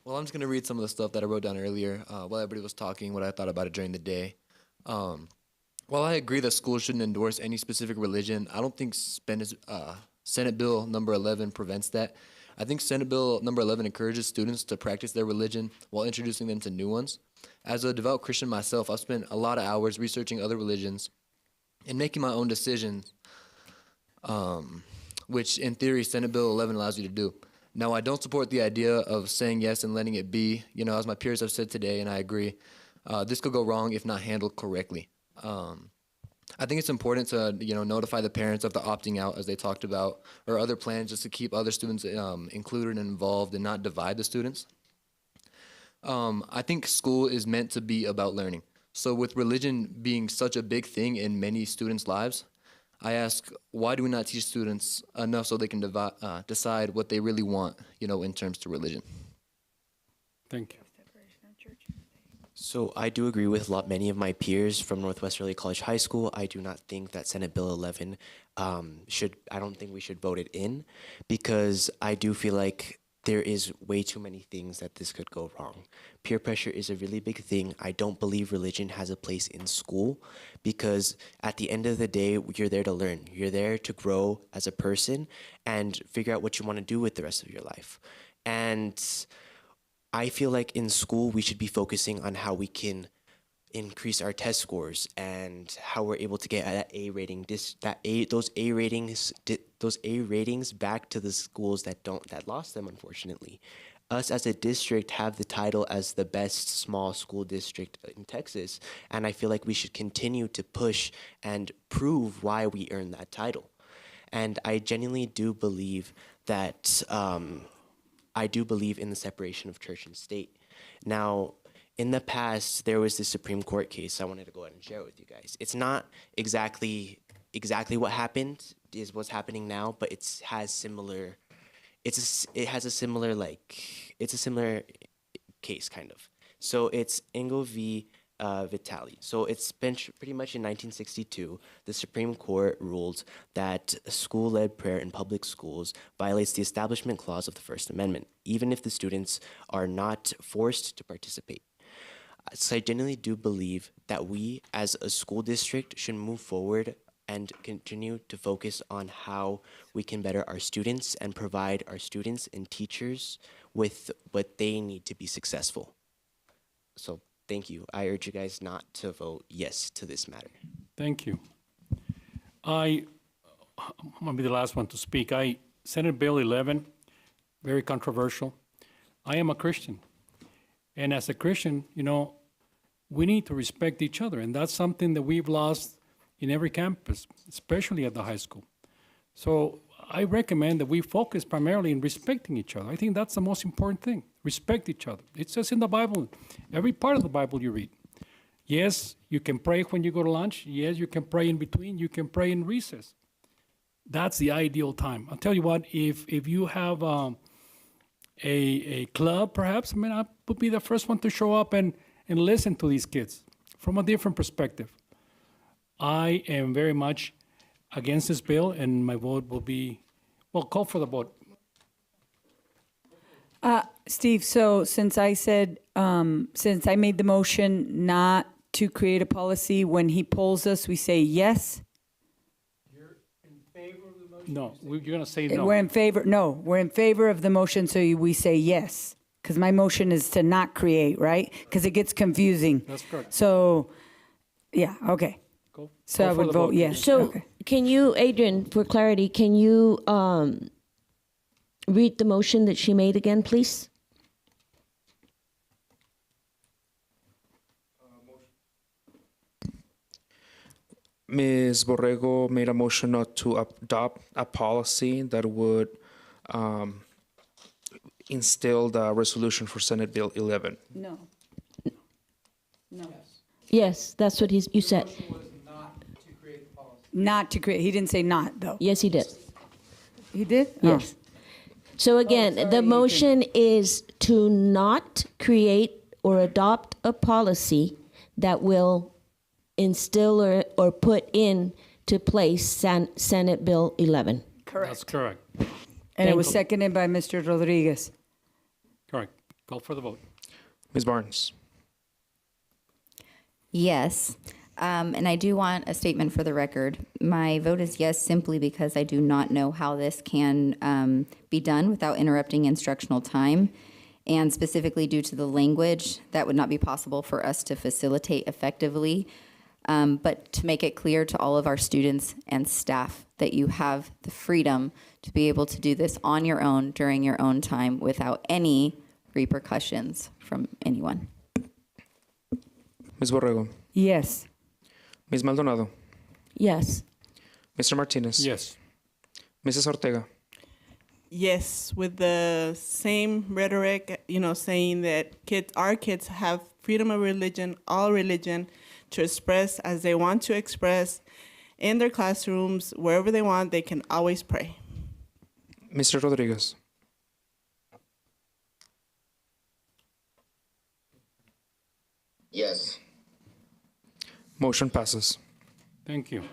Well, I'm just going to read some of the stuff that I wrote down earlier while everybody was talking, what I thought about it during the day. While I agree that schools shouldn't endorse any specific religion, I don't think Senate Bill number 11 prevents that. I think Senate Bill number 11 encourages students to practice their religion while introducing them to new ones. As a devout Christian myself, I've spent a lot of hours researching other religions and making my own decisions, which in theory Senate Bill 11 allows you to do. Now, I don't support the idea of saying yes and letting it be. As my peers have said today, and I agree, this could go wrong if not handled correctly. I think it's important to, notify the parents of the opting out, as they talked about, or other plans just to keep other students included and involved and not divide the students. I think school is meant to be about learning. So with religion being such a big thing in many students' lives, I ask, why do we not teach students enough so they can decide what they really want, in terms to religion? Thank you. So I do agree with many of my peers from Northwest Early College High School. I do not think that Senate Bill 11 I don't think we should vote it in, because I do feel like there is way too many things that this could go wrong. Peer pressure is a really big thing. I don't believe religion has a place in school, because at the end of the day, you're there to learn. You're there to grow as a person and figure out what you want to do with the rest of your life. And I feel like in school, we should be focusing on how we can increase our test scores and how we're able to get that A rating, those A ratings back to the schools that lost them, unfortunately. Us as a district have the title as the best small school district in Texas, and I feel like we should continue to push and prove why we earned that title. And I genuinely do believe that I do believe in the separation of church and state. Now, in the past, there was this Supreme Court case I wanted to go ahead and share with you guys. It's not exactly what happened is what's happening now, but it has a similar case, kind of. So it's Engel v. Vitale. So it's been pretty much in 1962, the Supreme Court ruled that school-led prayer in public schools violates the Establishment Clause of the First Amendment, even if the students are not forced to participate. So I genuinely do believe that we, as a school district, should move forward and continue to focus on how we can better our students and provide our students and teachers with what they need to be successful. So thank you. I urge you guys not to vote yes to this matter. Thank you. I'm going to be the last one to speak. Senate Bill 11, very controversial. I am a Christian. And as a Christian, we need to respect each other. And that's something that we've lost in every campus, especially at the high school. So I recommend that we focus primarily in respecting each other. I think that's the most important thing. Respect each other. It says in the Bible, every part of the Bible you read. Yes, you can pray when you go to lunch. Yes, you can pray in between. You can pray in recess. That's the ideal time. I'll tell you what, if you have a club, perhaps, I would be the first one to show up and listen to these kids from a different perspective. I am very much against this bill, and my vote will be, call for the vote. Steve, so since I made the motion not to create a policy, when he polls us, we say yes? No, you're going to say no. We're in favor of the motion, so we say yes. Because my motion is to not create, right? Because it gets confusing. That's correct. So, yeah, okay. Go So I for would the vote yes. So Okay. can you, Adrian, for clarity, can you read the motion that she made again, please? Ms. Borrego made a motion not to adopt a policy that would instill the resolution for Senate Bill 11. No. No. Yes, that's what you said. Not to create. He didn't say not, though. Yes, he did. He did? Yes. So again, sorry, the motion is to not create or adopt a policy that will instill or put into place Senate Bill 11. Correct. That's correct. And it was seconded by Mr. Rodriguez. Correct. Call for the vote. Ms. Barnes. Yes. And I do want a statement for the record. My vote is yes simply because I do not know how this can be done without interrupting instructional time. And specifically due to the language, that would not be possible for us to facilitate effectively. But to make it clear to all of our students and staff that you have the freedom to be able to do this on your own during your own time without any repercussions from anyone. Ms. Borrego. Yes. Ms. Maldonado. Yes. Mr. Martinez. Yes. Mrs. Ortega. Yes, with the same rhetoric, saying that our kids have freedom of religion, all religion, to express as they want to express in their classrooms, wherever they want, they can always pray. Mr. Rodriguez. Yes. Motion passes. Thank you.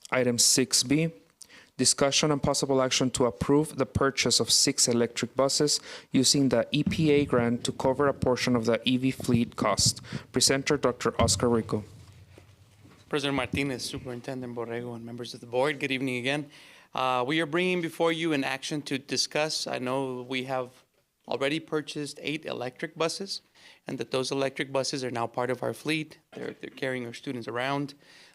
Item 6B, discussion and possible action to approve the purchase of 6 electric buses using the EPA grant to cover a portion of the EV fleet cost. Presenter, Dr. Oscar Rico. President Martinez, Superintendent Borrego, and members of the board, good evening again. We are bringing before you an action to discuss. I know we have already purchased 8 electric buses, and that those electric buses are now part of our fleet. They're carrying our students around.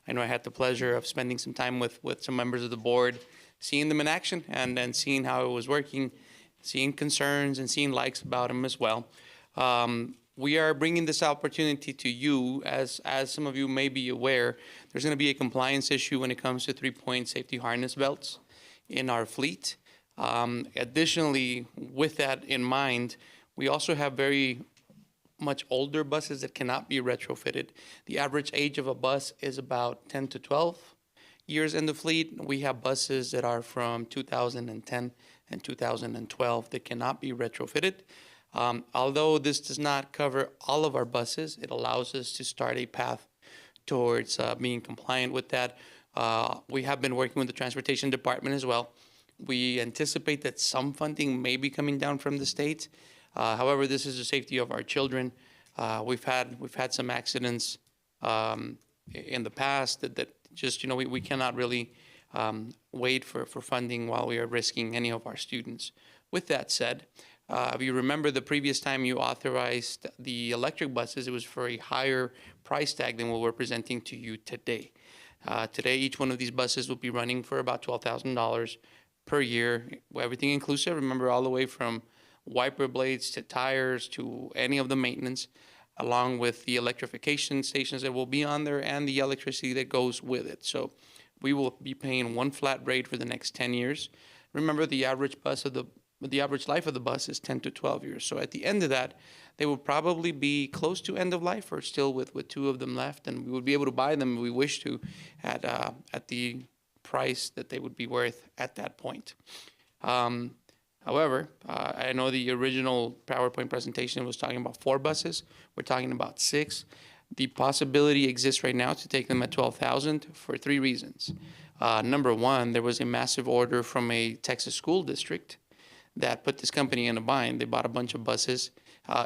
I know I had the pleasure of spending some time with some members of the board, seeing them in action and then seeing how it was working, seeing concerns and seeing likes about them as well. We are bringing this opportunity to you, as some of you may be aware, there's going to be a compliance issue when it comes to 3-point safety harness belts in our fleet. Additionally, with that in mind, we also have very much older buses that cannot be retrofitted. The average age of a bus is about 10 to 12 years in the fleet. We have buses that are from 2010 and 2012 that cannot be retrofitted. Although this does not cover all of our buses, it allows us to start a path towards being compliant with that. We have been working with the Transportation Department as well. We anticipate that some funding may be coming down from the state. However, this is the safety of our children. We've had some accidents in the past that just, we cannot really wait for funding while we are risking any of our students. With that said, if you remember the previous time you authorized the electric buses, it was for a higher price tag than what we're presenting to you today. Today, each one of these buses will be running for about $12,000 per year, everything inclusive. Remember, all the way from wiper blades to tires to any of the maintenance, along with the electrification stations that will be on there and the electricity that goes with it. So we will be paying one flat rate for the next 10 years. Remember, the average life of the bus is 10 to 12 years. So at the end of that, they will probably be close to end of life or still with 2 of them left, and we would be able to buy them if we wish to at the price that they would be worth at that point. However, I know the original PowerPoint presentation was talking about 4 buses. We're talking about 6. The possibility exists right now to take them at $12,000 for 3 reasons. Number one, there was a massive order from a Texas school district that put this company in a bind. They bought a bunch of buses,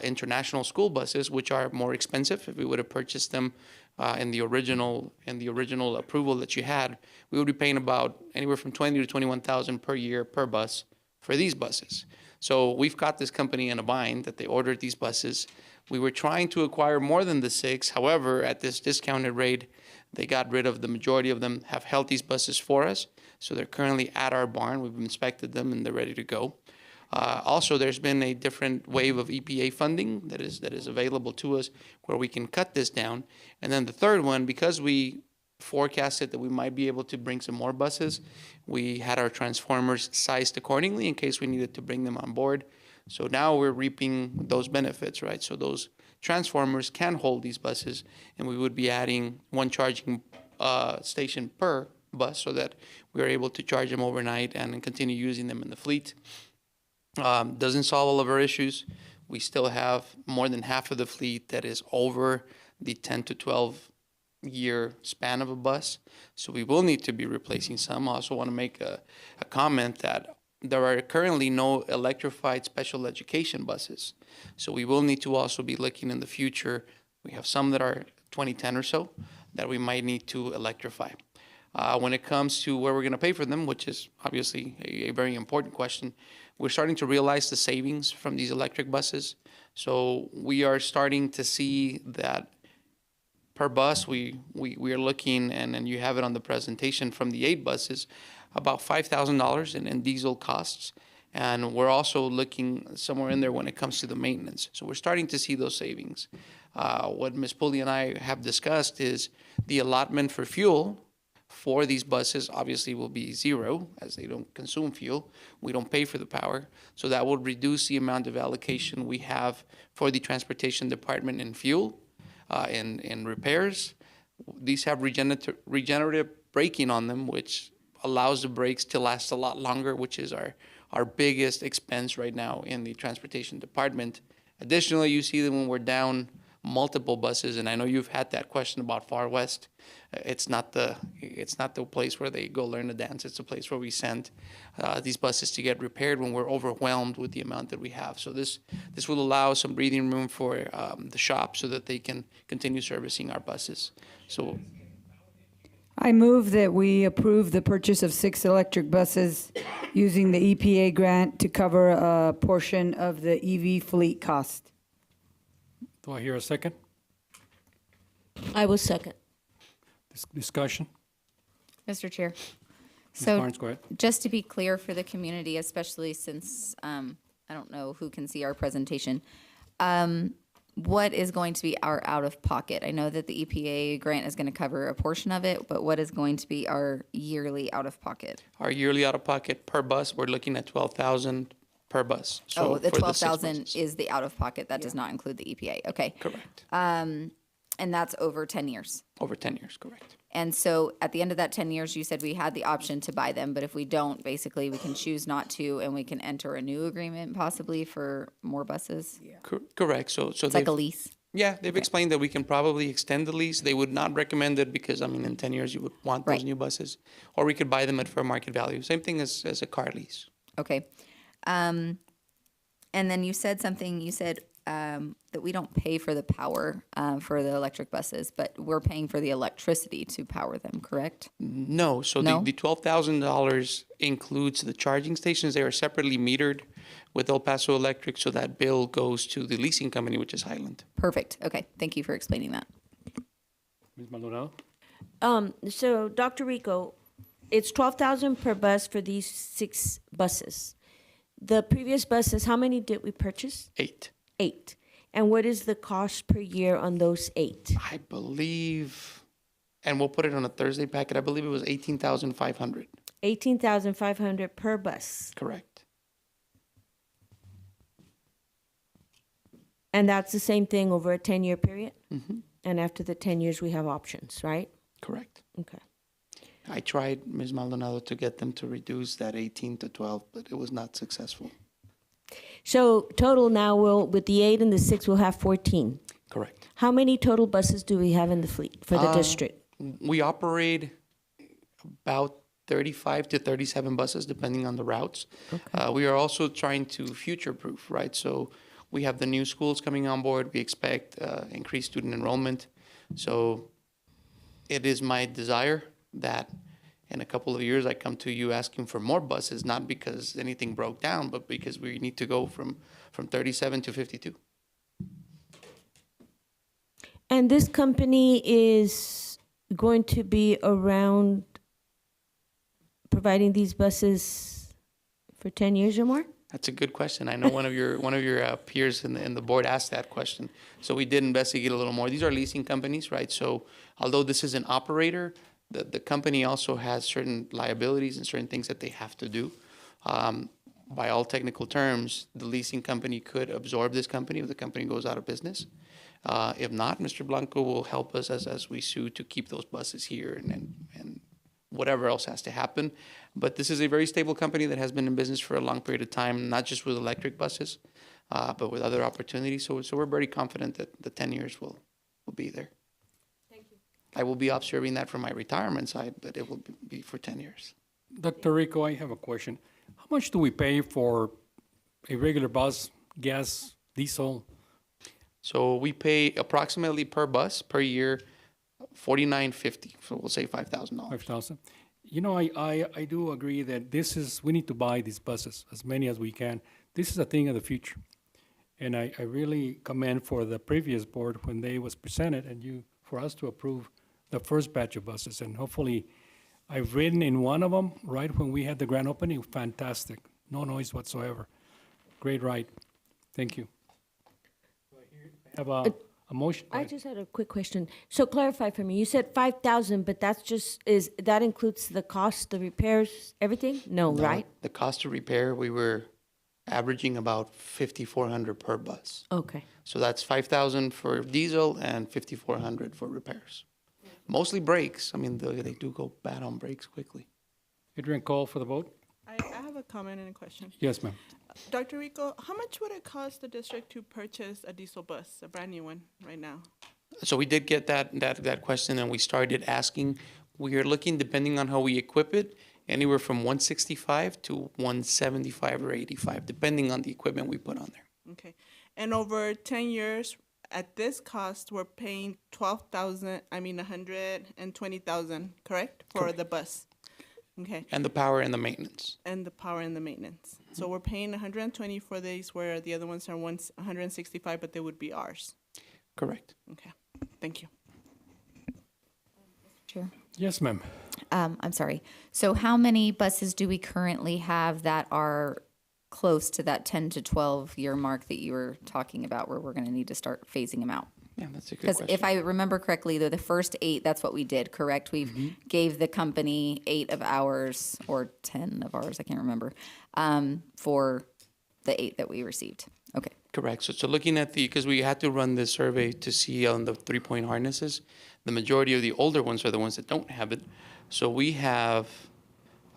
international school buses, which are more expensive. If we would have purchased them in the original approval that you had, we would be paying about anywhere from $20,000 to $21,000 per year per bus for these buses. So we've got this company in a bind that they ordered these buses. We were trying to acquire more than the 6. However, at this discounted rate, they got rid of the majority of them, have held these buses for us. So they're currently at our barn. We've inspected them and they're ready to go. Also, there's been a different wave of EPA funding that is available to us where we can cut this down. And then the third one, because we forecasted that we might be able to bring some more buses, we had our transformers sized accordingly in case we needed to bring them on board. So now we're reaping those benefits, right? So those transformers can hold these buses, and we would be adding 1 charging station per bus so that we're able to charge them overnight and continue using them in the fleet. Doesn't solve all of our issues. We still have more than half of the fleet that is over the 10 to 12 year span of a bus. So we will need to be replacing some. I also want to make a comment that there are currently no electrified special education buses. So we will need to also be looking in the future. We have some that are 2010 or so that we might need to electrify. When it comes to where we're going to pay for them, which is obviously a very important question, we're starting to realize the savings from these electric buses. So we are starting to see that per bus, we are looking, and you have it on the presentation from the 8 buses, about $5,000 in diesel costs. And we're also looking somewhere in there when it comes to the maintenance. So we're starting to see those savings. What Ms. Pulley and I have discussed is the allotment for fuel for these buses obviously will be 0 as they don't consume fuel. We don't pay for the power. So that will reduce the amount of allocation we have for the Transportation Department in fuel, in repairs. These have regenerative braking on them, which allows the brakes to last a lot longer, which is our biggest expense right now in the Transportation Department. Additionally, you see that when we're down multiple buses, and I know you've had that question about Far West. It's not the place where they go learn to dance. It's a place where we send these buses to get repaired when we're overwhelmed with the amount that we have. So this will allow some breathing room for the shop so that they can continue servicing our buses. So I move that we approve the purchase of 6 electric buses using the EPA grant to cover a portion of the EV fleet cost. Do I hear a second? I will second. Discussion? Mr. Chair. Ms. So Barnes, go ahead. just to be clear for the community, especially since I don't know who can see our presentation, what is going to be our out-of-pocket? I know that the EPA grant is going to cover a portion of it, but what is going to be our yearly out-of-pocket? our yearly out-of-pocket per bus, we're looking at $12,000 per bus. So Oh, the for 6 12,000 buses. is the out-of-pocket. That does not include the EPA. Okay. Correct. And that's over 10 years. Over 10 years, correct. And so at the end of that 10 years, you said we had the option to buy them, but if we don't, basically we can choose not to, and we can enter a new agreement possibly for more buses. Correct. So It's like a they've- lease. Yeah, they've explained that we can probably extend the lease. They would not recommend it because, I mean, in 10 years you would want those Right. new buses. Or we could buy them at fair market value. Same thing as a car lease. Okay. And then you said something, you said that we don't pay for the power for the electric buses, but we're paying for the electricity to power them, correct? No, so No? the $12,000 includes the charging stations. They are separately metered with El Paso Electric, so that bill goes to the leasing company, which is Highland. Perfect. Okay. Thank you for explaining that. Ms. Maldonado? So, Dr. Rico, it's 12,000 per bus for these 6 buses. The previous buses, how many did we purchase? 8. 8. And what is the cost per year on those 8? I believe, and we'll put it on a Thursday packet, I believe it was 18,500. 18,500 per bus. Correct. And that's the same thing over a 10-year period? Mhm. And after the 10 years, we have options, right? Correct. Okay. I tried, Ms. Maldonado, to get them to reduce that 18 to 12, but it was not successful. So total now, with the 8 and the 6, we'll have 14. Correct. How many total buses do we have in the fleet for the district? We operate about 35 to 37 buses, depending on the routes. We are also trying to future-proof, right? So we have the new schools coming on board. We expect increased student enrollment. So it is my desire that in a couple of years I come to you asking for more buses, not because anything broke down, but because we need to go from 37 to 52. And this company is going to be around providing these buses for 10 years or more? That's a good question. I know one of your peers in the board asked that question. So we did investigate a little more. These are leasing companies, right? So although this is an operator, the company also has certain liabilities and certain things that they have to do. By all technical terms, the leasing company could absorb this company if the company goes out of business. If not, Mr. Blanco will help us as we sue to keep those buses here and whatever else has to happen. But this is a very stable company that has been in business for a long period of time, not just with electric buses, but with other opportunities. So we're very confident that the 10 years will be there. Thank you. I will be observing that from my retirement side, but it will be for 10 years. Dr. Rico, I have a question. How much do we pay for a regular bus, gas, diesel? So we pay approximately per bus per year $49.50. So we'll say $5,000. 5,000. You know, I do agree that we need to buy these buses, as many as we can. This is a thing of the future. And I really commend for the previous board when they was presented and for us to approve the first batch of buses. And hopefully, I've ridden in one of them right when we had the grand opening. Fantastic. No noise whatsoever. Great ride. Thank you. Have a motion? I just had a quick question. So clarify for me. You said 5,000, but that includes the cost, the repairs, everything? No, right? The cost to repair, we were averaging about $5,400 per bus. Okay. So that's $5,000 for diesel and $5,400 for repairs. Mostly brakes. I mean, they do go bad on brakes quickly. Adrian, call for the vote. I have have a comment and a question. Yes, ma'am. Dr. Rico, how much would it cost the district to purchase a diesel bus, a brand new one, right now? So we did get that question, and we started asking. We are looking, depending on how we equip it, anywhere from 165 to 175 or 85, depending on the equipment we put on there. Okay. And over 10 years, at this cost, we're paying 120,000, correct? For Correct. the bus. Okay. And the power and the maintenance. And the power and the maintenance. So we're paying 120 for these, where the other ones are 165, but they would be ours. Correct. Okay. Thank you. Sure. Yes, ma'am. I'm sorry. So how many buses do we currently have that are close to that 10 to 12 year mark that you were talking about, where we're going to need to start phasing them out? Yeah, that's a good Because question. if I remember correctly, the first 8, that's what we did, correct? We gave the company 8 of ours, or 10 of ours, I can't remember, for the 8 that we received. Okay. Correct. So looking at because we had to run this survey to see on the 3-point harnesses, the majority of the older ones are the ones that don't have it. So we have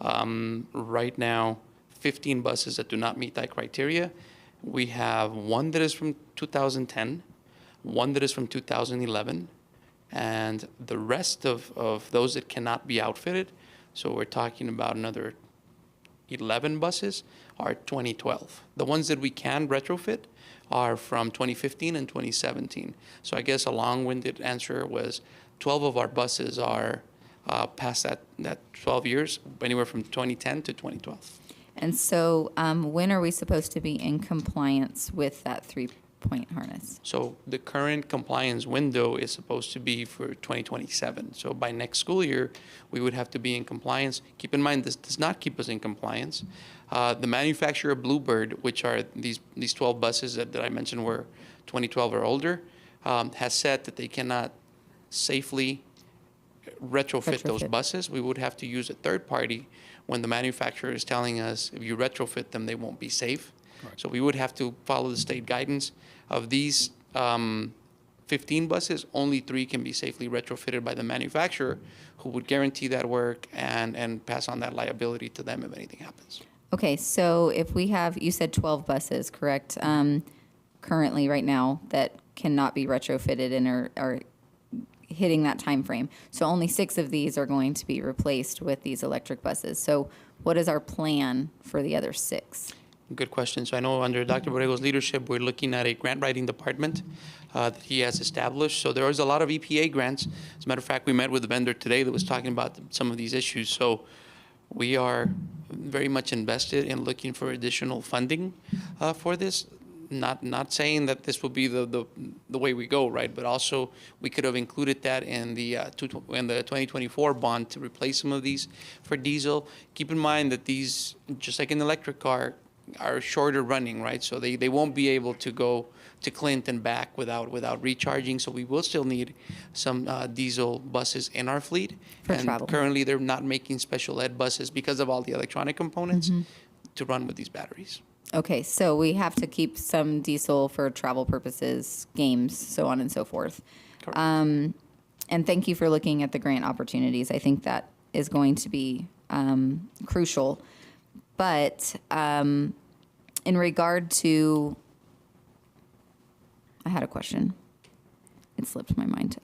right now 15 buses that do not meet that criteria. We have one that is from 2010, one that is from 2011, and the rest of those that cannot be outfitted, so we're talking about another 11 buses, are 2012. The ones that we can retrofit are from 2015 and 2017. So I guess a long-winded answer was 12 of our buses are past that 12 years, anywhere from 2010 to 2012. And so when are we supposed to be in compliance with that 3-point harness? So the current compliance window is supposed to be for 2027. So by next school year, we would have to be in compliance. Keep in mind, this does not keep us in compliance. The manufacturer Bluebird, which are these 12 buses that I mentioned were 2012 or older, has said that they cannot safely retrofit those buses. We would have to use a third party when the manufacturer is telling us if you retrofit them, they won't be safe. So we would have to follow the state guidance. Of these 15 buses, only 3 can be safely retrofitted by the manufacturer, who would guarantee that work and pass on that liability to them if anything happens. Okay, so if we have, you said 12 buses, correct? Currently, right now, that cannot be retrofitted and are hitting that time frame. So only 6 of these are going to be replaced with these electric buses. So what is our plan for the other 6? Good question. So I know under Dr. Borrego's leadership, we're looking at a grant writing department that he has established. So there is a lot of EPA grants. As a matter of fact, we met with the vendor today that was talking about some of these issues. So we are very much invested in looking for additional funding for this. Not saying that this will be the way we go, right? But also we could have included that in the 2024 bond to replace some of these for diesel. Keep in mind that these, just like an electric car, are shorter running, right? So they won't be able to go to Clint and back without recharging. So we will still need some diesel buses in our fleet. For and travel. Currently, they're not making special ed buses because of all the electronic components to run with these batteries. Okay, so we have to keep some diesel for travel purposes, games, so on and so forth. Correct. And thank you for looking at the grant opportunities. I think that is going to be crucial. But in regard to, I had a question. It slipped my mind.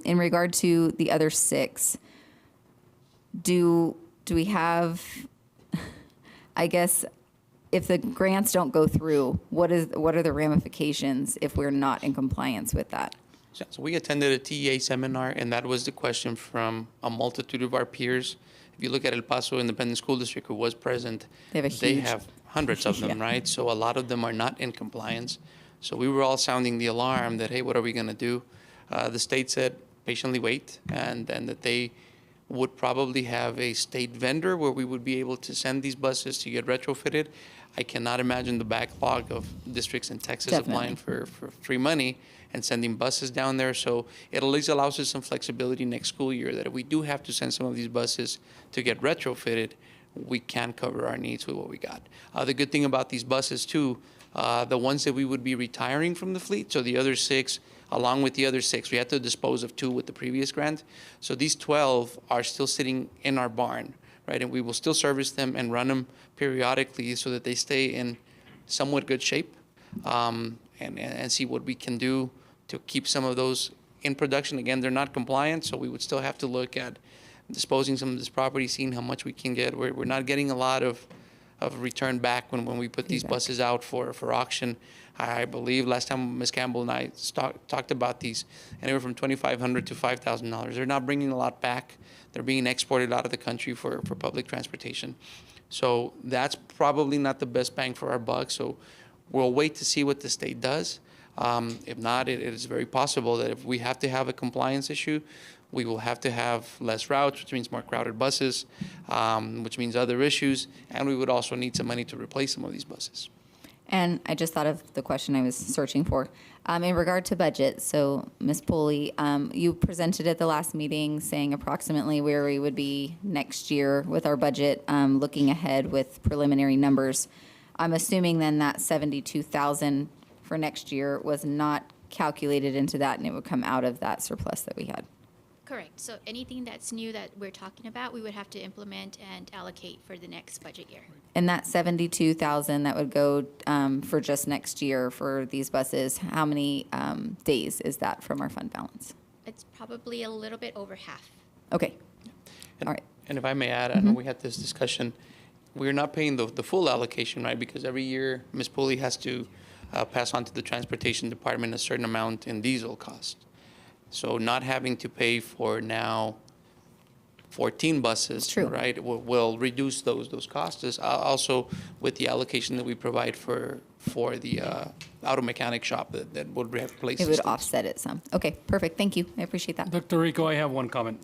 In regard to the other 6, do we have, I guess, if the grants don't go through, what are the ramifications if we're not in compliance with that? So we attended a TEA seminar, and that was the question from a multitude of our peers. If you look at El Paso Independent School District, who was present, they have hundreds of them, right? So a lot of them are not in compliance. So we were all sounding the alarm that, hey, what are we going to do? The state said, patiently wait, and then that they would probably have a state vendor where we would be able to send these buses to get retrofitted. I cannot imagine the backlog of districts in Texas applying for free money and sending buses down there. So it at least allows us some flexibility next school year that if we do have to send some of these buses to get retrofitted, we can cover our needs with what we got. The good thing about these buses too, the ones that we would be retiring from the fleet, so the other 6, along with the other 6, we had to dispose of 2 with the previous grant. So these 12 are still sitting in our barn, right? And we will still service them and run them periodically so that they stay in somewhat good shape, and see what we can do to keep some of those in production. Again, they're not compliant, so we would still have to look at disposing some of this property, seeing how much we can get. We're not getting a lot of return back when we put these buses out for auction. I believe last time Ms. Campbell and I talked about these, anywhere from $2,500 to $5,000. They're not bringing a lot back. They're being exported out of the country for public transportation. So that's probably not the best bang for our buck. So we'll wait to see what the state does. If not, it is very possible that if we have to have a compliance issue, we will have to have less routes, which means more crowded buses, which means other issues, and we would also need some money to replace some of these buses. And I just thought of the question I was searching for. In regard to budget, so Ms. Pulley, you presented at the last meeting saying approximately where we would be next year with our budget, looking ahead with preliminary numbers. I'm assuming then that 72,000 for next year was not calculated into that, and it would come out of that surplus that we had. Correct. So anything that's new that we're talking about, we would have to implement and allocate for the next budget year. And that 72,000 that would go for just next year for these buses, how many days is that from our fund balance? It's probably a little bit over half. Okay. And, all right. And if I may add, I know we had this discussion. We're not paying the full allocation, right? Because every year Ms. Pulley has to pass on to the transportation department a certain amount in diesel cost. So not having to pay for now 14 buses, right, will reduce those costs. Also with the allocation that we provide for the auto mechanic shop that would replace. It would offset it some. Okay, perfect. Thank you. I appreciate that. Dr. Rico, I have one comment.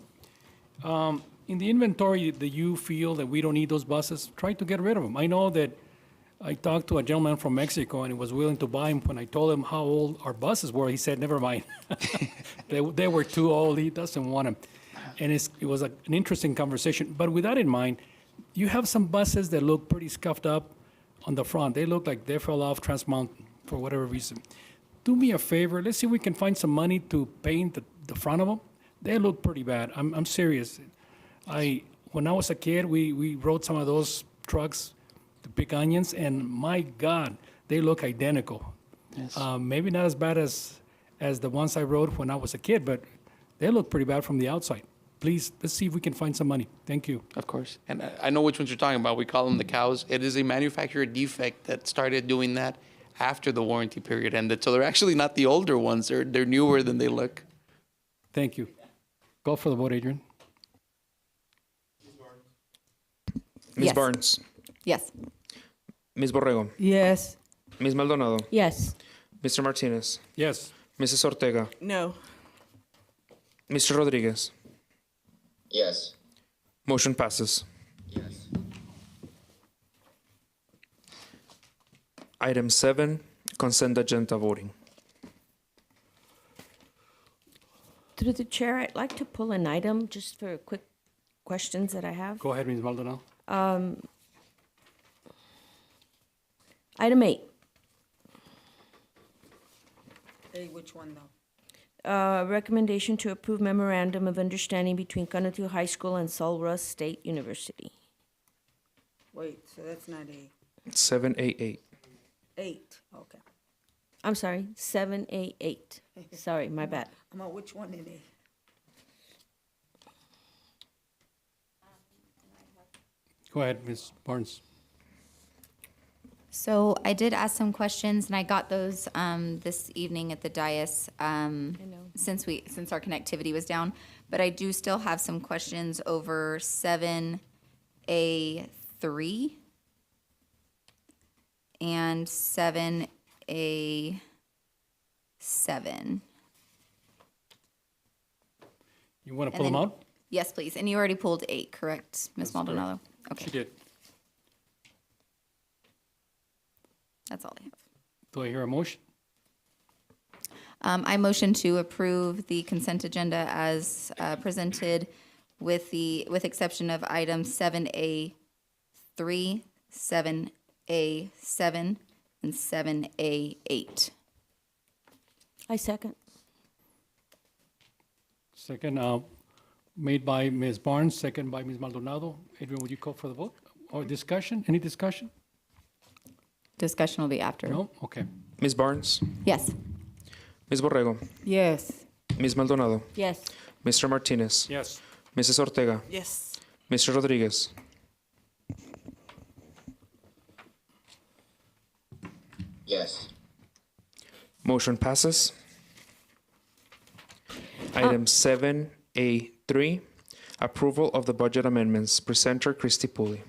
In the inventory that you feel that we don't need those buses, try to get rid of them. I know that I talked to a gentleman from Mexico, and he was willing to buy them. When I told him how old our buses were, he said, never mind. They were too old. He doesn't want them. And it was an interesting conversation. But with that in mind, you have some buses that look pretty scuffed up on the front. They look like they fell off Trans Mountain for whatever reason. Do me a favor. Let's see if we can find some money to paint the front of them. They look pretty bad. I'm serious. When I was a kid, we rode some of those trucks to pick onions, and my God, they look identical. Yes. Maybe not as bad as the ones I rode when I was a kid, but they look pretty bad from the outside. Please, let's see if we can find some money. Thank you. Of course. And I know which ones you're talking about. We call them the cows. It is a manufacturer defect that started doing that after the warranty period ended. So they're actually not the older ones. They're newer than they look. Thank you. Call for the vote, Adrian. Ms. Yes. Barnes. Yes. Ms. Borrego. Yes. Ms. Maldonado. Yes. Mr. Martinez. Yes. Mrs. Ortega. No. Mr. Rodriguez. Yes. Motion passes. Yes. Item 7, consent agenda voting. Through the chair, I'd like to pull an item just for quick questions that I have. Go ahead, Ms. Maldonado. Item 8. Hey, which one though? Recommendation to approve memorandum of understanding between Canutillo High School and Sul Ross State University. Wait, so that's not A. 7A8. 8, okay. I'm sorry, 7A8. Sorry, my bad. I'm on which one in A? Go ahead, Ms. Barnes. So I did ask some questions, and I got those this evening at the dais since our connectivity was down. But I do still have some questions over 7A3 and 7A7. You want to pull them out? Yes, please. And you already pulled 8, correct, Ms. Maldonado? Okay. She did. That's all I have. Do I hear a motion? I motion to approve the consent agenda as presented with exception of items 7A3, 7A7, and 7A8. I second. Second, Made by Ms. Barnes, second by Ms. Maldonado. Adrian, would you call for the vote? Or discussion? Any discussion? Discussion will be after. No? Okay. Ms. Barnes, Yes. Ms. Borrego, Yes. Ms. Maldonado, Yes. Mr. Martinez, Yes. Mrs. Ortega, Yes. Mr. Rodriguez. Yes. Motion passes. Item 7A3, approval of the budget amendments. Presenter Christy Pulley.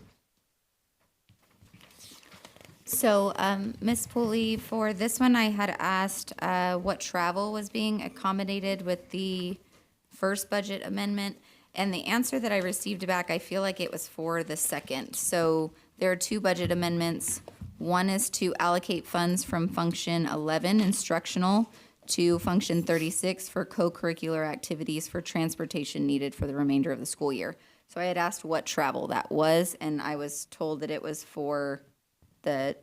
So, Ms. Pooley, for this one, I had asked what travel was being accommodated with the first budget amendment. And the answer that I received back, I feel like it was for the second. So there are two budget amendments. One is to allocate funds from Function 11, instructional, to Function 36 for co-curricular activities for transportation needed for the remainder of the school year. So I had asked what travel that was, and I was told that it was for the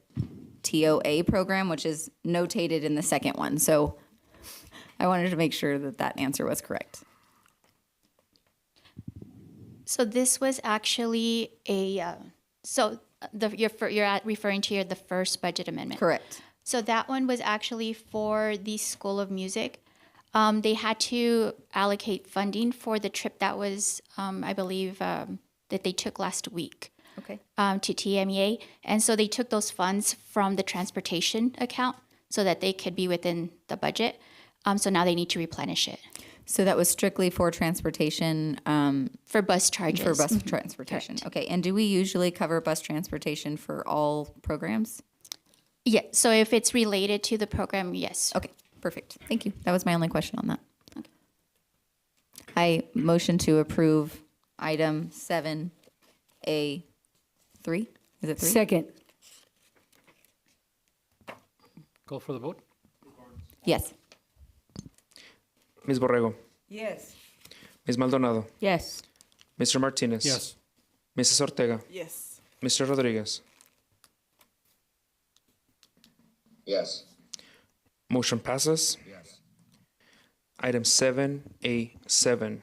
TOA program, which is notated in the second one. So I wanted to make sure that that answer was correct. So this was actually you're referring to the first budget amendment. Correct. So that one was actually for the School of Music. They had to allocate funding for the trip that was, I believe, that they took last week. Okay. To TMEA. And so they took those funds from the transportation account so that they could be within the budget. So now they need to replenish it. So that was strictly for transportation? For bus charges. For bus transportation. Correct. Okay. And do we usually cover bus transportation for all programs? Yeah. So if it's related to the program, yes. Okay. Perfect. Thank you. That was my only question on that. Okay. I motion to approve item 7A3. Is it 3? Second. Call for the vote? Yes. Ms. Borrego, Yes. Ms. Maldonado, Yes. Mr. Martinez. Yes. Mrs. Ortega, Yes. Mr. Rodriguez. Yes. Motion passes. Yes. Item 7A7,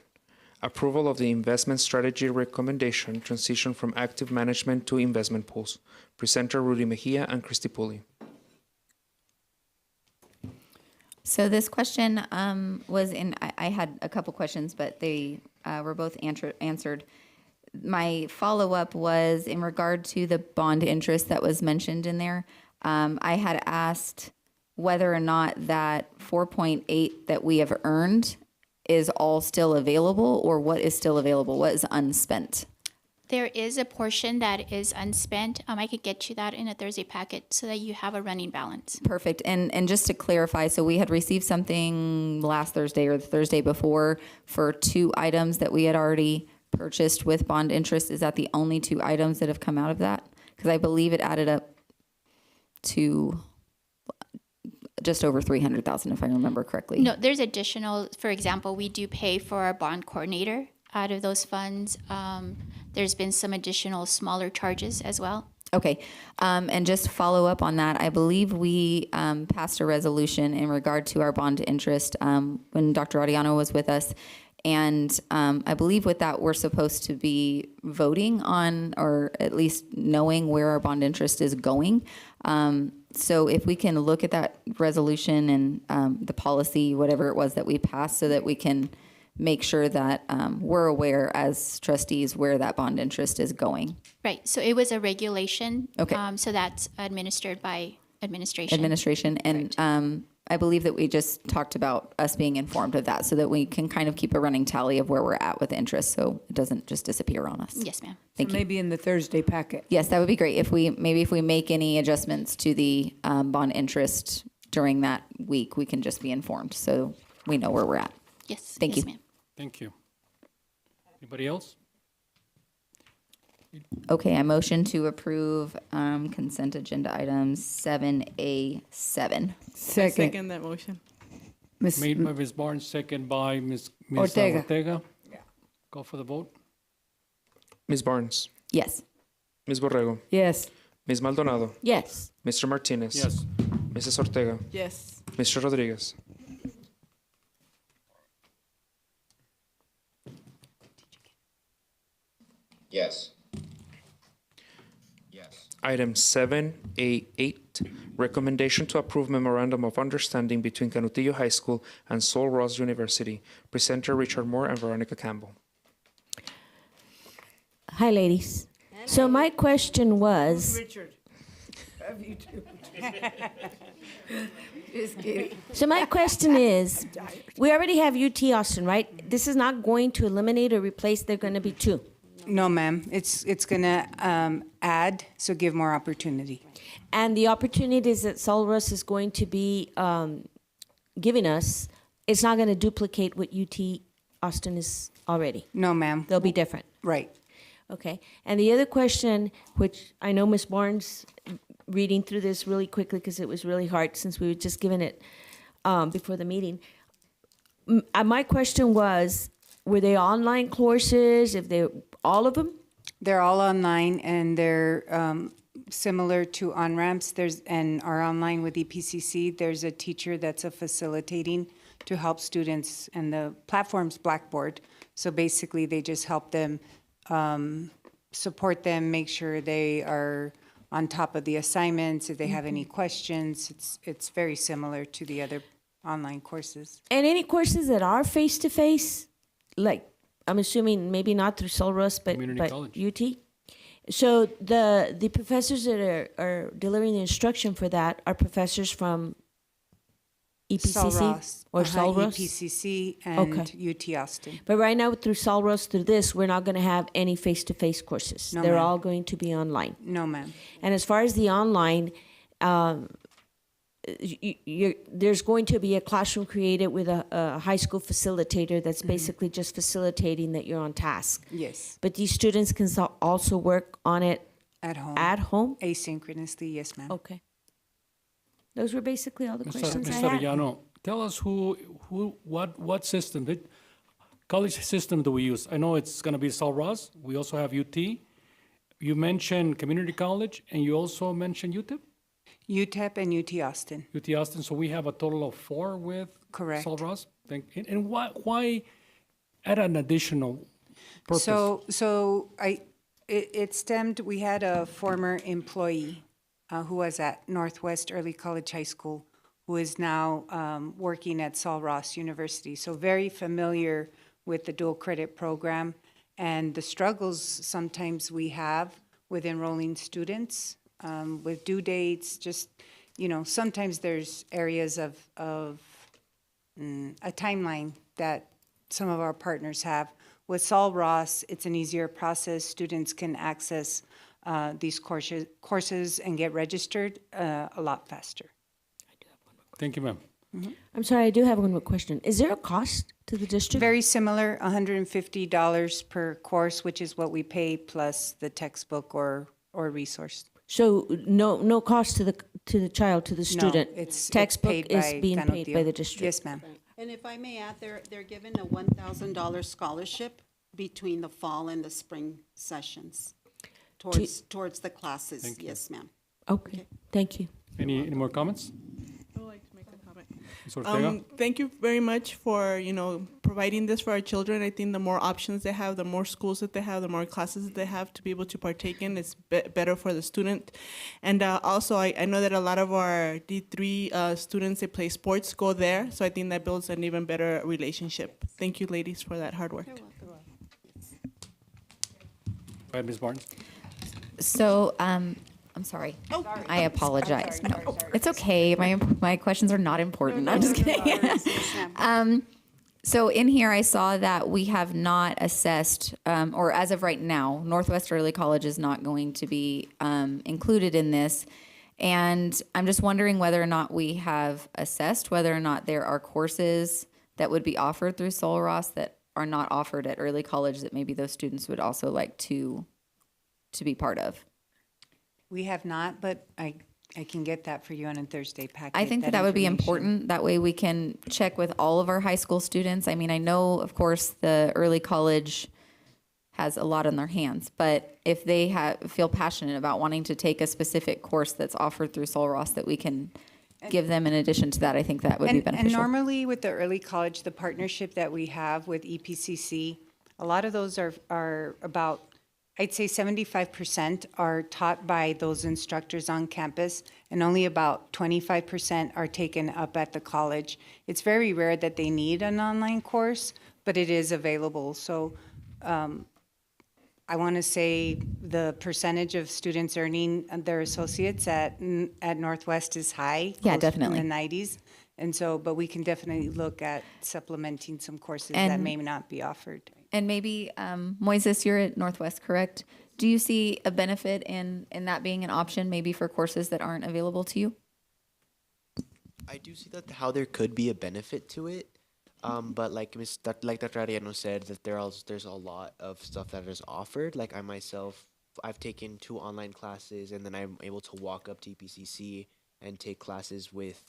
approval of the investment strategy recommendation, transition from active management to investment pools. Presenter Rudy Mejia and Christy Pulley. So this question was in, I had a couple questions, but they were both answered. My follow-up was in regard to the bond interest that was mentioned in there. I had asked whether or not that 4.8 that we have earned is all still available, or what is still available, what is unspent? There is a portion that is unspent. I could get you that in a Thursday packet so that you have a running balance. Perfect. And just to clarify, so we had received something last Thursday or the Thursday before for 2 items that we had already purchased with bond interest. Is that the only 2 items that have come out of that? Because I believe it added up to just over 300,000, if I remember correctly. No, there's additional. For example, we do pay for our bond coordinator out of those funds. There's been some additional smaller charges as well. Okay. And just follow up on that, I believe we passed a resolution in regard to our bond interest when Dr. Ariano was with us. And I believe with that, we're supposed to be voting on, or at least knowing where our bond interest is going. So if we can look at that resolution and the policy, whatever it was that we passed, so that we can make sure that we're aware as trustees where that bond interest is going. Right. So it was a regulation. Okay. So that's administered by administration. Administration. And I believe that we just talked about us being informed of that so that we can kind of keep a running tally of where we're at with interest so it doesn't just disappear on us. Yes, ma'am. Thank you. Maybe in the Thursday packet. Yes, that would be great. If we make any adjustments to the bond interest during that week, we can just be informed so we know where we're at. Yes. Thank yes, you. ma'am. Thank you. Anybody else? Okay, I motion to approve consent agenda items 7A7. I second that motion. Made by Ms. Barnes, second by Ms. Ortega. Ortega. Call for the vote? Ms. Barnes, Yes. Ms. Borrego, Yes. Ms. Maldonado, Yes. Mr. Martinez. Yes. Mrs. Ortega, Yes. Mr. Rodriguez. Yes. Yes. Item 7A8, recommendation to approve memorandum of understanding between Canutillo High School and Sol Ross University. Presenter Richard Moore and Veronica Campbell. Hi, ladies. So my question was, Richard. Love you too. Just kidding. so my question is, we already have UT Austin, right? This is not going to eliminate or replace, they're going to be two. No, ma'am. It's going to add, so give more opportunity. And the opportunities that Sol Ross is going to be giving us, it's not going to duplicate what UT Austin is already. No, ma'am. They'll be different. Right. Okay. And the other question, which I know Ms. Barnes, reading through this really quickly because it was really hard since we were just given it before the meeting. My question was, were they online courses? If they, all of them? They're all online, and they're similar to on-ramps. And are online with EPCC. There's a teacher that's a facilitating to help students, and the platform's Blackboard. So basically, they just help them, support them, make sure they are on top of the assignments. If they have any questions, it's very similar to the other online courses. And any courses that are face-to-face, like, I'm assuming maybe not through Sol Ross, but UT? So the professors that are delivering the instruction for that are professors from EPCC? Sol Ross. Or Sol Ross? EPCC and UT Austin. But right now, through Sol Ross, through this, we're not going to have any face-to-face courses. No, They're ma'am. all going to be online. No, ma'am. And as far as the online, there's going to be a classroom created with a high school facilitator that's basically just facilitating that you're on task. Yes. But these students can also work on it At home. at home? Asynchronously, yes, ma'am. Okay. Those were basically all the questions I Mr. had. Arellano, tell us what system, college system do we use? I know it's going to be Sol Ross. We also have UT. You mentioned community college, and you also mentioned UTEP? UTEP and UT Austin. UT Austin, so we have a total of 4 with Correct. Sol Ross? And why add an additional purpose? So it stemmed, we had a former employee who was at Northwest Early College High School, who is now working at Sol Ross University. So very familiar with the dual credit program and the struggles sometimes we have with enrolling students, with due dates, just, sometimes there's areas of a timeline that some of our partners have. With Sol Ross, it's an easier process. Students can access these courses and get registered a lot faster. Thank you, ma'am. Mm-hmm. I'm sorry, I do have one more question. Is there a cost to the district? Very similar, $150 per course, which is what we pay plus the textbook or resource. So no cost to the child, to the student? it's Textbook paid is by being paid Canutillo. by the district? Yes, ma'am. And if I may add, they're given a $1,000 scholarship between the fall and the spring sessions towards the classes. Thank you. Yes, ma'am. Okay, thank you. Any more comments? I would like to make a comment. Ms. Ortega? Thank you very much for, providing this for our children. I think the more options they have, the more schools that they have, the more classes that they have to be able to partake in, it's better for the student. And also, I know that a lot of our D3 students, they play sports, go there. So I think that builds an even better relationship. Thank you, ladies, for that hard work. Go ahead, Ms. Barnes. So, I'm sorry. Oh, I apologize. No, it's okay. My questions are not important. I'm just kidding. So in here, I saw that we have not assessed, or as of right now, Northwest Early College is not going to be included in this. And I'm just wondering whether or not we have assessed whether or not there are courses that would be offered through Sol Ross that are not offered at early college that maybe those students would also like to be part of. We have not, but I can get that for you on a Thursday packet. I think that would be important. That way we can check with all of our high school students. I mean, I know, of course, the early college has a lot on their hands, but if they feel passionate about wanting to take a specific course that's offered through Sol Ross that we can give them in addition to that, I think that would be beneficial. And normally with the early college, the partnership that we have with EPCC, a lot of those are about I'd say 75% are taught by those instructors on campus, and only about 25% are taken up at the college. It's very rare that they need an online course, but it is available. So I want to say the percentage of students earning their associates at Northwest is high. Yeah, close definitely. In the 90s. And so, but we can definitely look at supplementing some courses that And- may not be offered. And maybe, Moises, you're at Northwest, correct? Do you see a benefit in that being an option, maybe for courses that aren't available to you? I do see that how there could be a benefit to it, but like Dr. Ariano said, that there's a lot of stuff that is offered. Like I myself, I've taken 2 online classes, and then I'm able to walk up to EPCC and take classes with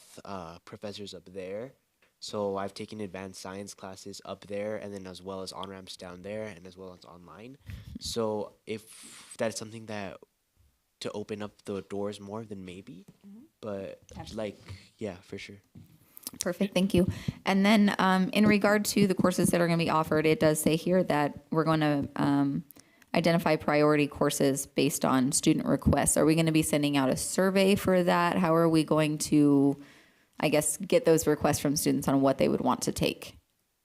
professors up there. So I've taken advanced science classes up there, and then as well as on-ramps down there, and as well as online. So if that's something that to open up the doors more, then maybe. But yeah, for sure. Perfect, thank you. And then in regard to the courses that are going to be offered, it does say here that we're going to identify priority courses based on student requests. Are we going to be sending out a survey for that? How are we going to, I guess, get those requests from students on what they would want to take?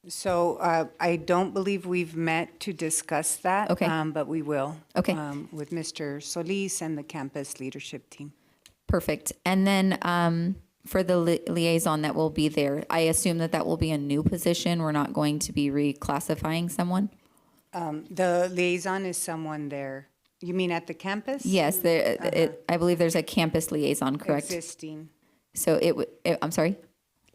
So I don't believe we've met to discuss that. Okay. But we will. Okay. With Mr. Solis and the campus leadership team. Perfect. And then for the liaison that will be there, I assume that will be a new position. We're not going to be reclassifying someone? The liaison is someone there. You mean at the campus? Yes, I believe there's a campus liaison, correct? Existing. So I'm sorry?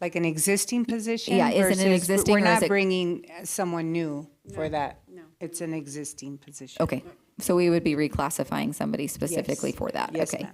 Like an existing position? Yeah, is it an versus existing We're or is not it- bringing someone new for that. No. It's an existing position. Okay, so we would be reclassifying somebody specifically Yes. for that? Yes, Okay.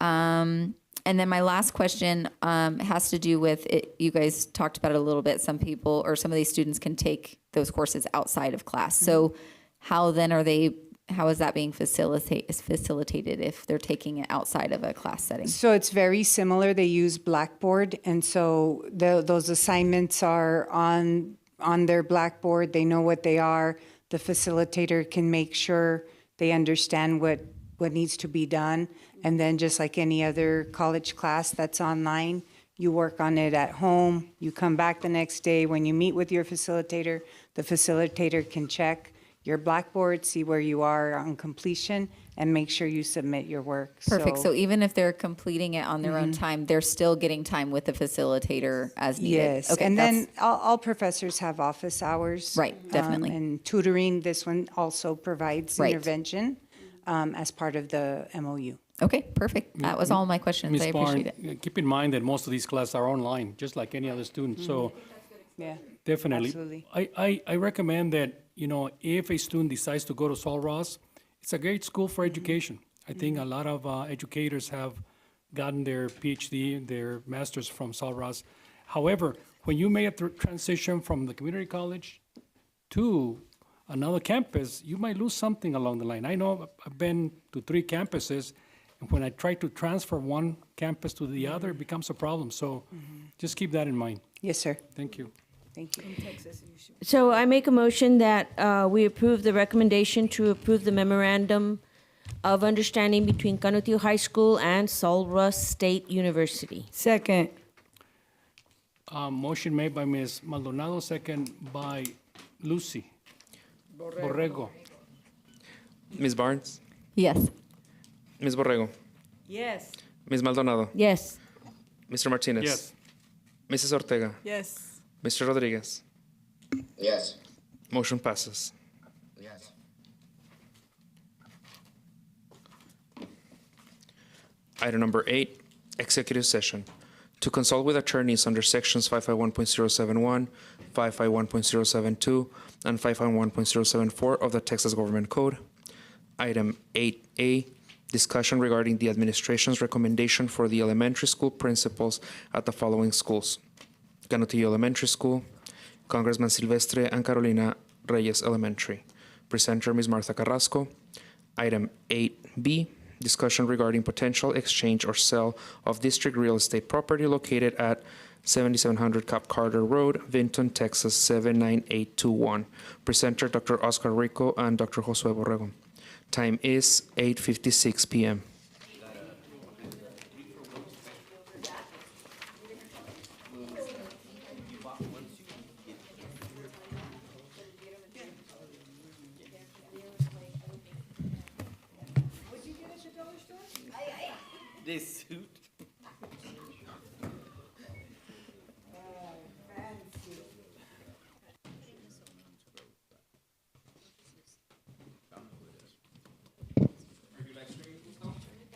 ma'am. And then my last question has to do with, you guys talked about it a little bit, some people or some of these students can take those courses outside of class. So how is that being facilitated if they're taking it outside of a class setting? So it's very similar. They use Blackboard, and so those assignments are on their Blackboard. They know what they are. The facilitator can make sure they understand what needs to be done. And then just like any other college class that's online, you work on it at home. You come back the next day. When you meet with your facilitator, the facilitator can check your Blackboard, see where you are on completion, and make sure you submit your work. Perfect. So even if they're completing it on their own time, they're still getting time with the facilitator as needed? Yes, Okay, and that's- then all professors have office hours. Right, definitely. And tutoring, this one also provides Right. intervention as part of the MOU. Okay, perfect. That was all my questions. Ms. I appreciate Barn, it. keep in mind that most of these classes are online, just like any other student. So Yeah. definitely, Absolutely. I recommend that, if a student decides to go to Sol Ross, it's a great school for education. I think a lot of educators have gotten their PhD, their master's from Sol Ross. However, when you make a transition from the community college to another campus, you might lose something along the line. I know I've been to 3 campuses, and when I try to transfer one campus to the other, it becomes a problem. So just keep that in mind. Yes, sir. Thank you. Thank you. So I make a motion that we approve the recommendation to approve the memorandum of understanding between Canutillo High School and Sol Ross State University. Second. Motion made by Ms. Maldonado, second by Lucy Borrego. Ms. Barnes? Yes. Ms. Borrego? Yes. Ms. Maldonado? Yes. Mr. Martinez? Yes. Mrs. Ortega? Yes. Mr. Rodriguez? Yes. Motion passes. Yes. Item number 8, executive session. To consult with attorneys under sections 551.071, 551.072, and 551.074 of the Texas Government Code. Item 8A, discussion regarding the administration's recommendation for the elementary school principals at the following schools: Canutillo Elementary School, Congressman Silvestre and Carolina Reyes Elementary. Presenter, Ms. Martha Carrasco. Item 8B, discussion regarding potential exchange or sale of district real estate property located at 7700 Cap Carter Road, Vinton, Texas 79821. Presenter, Dr. Oscar Rico and Dr. Josue Borrego. Time is 8:56 p.m. This suit.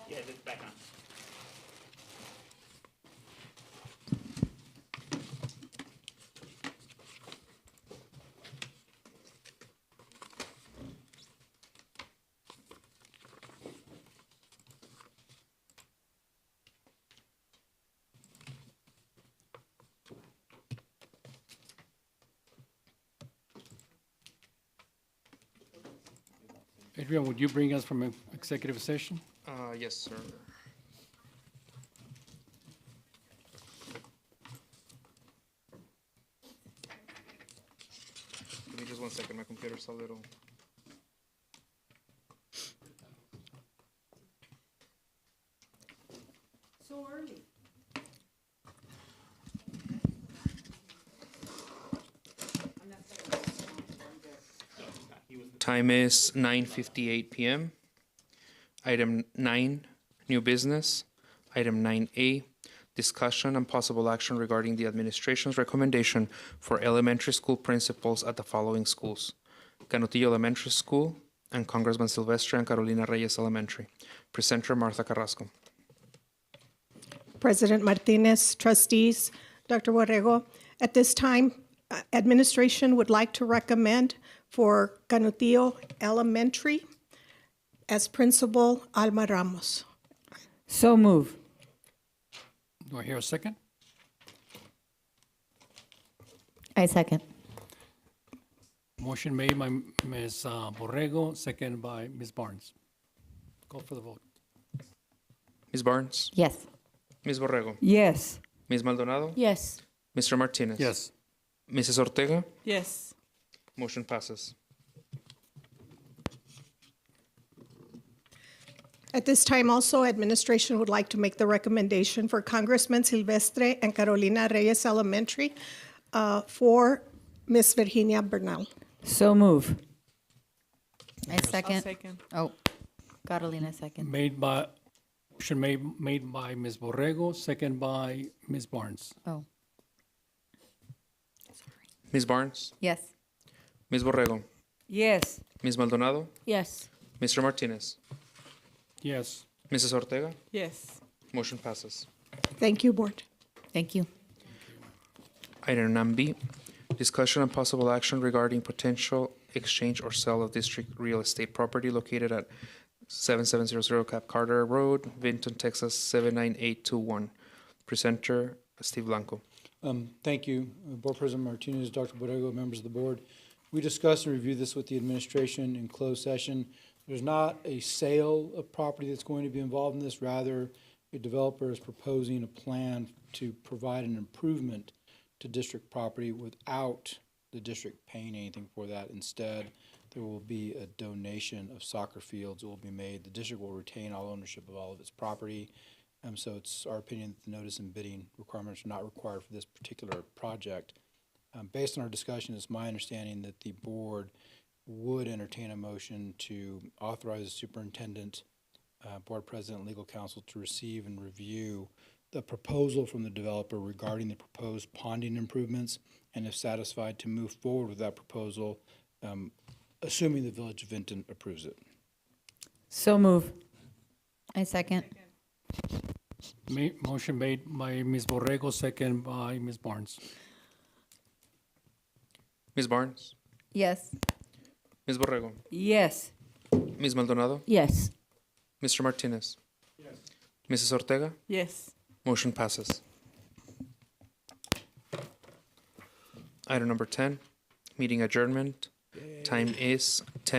Yeah, it's back on. Adrian, would you bring us from an executive session? Yes, sir. Give me just 1 second. My computer's a little. So early. Time is 9:58 p.m. Item 9, new business. Item 9A, discussion and possible action regarding the administration's recommendation for elementary school principals at the following schools: Canutillo Elementary School and Congressman Silvestre and Carolina Reyes Elementary. Presenter Martha Carrasco. President Martinez, trustees, Dr. Borrego, at this time, administration would like to recommend for Canutillo Elementary as principal Alma Ramos. So move. Do I hear a second? I second. Motion made by Ms. Borrego, second by Ms. Barnes. Call for the vote. Ms. Barnes? Yes. Ms. Borrego? Yes. Ms. Maldonado? Yes. Mr. Martinez? Yes. Mrs. Ortega? Yes. Motion passes. At this time also, administration would like to make the recommendation for Congressman Silvestre and Carolina Reyes Elementary for Miss Virginia Bernal. So move. I second. Second. Oh, Carolina second. Motion made by Ms. Borrego, second by Ms. Barnes. Oh, Ms. Barnes? yes. Ms. Borrego? Yes. Ms. Maldonado? Yes. Mr. Martinez? Yes. Mrs. Ortega? Yes. Motion passes. Thank you, Board. Thank you. Item 9B, discussion and possible action regarding potential exchange or sale of district real estate property located at 7700 Cap Carter Road, Vinton, Texas 79821. Presenter, Steve Blanco. Thank you, Board President Martinez, Dr. Borrego, members of the board. We discussed and reviewed this with the administration in closed session. There's not a sale of property that's going to be involved in this. Rather, a developer is proposing a plan to provide an improvement to district property without the district paying anything for that. Instead, there will be a donation of soccer fields that will be made. The district will retain all ownership of all of its property. So it's our opinion that the notice and bidding requirements are not required for this particular project. Based on our discussion, it's my understanding that the board would entertain a motion to authorize the superintendent, board president, legal counsel to receive and review the proposal from the developer regarding the proposed ponding improvements, and if satisfied, to move forward with that proposal, assuming the Village of Vinton approves it. So move. I second. Motion made by Ms. Borrego, second by Ms. Barnes. Ms. Barnes? Yes. Ms. Borrego? Yes. Ms. Maldonado? Yes. Mr. Martinez? Yes. Mrs. Ortega? Yes. Motion passes. Item number 10, meeting adjournment. Time is 10.